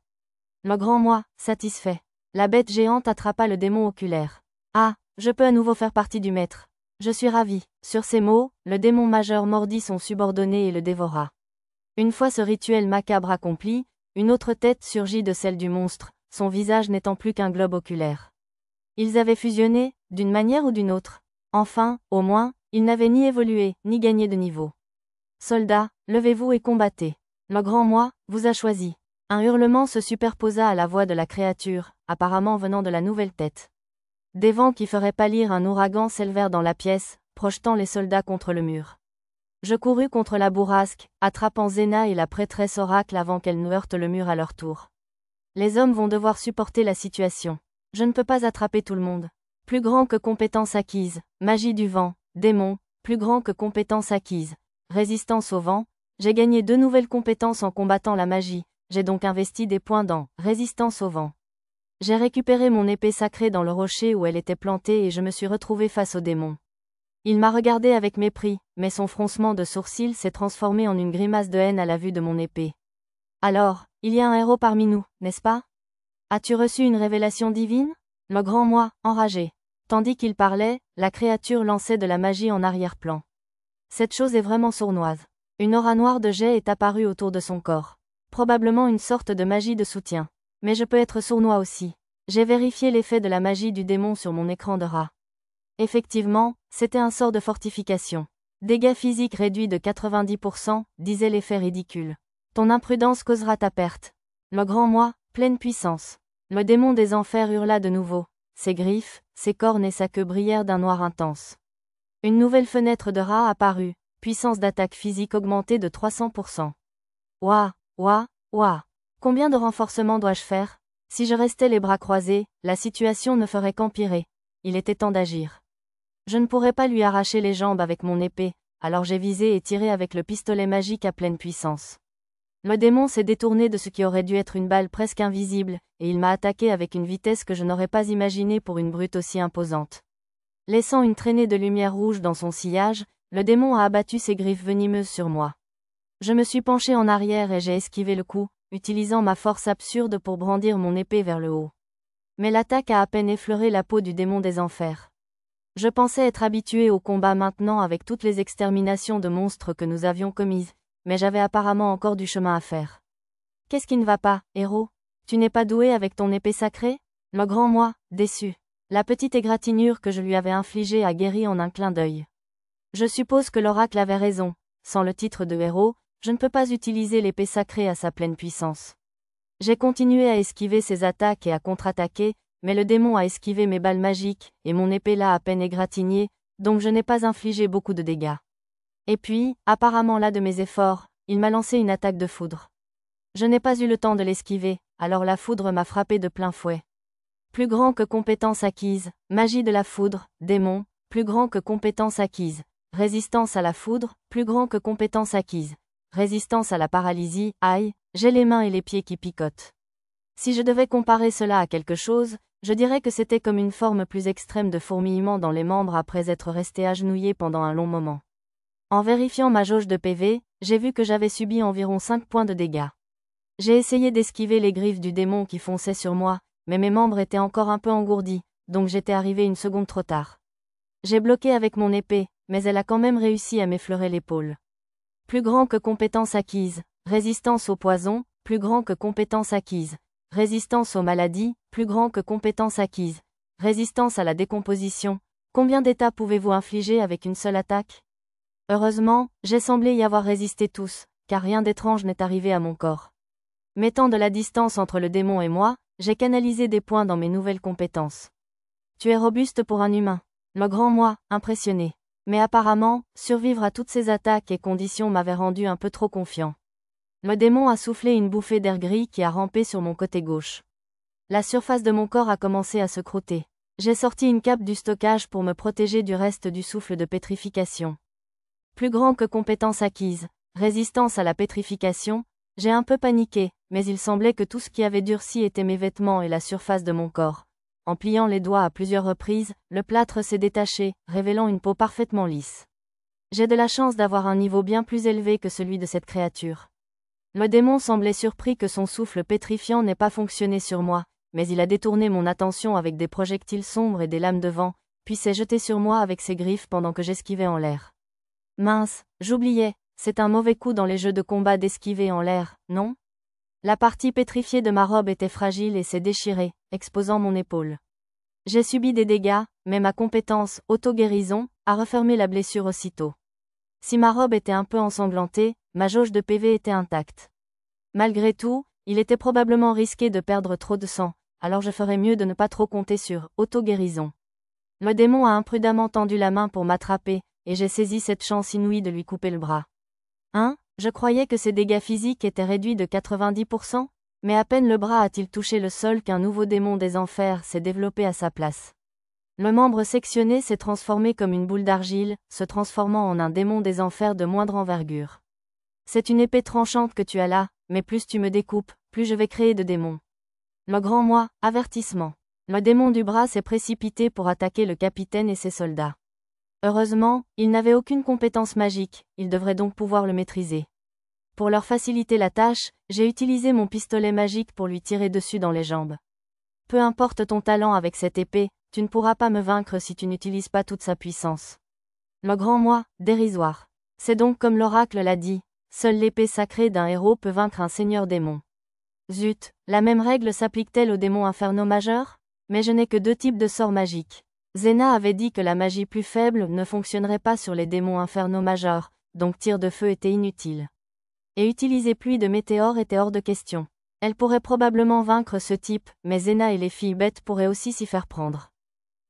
Le grand moi, satisfait. La bête géante attrapa le démon oculaire. Ah, je peux à nouveau faire partie du maître. Je suis ravi. Sur ces mots, le démon majeur mordit son subordonné et le dévora. Une fois ce rituel macabre accompli, une autre tête surgit de celle du monstre, son visage n'étant plus qu'un globe oculaire. Ils avaient fusionné, d'une manière ou d'une autre. Enfin, au moins, ils n'avaient ni évolué, ni gagné de niveau. Soldats, levez-vous et combattez. Le grand moi vous a choisi. Un hurlement se superposa à la voix de la créature, apparemment venant de la nouvelle tête. Des vents qui feraient pâlir un ouragan s'élevèrent dans la pièce, projetant les soldats contre le mur. Je courus contre la bourrasque, attrapant Zéna et la prêtresse oracle avant qu'elles ne heurtent le mur à leur tour. Les hommes vont devoir supporter la situation. Je ne peux pas attraper tout le monde. Plus grand que compétence acquise, magie du vent, démon, plus grand que compétence acquise, résistance au vent, j'ai gagné 2 nouvelles compétences en combattant la magie, j'ai donc investi des points dans résistance au vent. J'ai récupéré mon épée sacrée dans le rocher où elle était plantée et je me suis retrouvé face au démon. Il m'a regardé avec mépris, mais son froncement de sourcils s'est transformé en une grimace de haine à la vue de mon épée. Alors, il y a un héros parmi nous, n'est-ce pas? As-tu reçu une révélation divine? Le grand moi, enragé. Tandis qu'il parlait, la créature lançait de la magie en arrière-plan. Cette chose est vraiment sournoise. Une aura noire de jet est apparue autour de son corps. Probablement une sorte de magie de soutien. Mais je peux être sournois aussi. J'ai vérifié l'effet de la magie du démon sur mon écran de rat. Effectivement, c'était un sort de fortification. Dégâts physiques réduits de 90%, disait l'effet ridicule. Ton imprudence causera ta perte. Le grand moi, pleine puissance. Le démon des enfers hurla de nouveau. Ses griffes, ses cornes et sa queue brillèrent d'un noir intense. Une nouvelle fenêtre de rat apparut, puissance d'attaque physique augmentée de 300%. Ouah, ouah, ouah. Combien de renforcements dois-je faire? Si je restais les bras croisés, la situation ne ferait qu'empirer. Il était temps d'agir. Je ne pourrais pas lui arracher les jambes avec mon épée, alors j'ai visé et tiré avec le pistolet magique à pleine puissance. Le démon s'est détourné de ce qui aurait dû être une balle presque invisible, et il m'a attaqué avec une vitesse que je n'aurais pas imaginée pour une brute aussi imposante. Laissant une traînée de lumière rouge dans son sillage, le démon a abattu ses griffes venimeuses sur moi. Je me suis penché en arrière et j'ai esquivé le coup, utilisant ma force absurde pour brandir mon épée vers le haut. Mais l'attaque a à peine effleuré la peau du démon des enfers. Je pensais être habitué au combat maintenant avec toutes les exterminations de monstres que nous avions commises, mais j'avais apparemment encore du chemin à faire. Qu'est-ce qui ne va pas, héros? Tu n'es pas doué avec ton épée sacrée? Le grand moi, déçu. La petite égratignure que je lui avais infligée a guéri en un clin d'œil. Je suppose que l'oracle avait raison. Sans le titre de héros, je ne peux pas utiliser l'épée sacrée à sa pleine puissance. J'ai continué à esquiver ses attaques et à contre-attaquer, mais le démon a esquivé mes balles magiques, et mon épée l'a à peine égratignée, donc je n'ai pas infligé beaucoup de dégâts. Et puis, apparemment las de mes efforts, il m'a lancé une attaque de foudre. Je n'ai pas eu le temps de l'esquiver, alors la foudre m'a frappé de plein fouet. Plus grand que compétence acquise, magie de la foudre, démon, plus grand que compétence acquise, résistance à la foudre, plus grand que compétence acquise, résistance à la paralysie, aïe, j'ai les mains et les pieds qui picotent. Si je devais comparer cela à quelque chose, je dirais que c'était comme une forme plus extrême de fourmillement dans les membres après être resté agenouillé pendant un long moment. En vérifiant ma jauge de PV, j'ai vu que j'avais subi environ 5 points de dégâts. J'ai essayé d'esquiver les griffes du démon qui fonçaient sur moi, mais mes membres étaient encore un peu engourdis, donc j'étais arrivé une seconde trop tard. J'ai bloqué avec mon épée, mais elle a quand même réussi à m'effleurer l'épaule. Plus grand que compétence acquise, résistance au poison, plus grand que compétence acquise, résistance aux maladies, plus grand que compétence acquise, résistance à la décomposition, combien d'états pouvez-vous infliger avec une seule attaque? Heureusement, j'ai semblé y avoir résisté tous, car rien d'étrange n'est arrivé à mon corps. Mettant de la distance entre le démon et moi, j'ai canalisé des points dans mes nouvelles compétences. Tu es robuste pour un humain. Le grand moi, impressionné. Mais apparemment, survivre à toutes ces attaques et conditions m'avait rendu un peu trop confiant. Le démon a soufflé une bouffée d'air gris qui a rampé sur mon côté gauche. La surface de mon corps a commencé à se croûter. J'ai sorti une cape du stockage pour me protéger du reste du souffle de pétrification. Plus grand que compétence acquise, résistance à la pétrification, j'ai un peu paniqué, mais il semblait que tout ce qui avait durci était mes vêtements et la surface de mon corps. En pliant les doigts à plusieurs reprises, le plâtre s'est détaché, révélant une peau parfaitement lisse. J'ai de la chance d'avoir un niveau bien plus élevé que celui de cette créature. Le démon semblait surpris que son souffle pétrifiant n'ait pas fonctionné sur moi, mais il a détourné mon attention avec des projectiles sombres et des lames de vent, puis s'est jeté sur moi avec ses griffes pendant que j'esquivais en l'air. Mince, j'oubliais, c'est un mauvais coup dans les jeux de combat d'esquiver en l'air, non? La partie pétrifiée de ma robe était fragile et s'est déchirée, exposant mon épaule. J'ai subi des dégâts, mais ma compétence « auto-guérison » a refermé la blessure aussitôt. Si ma robe était un peu ensanglantée, ma jauge de PV était intacte. Malgré tout, il était probablement risqué de perdre trop de sang, alors je ferais mieux de ne pas trop compter sur « auto-guérison ». Le démon a imprudemment tendu la main pour m'attraper, et j'ai saisi cette chance inouïe de lui couper le bras. Hein? Je croyais que ses dégâts physiques étaient réduits de 90%, mais à peine le bras a-t-il touché le sol qu'un nouveau démon des enfers s'est développé à sa place. Le membre sectionné s'est transformé comme une boule d'argile, se transformant en un démon des enfers de moindre envergure. C'est une épée tranchante que tu as là, mais plus tu me découpes, plus je vais créer de démons. Le grand moi, avertissement. Le démon du bras s'est précipité pour attaquer le capitaine et ses soldats. Heureusement, il n'avait aucune compétence magique, il devrait donc pouvoir le maîtriser. Pour leur faciliter la tâche, j'ai utilisé mon pistolet magique pour lui tirer dessus dans les jambes. Peu importe ton talent avec cette épée, tu ne pourras pas me vaincre si tu n'utilises pas toute sa puissance. Le grand moi, dérisoire. C'est donc comme l'oracle l'a dit, seule l'épée sacrée d'un héros peut vaincre un seigneur démon. Zut, la même règle s'applique-t-elle aux démons infernaux majeurs? Mais je n'ai que 2 types de sorts magiques. Zena avait dit que la magie plus faible ne fonctionnerait pas sur les démons infernaux majeurs, donc tir de feu était inutile. Et utiliser pluie de météores était hors de question. Elle pourrait probablement vaincre ce type, mais Zena et les filles bêtes pourraient aussi s'y faire prendre.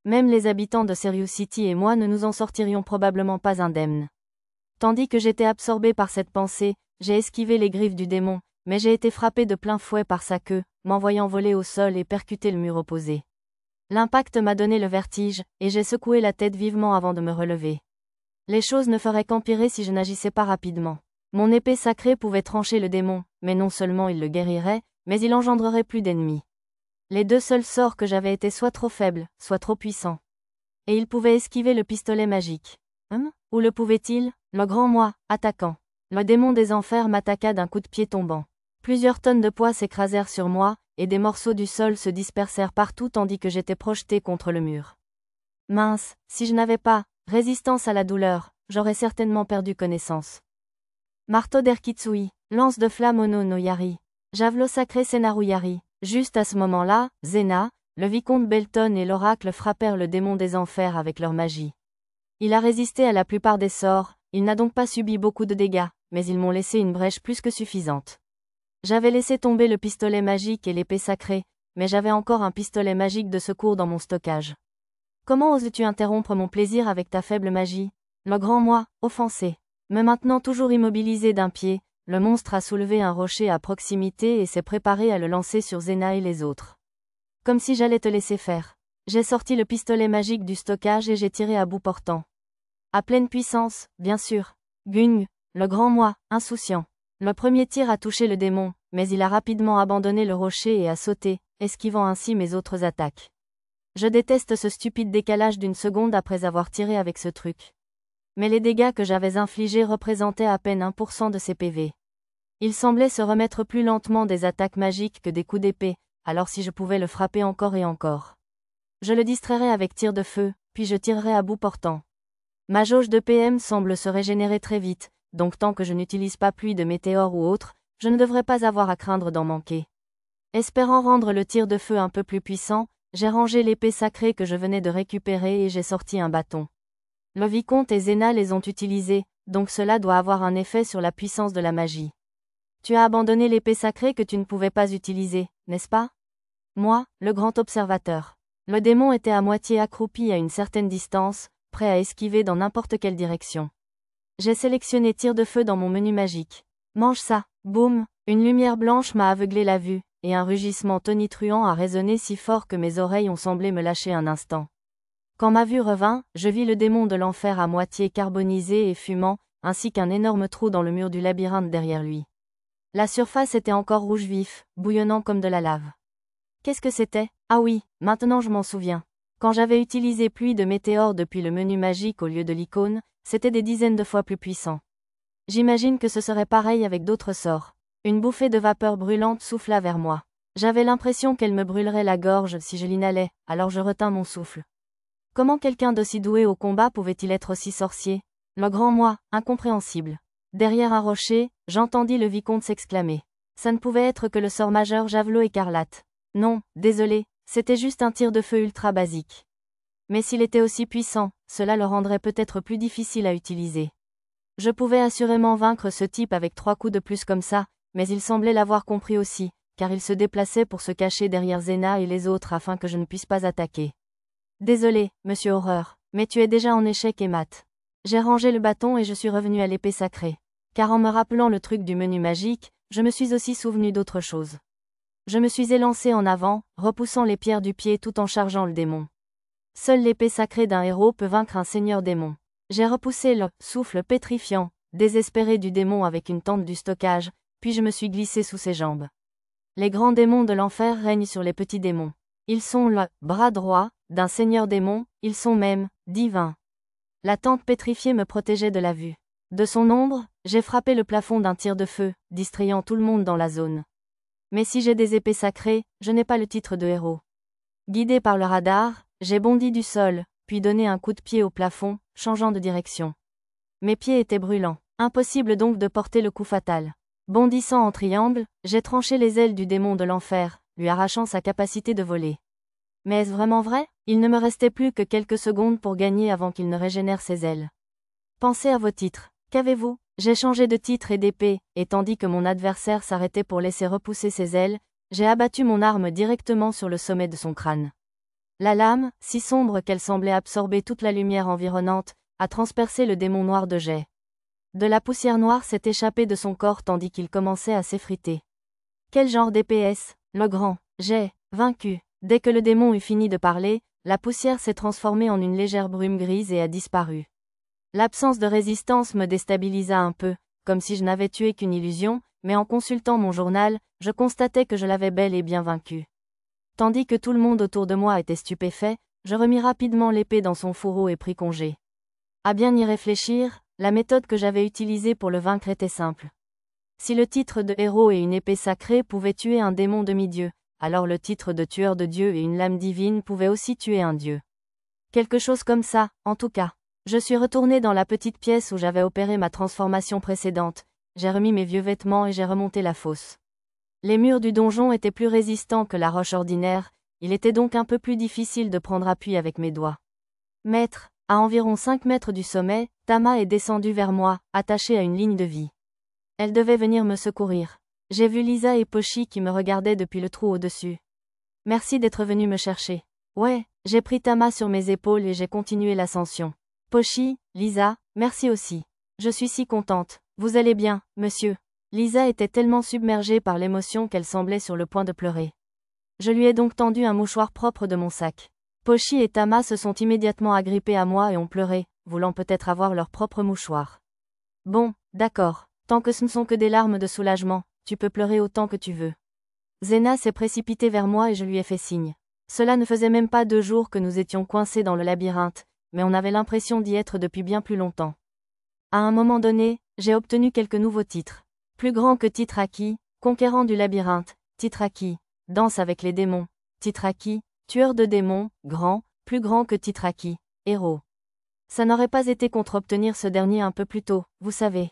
Même les habitants de Serious City et moi ne nous en sortirions probablement pas indemnes. Tandis que j'étais absorbé par cette pensée, j'ai esquivé les griffes du démon, mais j'ai été frappé de plein fouet par sa queue, m'envoyant voler au sol et percuter le mur opposé. L'impact m'a donné le vertige, et j'ai secoué la tête vivement avant de me relever. Les choses ne feraient qu'empirer si je n'agissais pas rapidement. Mon épée sacrée pouvait trancher le démon, mais non seulement il le guérirait, mais il engendrerait plus d'ennemis. Les deux seuls sorts que j'avais étaient soit trop faibles, soit trop puissants. Et il pouvait esquiver le pistolet magique. Où le pouvait-il? Le grand moi, attaquant. Le démon des enfers m'attaqua d'un coup de pied tombant. Plusieurs tonnes de poids s'écrasèrent sur moi, et des morceaux du sol se dispersèrent partout tandis que j'étais projeté contre le mur. Mince, si je n'avais pas résistance à la douleur, j'aurais certainement perdu connaissance. Marteau d'Erkitsui, lance de flamme Ono no Yari. Javelot sacré Senaru Yari. Juste à ce moment-là, Zena, le vicomte Belton et l'oracle frappèrent le démon des enfers avec leur magie. Il a résisté à la plupart des sorts, il n'a donc pas subi beaucoup de dégâts, mais ils m'ont laissé une brèche plus que suffisante. J'avais laissé tomber le pistolet magique et l'épée sacrée, mais j'avais encore un pistolet magique de secours dans mon stockage. Comment oses-tu interrompre mon plaisir avec ta faible magie? Le grand moi, offensé. Me maintenant toujours immobilisé d'un pied, le monstre a soulevé un rocher à proximité et s'est préparé à le lancer sur Zena et les autres. Comme si j'allais te laisser faire. J'ai sorti le pistolet magique du stockage et j'ai tiré à bout portant. À pleine puissance, bien sûr. Gung, le grand moi, insouciant. Le premier tir a touché le démon, mais il a rapidement abandonné le rocher et a sauté, esquivant ainsi mes autres attaques. Je déteste ce stupide décalage d'une seconde après avoir tiré avec ce truc. Mais les dégâts que j'avais infligés représentaient à peine 1% de ses PV. Il semblait se remettre plus lentement des attaques magiques que des coups d'épée, alors si je pouvais le frapper encore et encore. Je le distrairais avec tir de feu, puis je tirerais à bout portant. Ma jauge de PM semble se régénérer très vite, donc tant que je n'utilise pas pluie de météores ou autre, je ne devrais pas avoir à craindre d'en manquer. Espérant rendre le tir de feu un peu plus puissant, j'ai rangé l'épée sacrée que je venais de récupérer et j'ai sorti un bâton. Le vicomte et Zena les ont utilisés, donc cela doit avoir un effet sur la puissance de la magie. Tu as abandonné l'épée sacrée que tu ne pouvais pas utiliser, n'est-ce pas? Moi, le grand observateur. Le démon était à moitié accroupi à une certaine distance, prêt à esquiver dans n'importe quelle direction. J'ai sélectionné tir de feu dans mon menu magique. Mange ça, boum, une lumière blanche m'a aveuglé la vue, et un rugissement tonitruant a résonné si fort que mes oreilles ont semblé me lâcher un instant. Quand ma vue revint, je vis le démon de l'enfer à moitié carbonisé et fumant, ainsi qu'un énorme trou dans le mur du labyrinthe derrière lui. La surface était encore rouge vif, bouillonnant comme de la lave. Qu'est-ce que c'était? Ah oui, maintenant je m'en souviens. Quand j'avais utilisé pluie de météores depuis le menu magique au lieu de l'icône, c'était des dizaines de fois plus puissant. J'imagine que ce serait pareil avec d'autres sorts. Une bouffée de vapeur brûlante souffla vers moi. J'avais l'impression qu'elle me brûlerait la gorge si je l'inhalais, alors je retins mon souffle. Comment quelqu'un d'aussi doué au combat pouvait-il être aussi sorcier? Le grand moi, incompréhensible. Derrière un rocher, j'entendis le vicomte s'exclamer. Ça ne pouvait être que le sort majeur Javelot écarlate. Non, désolé, c'était juste un tir de feu ultra basique. Mais s'il était aussi puissant, cela le rendrait peut-être plus difficile à utiliser. Je pouvais assurément vaincre ce type avec 3 coups de plus comme ça, mais il semblait l'avoir compris aussi, car il se déplaçait pour se cacher derrière Zena et les autres afin que je ne puisse pas attaquer. Désolé, monsieur Horreur, mais tu es déjà en échec et mat. J'ai rangé le bâton et je suis revenu à l'épée sacrée. Car en me rappelant le truc du menu magique, je me suis aussi souvenu d'autre chose. Je me suis élancé en avant, repoussant les pierres du pied tout en chargeant le démon. Seule l'épée sacrée d'un héros peut vaincre un seigneur démon. J'ai repoussé le souffle pétrifiant, désespéré du démon avec une tente du stockage, puis je me suis glissé sous ses jambes. Les grands démons de l'enfer règnent sur les petits démons. Ils sont le bras droit d'un seigneur démon, ils sont même divins. La tente pétrifiée me protégeait de la vue. De son ombre, j'ai frappé le plafond d'un tir de feu, distrayant tout le monde dans la zone. Mais si j'ai des épées sacrées, je n'ai pas le titre de héros. Guidé par le radar, j'ai bondi du sol, puis donné un coup de pied au plafond, changeant de direction. Mes pieds étaient brûlants, impossible donc de porter le coup fatal. Bondissant en triangle, j'ai tranché les ailes du démon de l'enfer, lui arrachant sa capacité de voler. Mais est-ce vraiment vrai? Il ne me restait plus que quelques secondes pour gagner avant qu'il ne régénère ses ailes. Pensez à vos titres. Qu'avez-vous? J'ai changé de titre et d'épée, et tandis que mon adversaire s'arrêtait pour laisser repousser ses ailes, j'ai abattu mon arme directement sur le sommet de son crâne. La lame, si sombre qu'elle semblait absorber toute la lumière environnante, a transpercé le démon noir de jet. De la poussière noire s'est échappée de son corps tandis qu'il commençait à s'effriter. Quel genre d'épée est-ce? Le grand jet, vaincu. Dès que le démon eut fini de parler, la poussière s'est transformée en une légère brume grise et a disparu. L'absence de résistance me déstabilisa un peu, comme si je n'avais tué qu'une illusion, mais en consultant mon journal, je constatais que je l'avais bel et bien vaincu. Tandis que tout le monde autour de moi était stupéfait, je remis rapidement l'épée dans son fourreau et pris congé. À bien y réfléchir, la méthode que j'avais utilisée pour le vaincre était simple. Si le titre de héros et une épée sacrée pouvaient tuer un démon demi-dieu, alors le titre de tueur de dieu et une lame divine pouvaient aussi tuer un dieu. Quelque chose comme ça, en tout cas. Je suis retourné dans la petite pièce où j'avais opéré ma transformation précédente, j'ai remis mes vieux vêtements et j'ai remonté la fosse. Les murs du donjon étaient plus résistants que la roche ordinaire, il était donc un peu plus difficile de prendre appui avec mes doigts. Maître, à environ 5 mètres du sommet, Tama est descendue vers moi, attachée à une ligne de vie. Elle devait venir me secourir. J'ai vu Lisa et Pochi qui me regardaient depuis le trou au-dessus. Merci d'être venu me chercher. Ouais, j'ai pris Tama sur mes épaules et j'ai continué l'ascension. Pochi, Lisa, merci aussi. Je suis si contente. Vous allez bien, monsieur. Lisa était tellement submergée par l'émotion qu'elle semblait sur le point de pleurer. Je lui ai donc tendu un mouchoir propre de mon sac. Pochi et Tama se sont immédiatement agrippés à moi et ont pleuré, voulant peut-être avoir leur propre mouchoir. Bon, d'accord, tant que ce ne sont que des larmes de soulagement, tu peux pleurer autant que tu veux. Zena s'est précipitée vers moi et je lui ai fait signe. Cela ne faisait même pas 2 jours que nous étions coincés dans le labyrinthe, mais on avait l'impression d'y être depuis bien plus longtemps. À un moment donné, j'ai obtenu quelques nouveaux titres. Plus grand que titre acquis, conquérant du labyrinthe, titre acquis, danse avec les démons, titre acquis, tueur de démons, grand, plus grand que titre acquis, héros. Ça n'aurait pas été contre obtenir ce dernier un peu plus tôt, vous savez.